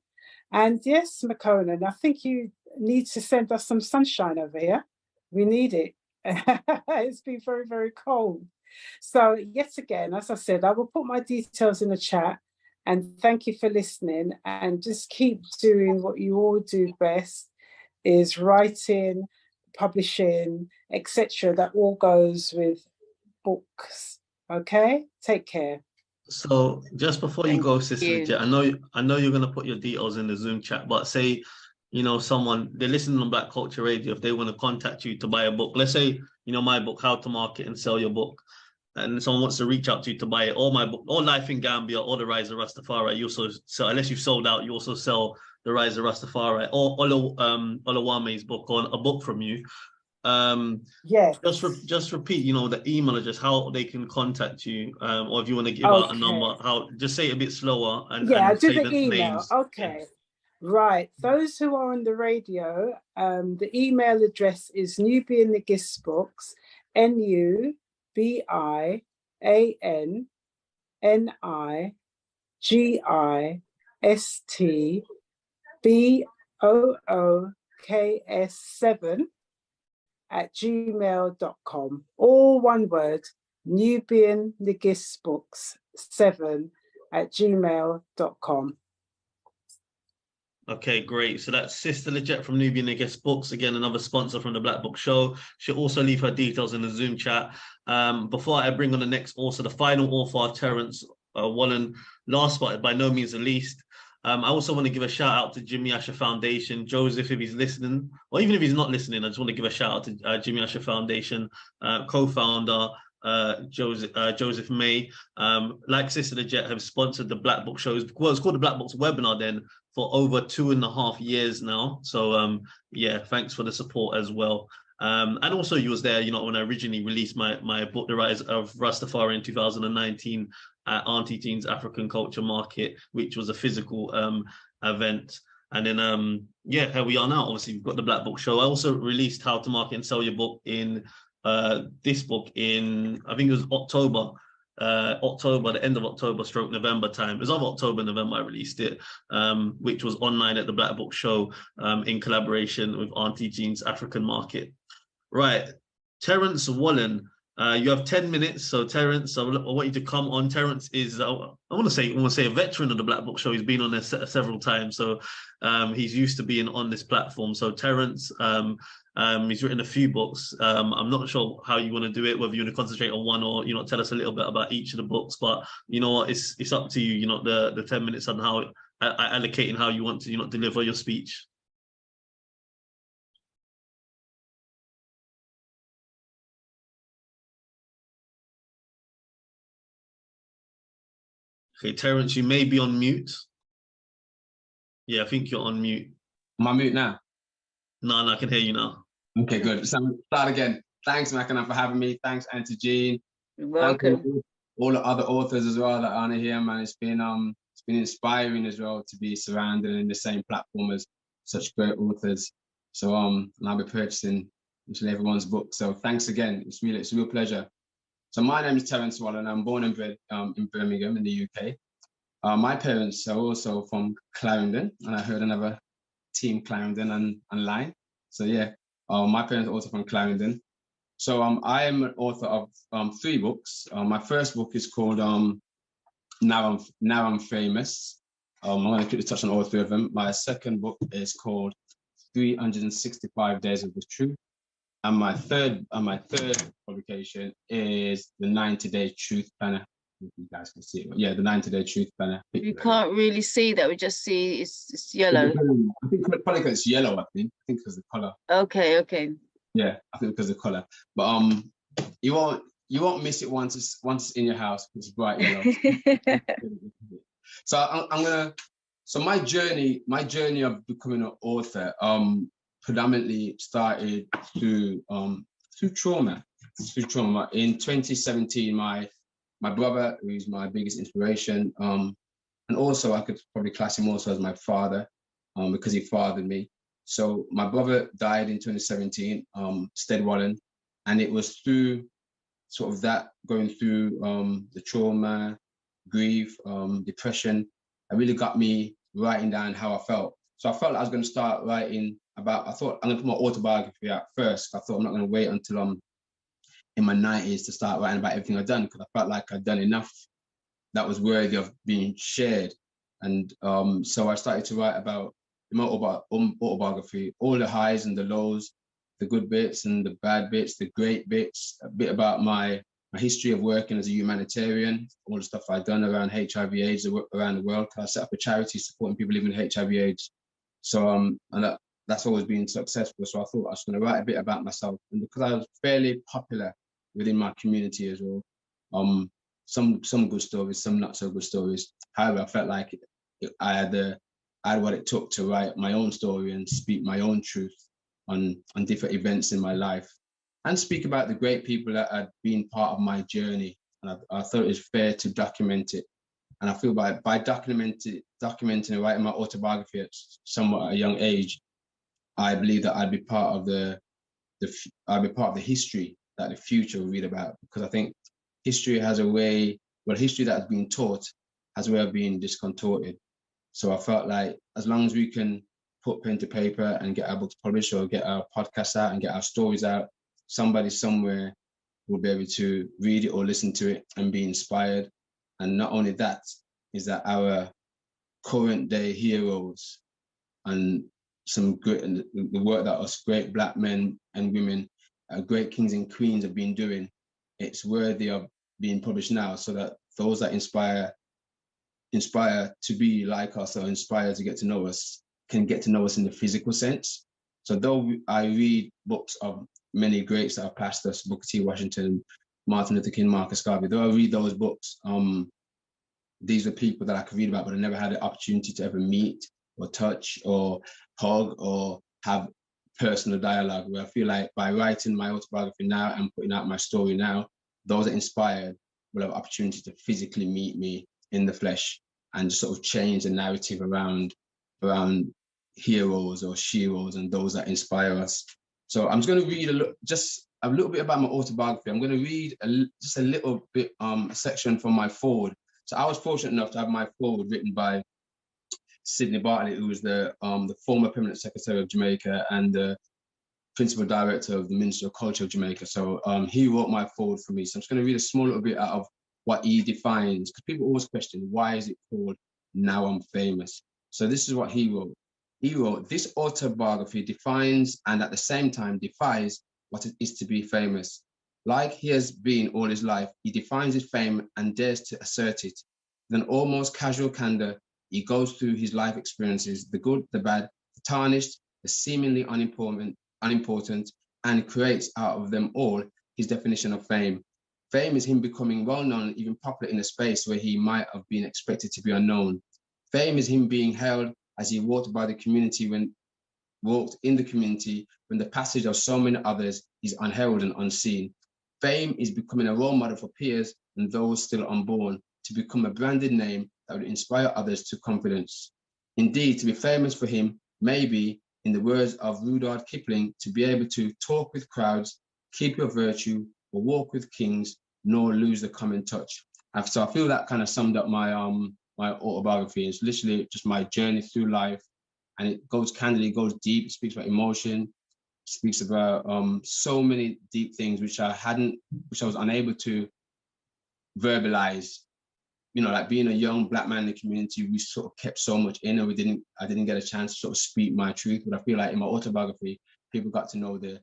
And yes, McConan, I think you need to send us some sunshine over here. We need it. It's been very, very cold. So yet again, as I said, I will put my details in the chat, and thank you for listening, and just keep doing what you all do best, is writing, publishing, etc. That all goes with books. Okay, take care. So just before you go, Sister Lejet, I know you're going to put your details in the Zoom chat, but say, you know, they're listening on Black Culture Radio, if they want to contact you to buy a book, let's say, you know, my book, How to Market and Sell Your Book, and someone wants to reach out to you to buy it, or my book, or Life in Gambia, or The Rise of Rastafari, you also sell, unless you've sold out, you also sell The Rise of Rastafari, or Olawame's book, or a book from you. Yes. Just repeat, you know, the email address, how they can contact you, or if you want to give out a number, just say it a bit slower and I'll do say the email. names. Okay. Right. Those who are on the radio, the email address is Nubian Nigist Books, NubianNigistBooks7 @gmail.com. All one word, Nubian Nigist Books7 @gmail.com. Okay, great. So that's Sister Lejet from Nubian Nigist Books, again, another sponsor from the Black Book Show. She'll also leave her details in the Zoom chat. Before I bring on the next author, the final author, Terrence Wallen, last but by no means the least, I also want to give a shout out to Jimmy Asher Foundation, Joseph, if he's listening, or even if he's not listening, I just want to give a shout out to Jimmy Asher Foundation, co-founder, Joseph May, like Sister Lejet, have sponsored the Black Book Shows. Well, it's called the Black Books webinar then, for over 2.5 years now. So yeah, thanks for the support as well. And also you was there, you know, when I originally released my book, The Rise of Rastafari, in 2019 at Auntie Jean's African Culture Market, which was a physical event. And then yeah, here we are now. Obviously, we've got the Black Book Show. I also released How to Market and Sell Your Book in this book in, I think it was October, the end of October / November time. It was of October, November I released it, which was online at the Black Book Show in collaboration with Auntie Jean's African Market. Right, Terrence Wallen, you have 10 minutes. So Terrence, I want you to come on. Terrence is, I want to say a veteran of the Black Book Show. He's been on there several times, so he's used to being on this platform. So Terrence, he's written a few books. I'm not sure how you want to do it, whether you want to concentrate on one or, you know, tell us a little bit about each of the books. But you know what, it's up to you. You know, the 10 minutes on how allocating how you want to, you know, deliver your speech. Okay, Terrence, you may be on mute. Yeah, I think you're on mute. Am I mute now? No, I can hear you now. Okay, good. So I'm start again. Thanks, Makana, for having me. Thanks, Auntie Jean. You're welcome. All the other authors as well that are here, man. It's been inspiring as well to be surrounded in the same platform as such great authors. So and I'll be purchasing everyone's book. So thanks again. It's a real pleasure. So my name is Terrence Wallen. I'm born and bred in Birmingham in the UK. My parents are also from Clarendon, and I heard another team Clarendon online. So yeah, my parents are also from Clarendon. So I am an author of 3 books. My first book is called Now I'm Famous. I'm going to quickly touch on all 3 of them. My second book is called 365 Days of the Truth. And my third publication is the 90-Day Truth Planner. If you guys can see it. Yeah, the 90-Day Truth Planner. You can't really see that. We just see it's yellow. I think probably because it's yellow. I think because the color. Okay. Yeah, I think because of the color. But you won't miss it once it's in your house. It's bright yellow. So I'm gonna. So my journey of becoming an author predominantly started through trauma. In 2017, my brother, who's my biggest inspiration, and also I could probably class him also as my father, because he fathered me. So my brother died in 2017, Ted Wallen, and it was through sort of that, going through the trauma, grief, depression, that really got me writing down how I felt. So I felt like I was going to start writing I thought I'm going to put my autobiography out first. I thought I'm not going to wait until I'm in my 90s to start writing about everything I've done, because I felt like I'd done enough that was worthy of being shared. And so I started to write about my autobiography, all the highs and the lows, the good bits and the bad bits, the great bits, a bit about my history of working as a humanitarian, all the stuff I've done around HIV/AIDS around the world. I set up a charity supporting people living with HIV/AIDS. So and that's always been successful. So I thought I was going to write a bit about myself, and because I was fairly popular within my community as well, some good stories, some not so good stories. However, I felt like I had what it took to write my own story and speak my own truth on different events in my life, and speak about the great people that had been part of my journey. And I thought it was fair to document it. And I feel by documenting and writing my autobiography at somewhat a young age, I believe that I'd be part of the history that the future will read about. Because I think history has a way, history that has been taught has a way of being discontorted. So I felt like as long as we can put pen to paper and get our books published or get our podcasts out and get our stories out, somebody somewhere will be able to read it or listen to it and be inspired. And not only that, is that our current day heroes and some great, and the work that us great Black men and women, great kings and queens have been doing, it's worthy of being published now, so that those that inspire to be like us or inspire to get to know us can get to know us in the physical sense. So though I read books of many greats that have passed us, Booker T. Washington, Martin Luther King, Marcus Garvey, though I read those books, these are people that I could read about, but I never had the opportunity to ever meet or touch or hug or have personal dialogue, where I feel like by writing my autobiography now and putting out my story now, those that inspired will have opportunity to physically meet me in the flesh and sort of change the narrative around heroes or sheroes and those that inspire us. So I'm just going to read a little bit about my autobiography. I'm going to read just a little bit, a section from my foreword. So I was fortunate enough to have my foreword written by Sidney Bartlett, who was the former Permanent Secretary of Jamaica and the Principal Director of the Ministry of Culture of Jamaica. So he wrote my foreword for me. So I'm just going to read a small little bit out of what he defines, because people always question, why is it called Now I'm Famous? So this is what he wrote. He wrote, this autobiography defines and at the same time defies what it is to be famous. Like he has been all his life, he defines his fame and dares to assert it. With an almost casual candor, he goes through his life experiences, the good, the bad, the tarnished, the seemingly unimportant, and creates out of them all his definition of fame. Fame is him becoming well-known, even popular in a space where he might have been expected to be unknown. Fame is him being held as he walked in the community when the passage of so many others is unheralded and unseen. Fame is becoming a role model for peers and those still unborn, to become a branded name that would inspire others to confidence. Indeed, to be famous for him may be, in the words of Rudyard Kipling, to be able to talk with crowds, keep your virtue, or walk with kings, nor lose the common touch. So I feel that kind of summed up my my autobiography. It's literally just my journey through life, and it goes candidly, it goes deep. It speaks about emotion, speaks about so many deep things which I was unable to verbalize. You know, like being a young Black man in the community, we sort of kept so much in, and I didn't get a chance to sort of speak my truth. But I feel like in my autobiography, people got to know the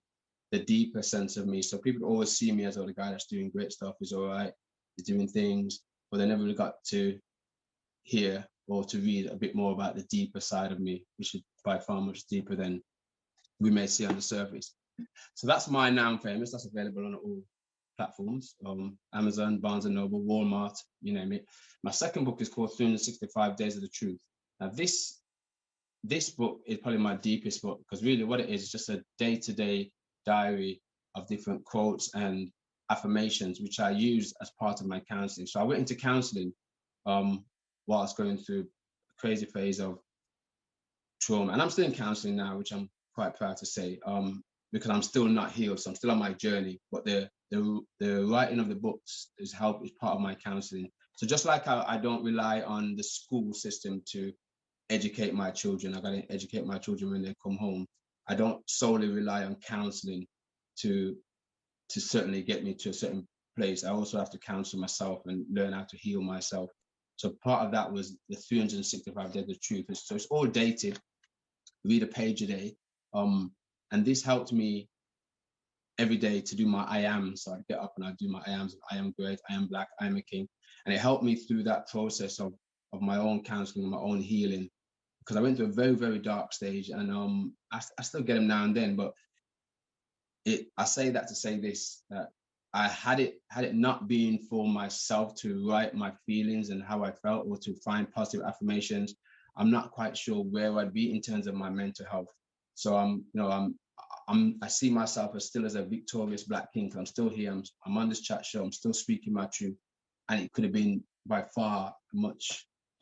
deeper sense of me. So people always see me as the guy that's doing great stuff, is all right, is doing things, but they never really got to hear or to read a bit more about the deeper side of me, which is by far much deeper than we may see on the surface. So that's my Now I'm Famous. That's available on all platforms, Amazon, Barnes & Noble, Walmart, you name it. My second book is called 365 Days of the Truth. Now this book is probably my deepest book, because really what it is just a day-to-day diary of different quotes and affirmations, which I use as part of my counseling. So I went into counseling whilst going through a crazy phase of trauma. And I'm still in counseling now, which I'm quite proud to say, because I'm still not healed. So I'm still on my journey, but the writing of the books is part of my counseling. So just like I don't rely on the school system to educate my children, I got to educate my children when they come home. I don't solely rely on counseling to certainly get me to a certain place. I also have to counsel myself and learn how to heal myself. So part of that was the 365 Days of Truth. So it's all dated, read a page a day. And this helped me every day to do my I am. So I get up and I do my I ams. I am great, I am Black, I am a king. And it helped me through that process of my own counseling, my own healing, because I went through a very, very dark stage, and I still get them now and then, but I say that to say this, that I had it not been for myself to write my feelings and how I felt, or to find positive affirmations, I'm not quite sure where I'd be in terms of my mental health. So I see myself as still as a victorious Black king. I'm still here. I'm on this chat show. I'm still speaking my truth, and it could have been by far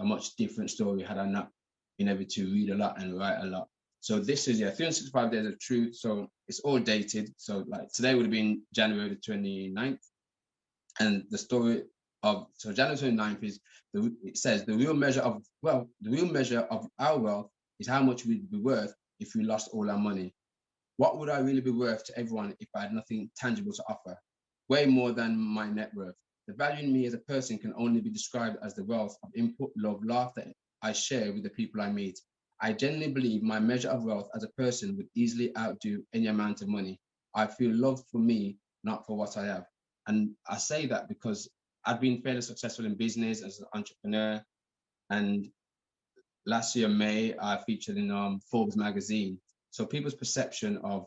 a much different story had I not been able to read a lot and write a lot. So this is 365 Days of Truth. So it's all dated. So like today would have been January the 29th, and the story of January 29th is it says the real measure of our wealth is how much we'd be worth if we lost all our money. What would I really be worth to everyone if I had nothing tangible to offer? Way more than my net worth. The value in me as a person can only be described as the wealth of input, love, laughter I share with the people I meet. I genuinely believe my measure of wealth as a person would easily outdo any amount of money. I feel loved for me, not for what I have. And I say that because I've been fairly successful in business as an entrepreneur. And last year, May, I featured in Forbes magazine. So people's perception of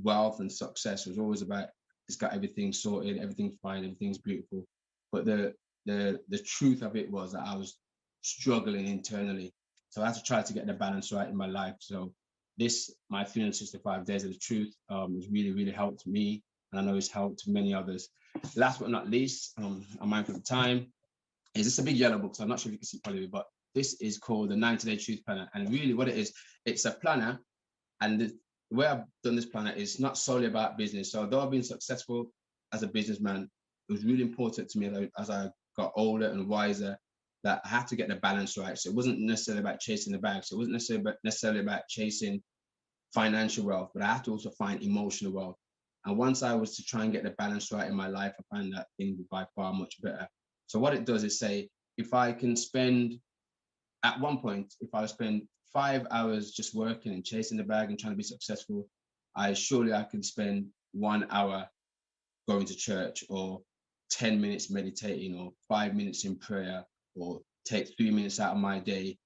wealth and success was always about, it's got everything sorted, everything's fine, everything's beautiful. But the truth of it was that I was struggling internally. So I had to try to get the balance right in my life. So my 365 Days of the Truth has really, really helped me. And I know it's helped many others. Last but not least, I'm mindful of the time, is this a big yellow book? So I'm not sure if you can see probably, but this is called the 90-Day Truth Planner. And really what it is, it's a planner. And the way I've done this planner is not solely about business. So although I've been successful as a businessman, it was really important to me that as I got older and wiser, that I had to get the balance right. So it wasn't necessarily about chasing the bag. So it wasn't necessarily about chasing financial wealth, but I had to also find emotional wealth. And once I was to try and get the balance right in my life, I found that thing by far much better. So what it does is say, if I can spend, at one point, if I spend 5 hours just working and chasing the bag and trying to be successful, I can spend 1 hour going to church, or 10 minutes meditating, or 5 minutes in prayer, or take 3 minutes out of my day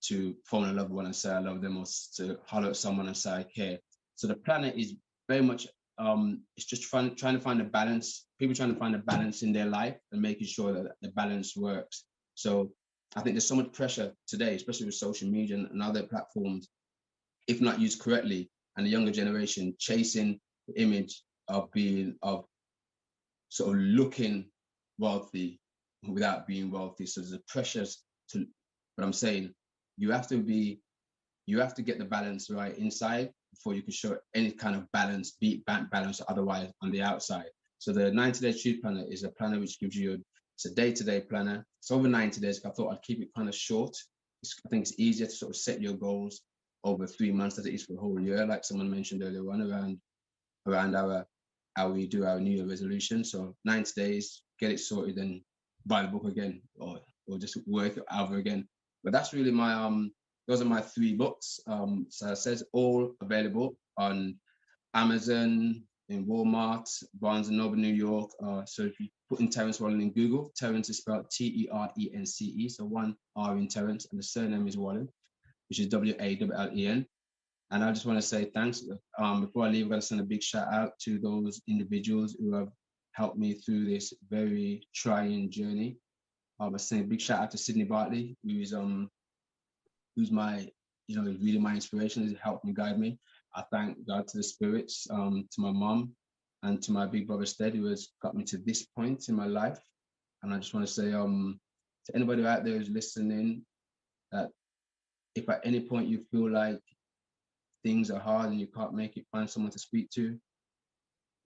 to phone a loved one and say I love them, or to holler at someone and say I care. So the planner is very much, it's just trying to find a balance, people trying to find a balance in their life and making sure that the balance works. So I think there's so much pressure today, especially with social media and other platforms, if not used correctly, and the younger generation chasing the image of sort of looking wealthy without being wealthy. So there's a pressures to, but I'm saying you have to get the balance right inside before you can show any kind of balance, beat back balance otherwise on the outside. So the 90-Day Truth Planner is a planner which gives you It's a day-to-day planner. It's over 90 days. I thought I'd keep it kind of short. I think it's easier to sort of set your goals over 3 months as it is for a whole year, like someone mentioned earlier on around how we do our New Year resolution. So 90 days, get it sorted, and buy the book again, or just work it over again. But that's really my those are my 3 books. So it says all available on Amazon, in Walmart, Barnes & Noble, New York. So if you put in Terrence Wallen in Google, Terrence is spelled T-E-R-E-N-C-E, so 1 R in Terrence, and the surname is Wallen, which is W-A-L-L-E-N. And I just want to say thanks. Before I leave, I'm going to send a big shout out to those individuals who have helped me through this very trying journey. I send a big shout out to Sydney Bartley, who's my, really my inspiration, has helped me, guide me. I thank God, to the spirits, to my mom, and to my big brother Stead, who has got me to this point in my life. And I just want to say to anybody out there who's listening, that if at any point you feel like things are hard and you can't make it, find someone to speak to,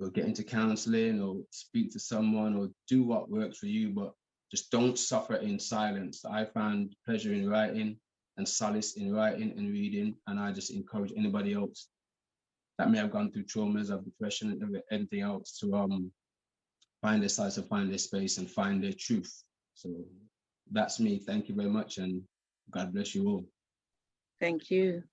or get into counseling, or speak to someone, or do what works for you, but just don't suffer in silence. I found pleasure in writing and solace in writing and reading, and I just encourage anybody else that may have gone through traumas of depression and anything else to find their solace, and find their space, and find their truth. So that's me. Thank you very much, and God bless you all. Thank you.